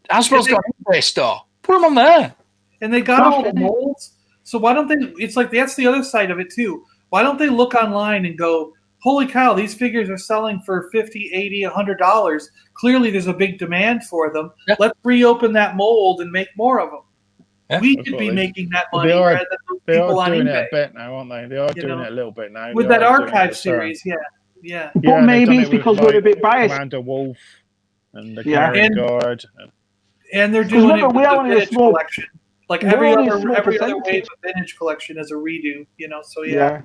Hasbro's got a store. Put them on there. And they got all the molds. So why don't they? It's like that's the other side of it too. Why don't they look online and go, "Holy cow! These figures are selling for $50, $80, $100. Clearly, there's a big demand for them. Yeah. Let's reopen that mold and make more of them. Yeah, we could be making that money rather than those people on eBay. They are doing it a bit now, aren't they? They are doing it a little bit now with that archive series. Yeah. But maybe it's because we're a bit biased. Commander Wolf and the Carrier Guard, and they're doing it with the vintage collection. Like every other wave of vintage collection is a redo, So the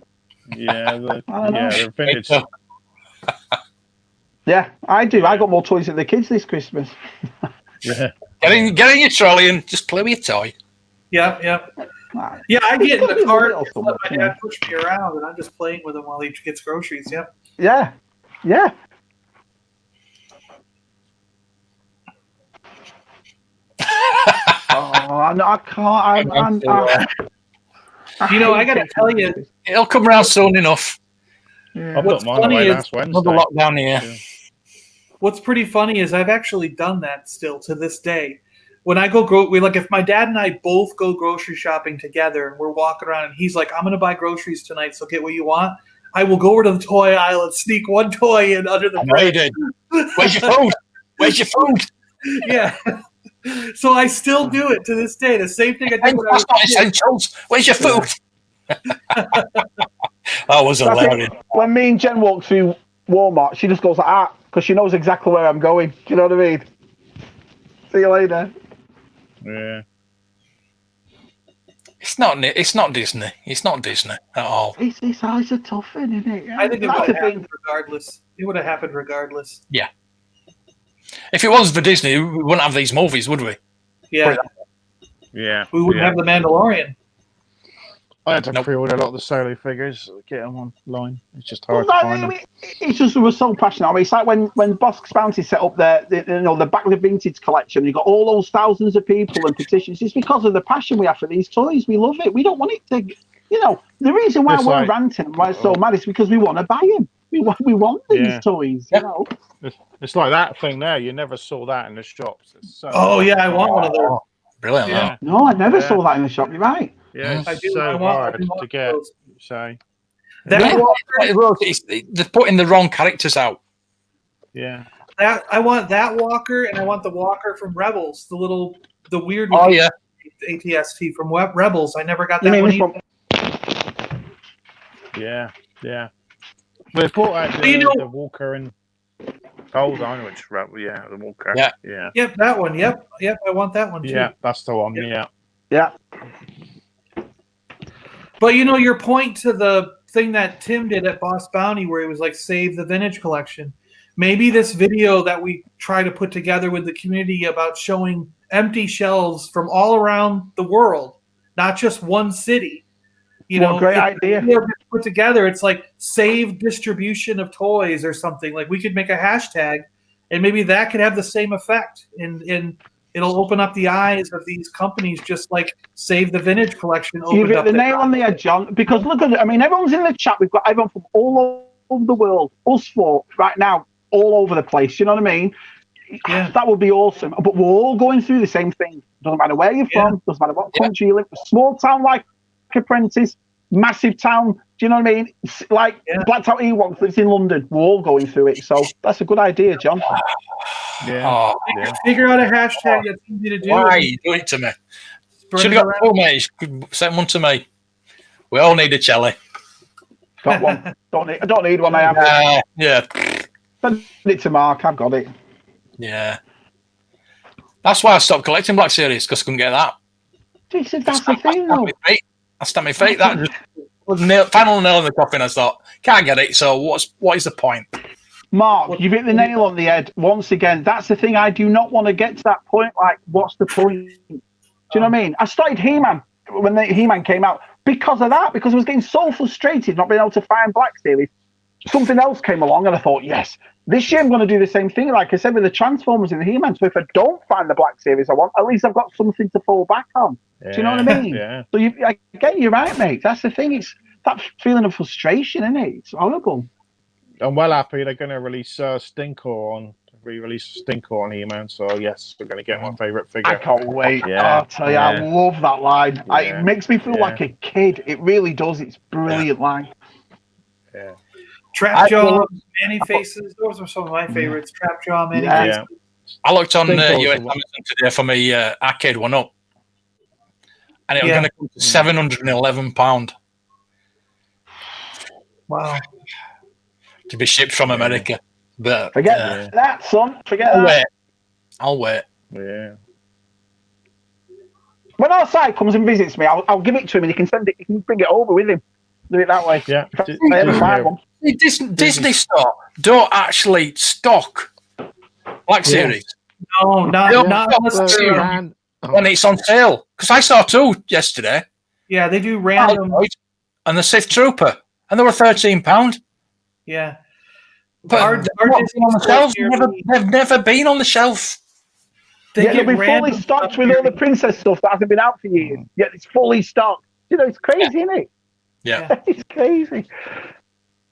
vintage. Yeah, I do. I got more toys than the kids this Christmas. Yeah, get in your trolley and just play with your toy. Yeah. Yeah, I get in the car and let my dad push me around, and I'm just playing with him while he gets groceries. Yep. Yeah. I can't. I got to tell you, it'll come around soon enough. Yeah. I've got mine away last Wednesday. Another lockdown here. Yeah. What's pretty funny is I've actually done that still to this day. When I go if my dad and I both go grocery shopping together and we're walking around and he's like, "I'm going to buy groceries tonight, so get what you want." I will go over to the toy aisle and sneak one toy in under the bread. Where's your food? Where's your food? Yeah. So I still do it to this day. The same thing I did when I was essentials. Where's your food? That was hilarious. When me and Jen walk through Walmart, she just goes like that because she knows exactly where I'm going. Do you know what I mean? See you later. Yeah. It's not Disney. It's not Disney at all. It's a tough thing, isn't it? I think it would have happened regardless. It would have happened regardless. Yeah. If it wasn't for Disney, we wouldn't have these movies, would we? Yeah. Yeah. We wouldn't have The Mandalorian. I had to pre-order a lot of the solo figures, get them online. It's just hard to find them. It's just we're so passionate. I mean, it's like when Bosk's Bounty set up the Back of the Vintage collection. You got all those thousands of people and petitions. It's because of the passion we have for these toys. We love it. We don't want it to. you know, the reason why It's we're like- ranting and why it's so mad is because we want to buy him. We want these toys, you know. It's like that thing there. You never saw that in the shops. It's so Oh yeah, I want one of those. Brilliant. Yeah. Yeah. No, I never saw that in the shop. You're right. Yeah, I it's do. so I want hard one to of get. those. So That walker, They're putting the wrong characters out. yeah, I want that walker, and I want the walker from Rebels, the weird Oh yeah. ATST from Rebels. I never got You that mean one. this Either. one? yeah. They brought out But you know- the Walker and Gold on which the Walker. Yeah. Yeah. Yep, that one. Yep, I want that one too. Yeah, that's the one. Yep. Yeah. Yeah. But you know, your point to the thing that Tim did at Boss Bounty, where he was like, "Save the vintage collection." Maybe this video that we try to put together with the community about showing empty shelves from all around the world, not just one city. You What know, a great if idea. the video gets put together, it's like save distribution of toys or something. Like we could make a hashtag, and maybe that could have the same effect. And it'll open up the eyes of these companies, just like Save the Vintage Collection You've opened hit up. the nail on the head, John. Because look at it. I mean, everyone's in the chat. We've got everyone from all over the world. Us four right now, all over the place. You know what I mean? Yeah. That would be awesome. But we're all going through the same thing. Doesn't matter where you're from. Doesn't matter what country you live. Small town like Apprentice, massive town. Do you know what I mean? Like Blacked Out Ewok lives in London. We're all going through it. So that's a good idea, John. Yeah. Oh, Figure out a hashtag that's easy to do. why you do it to me? Spread Should it have got around. two, mate. You could send one to me. We all need a celly. Got one. I don't need one. I have it. Yeah. Send it to Mark. I've got it. Yeah. That's why I stopped collecting Black Series, because I couldn't get that. Jesus, that's the thing, though. I stamped my feet. That just was final nail in the coffin. I thought, can't get it, so what is the point? Mark, you've hit the nail on the head once again. That's the thing. I do not want to get to that point. Like, what's the point? Do you know what I mean? I started He-Man when the He-Man came out because of that, because I was getting so frustrated not being able to find Black Series. Something else came along and I thought, yes, this year I'm going to do the same thing. Like I said, with the Transformers and the He-Man. So if I don't find the Black Series I want, at least I've got something to fall back on. Do you know what I mean? Yeah. So again, you're right, mate. That's the thing. It's that feeling of frustration, isn't it? It's horrible. I'm well happy they're going to release re-release Stinkor on He-Man. So yes, we're going to get my favourite figure. I can't wait. Yeah, I'll tell you, I love that line. Yeah. It makes me feel like a kid. It really does. It's brilliant line. Yeah. Trapjaw, Manny Faces. Those are some of my favorites. Trapjaw, Manny Faces. I looked on Stinkor's US the Amazon one. today for my arcade one up, and it was Yeah. going to come to £711 Wow. to be shipped from America. But Forget that, son. Forget I'll that. wait. I'll wait. Yeah. When our site comes and visits me, I'll give it to him and he can send it. He can bring it over with him. Do it that way. Yeah. If I ever find one. Disney Store don't actually stock Black Series. No, not unless Black they're, Series when it's on sale. Because I saw two yesterday. yeah, they do random. And the Sith Trooper, and they were £13. Yeah. But Our they've not Disney been on the store shelf. here, They've never been on the shelf. they Yeah, get they'll be fully random stocked stuff with here. all the princess stuff that hasn't been out for years. Yet it's fully stocked. You know, it's crazy, isn't it? Yeah. It's crazy.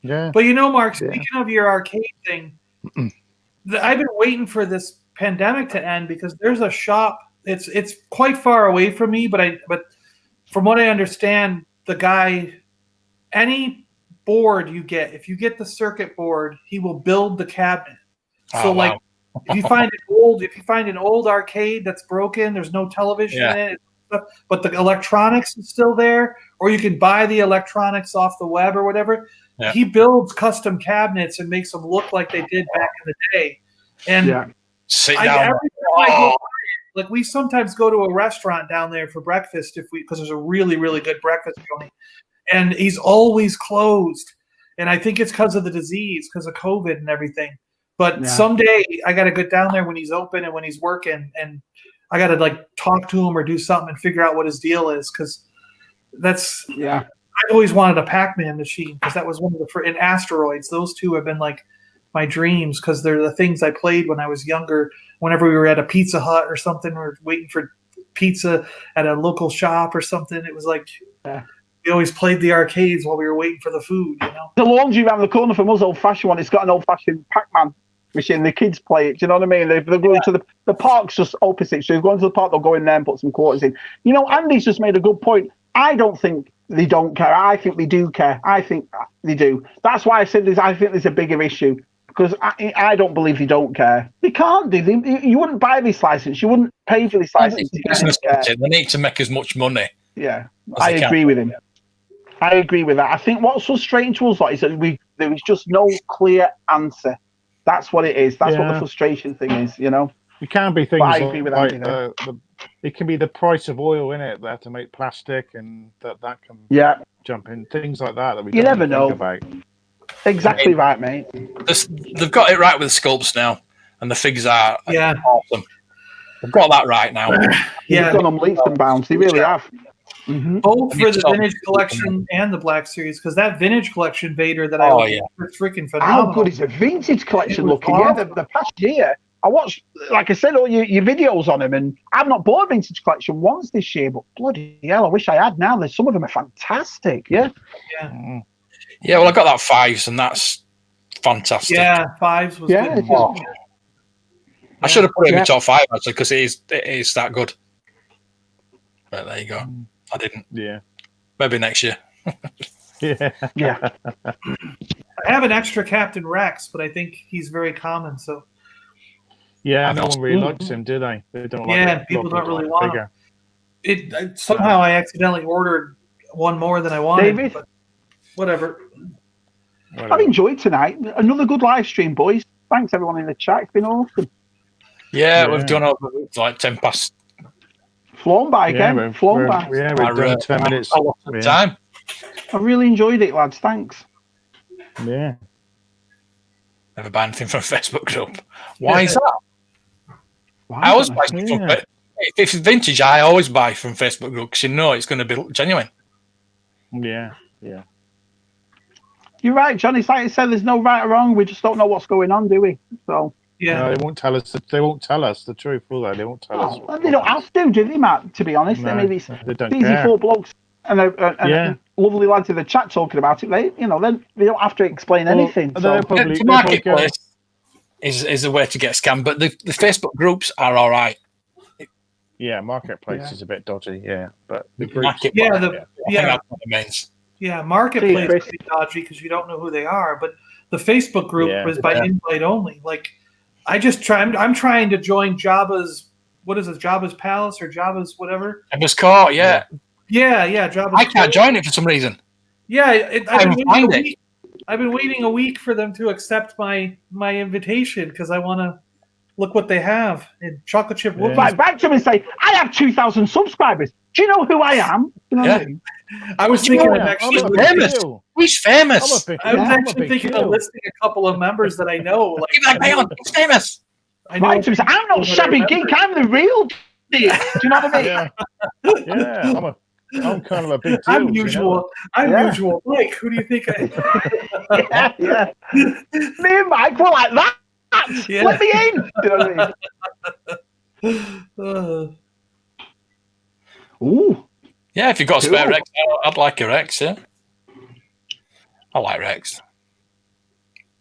Yeah. But you know, Mark, speaking of your arcade thing, I've been waiting for this pandemic to end because there's a shop. It's quite far away from me, but from what I understand, the guy, any board you get, if you get the circuit board, he will build the cabinet. So Oh, like, wow. if you find an old arcade that's broken, there's no television in it, but the electronics is still there, or you can buy the electronics off the web or whatever. Yeah. He builds custom cabinets and makes them look like they did back in the day. And Sit every down. time I go, like we sometimes go to a restaurant down there for breakfast because there's a really, really good breakfast going, and he's always closed. And I think it's because of the disease, because of COVID and everything. But someday I got to get down there when he's open and when he's working, and I got to like talk to him or do something and figure out what his deal is, because that's I've always wanted a Pac-Man machine, because that was one of the and Asteroids. Those two have been like my dreams, because they're the things I played when I was younger. Whenever we were at a Pizza Hut or something, or waiting for pizza at a local shop or something, it was like We always played the arcades while we were waiting for the food. You know, the laundry around the corner from us, old-fashioned one. It's got an old-fashioned Pac-Man machine. The kids play it. Do you know what I mean? They're going to the park's just opposite. So if you're going to the park, they'll go in there and put some quarters in. You know, Andy's just made a good point. I don't think they don't care. I think they do care. I think they do. That's why I said this. I think there's a bigger issue because I don't believe they don't care. They can't do. You wouldn't buy this license. You wouldn't pay for this license. They need to make as much money. Yeah, I agree with him. I agree with that. I think what's frustrating to us is that there is just no clear answer. That's what it is. That's what the frustration thing is, you know. It can be things I agree with like that, it can be the price of oil in it. They have to make plastic, and that can jump in. Things like that we you don't never know think about. Exactly right, mate. They've got it right with the sculpts now, and the figures are awesome. They've got that right now. They've gone on leaps and bounds. They really have. Mm-hmm. Both for the vintage collection and the Black Series, because that vintage collection Vader that I was freaking phenomenal. How good is the vintage collection looking? Yeah, the past year I watched, like I said, all your videos on him, and I've not bought a vintage collection once this year, but bloody hell, I wish I had now. Some of them are fantastic. Yeah. Yeah, well, I got that 5s, and that's fantastic. Yeah, 5s was good. I should have put it in my top 5 actually, because it is that good. But there you go. I didn't. Yeah. Maybe next year. Yeah. I have an extra Captain Rex, but I think he's very common. So. Yeah, no one really likes him, do they? They don't like it. People don't really want him. It somehow I accidentally ordered one more than I wanted. David? But whatever. I've enjoyed tonight. Another good live stream, boys. Thanks everyone in the chat. It's been awesome. Yeah, we've done over like 10 past. Flown by again. Flown by. Yeah, we've done 10 minutes. A lot of time. I really enjoyed it, lads. Thanks. Yeah. Never buy anything from a Facebook group. Why is that? I always buy from if it's vintage, I always buy from Facebook group because you know it's going to be genuine. Yeah. You're right, John. It's like I said, there's no right or wrong. We just don't know what's going on, do we? So no, they won't tell us. They won't tell us the truth, will they? They won't tell us. Well, they don't have to, do they, Matt? To be honest, No, I mean, it's don't easy care. for blokes and lovely lads in the chat talking about it. Then they don't have to explain anything. So. The marketplace is a way to get scammed, but the Facebook groups are all right. Yeah, marketplace is a bit dodgy. Yeah, but the groups, marketplace is dodgy because you don't know who they are. But the Facebook group was by invite only. Like, I'm trying to join Jabba's. What is it? Jabba's Palace or Jabba's whatever? Jabba's Court. Yeah. Jabba's I can't join it for some reason. Yeah, I've been waiting a week for them to accept my invitation because I want to look what they have in chocolate chip whoopies. Right, back to them and say, I have 2,000 subscribers. Do you know who I am? You know what I mean? I was thinking of actually famous. He's famous. I was actually thinking of listing a couple of members that I know. He's famous. I'm not shabby geek. I'm the real deal. Do you know what I mean? Yeah, I'm kind of a big deal. I'm usual. Usual. Like, who do you think I am? Me and Mike were like that. Yeah. Let me in. Do you know what I mean? Ooh. Yeah, if you've got a spare Rex, I'd like a Rex, yeah. I like Rex.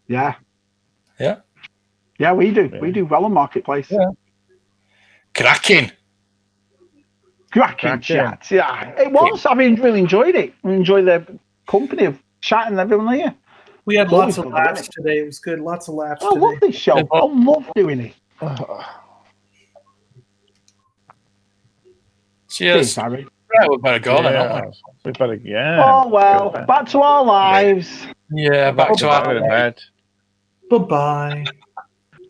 Yeah. Yeah. Yeah, we do. Yeah. We do well on Marketplace. Yeah. Cracking chat. Yeah. It was. I mean, really enjoyed it. We enjoyed the company of chatting and everyone here. We had lots of laughs today. It was good. Lots of laughs today. I love this show. I love doing it. Cheers. Harry. Yeah, we better go then, don't we? We better, Oh, well. Back to our lives. Yeah, back to our bed. Bye-bye.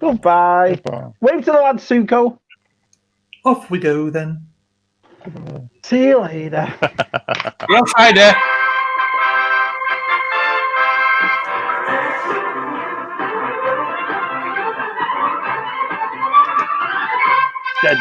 Goodbye. Wave to the lad, Suko. Off we go then. See you later. Good Friday. Dead.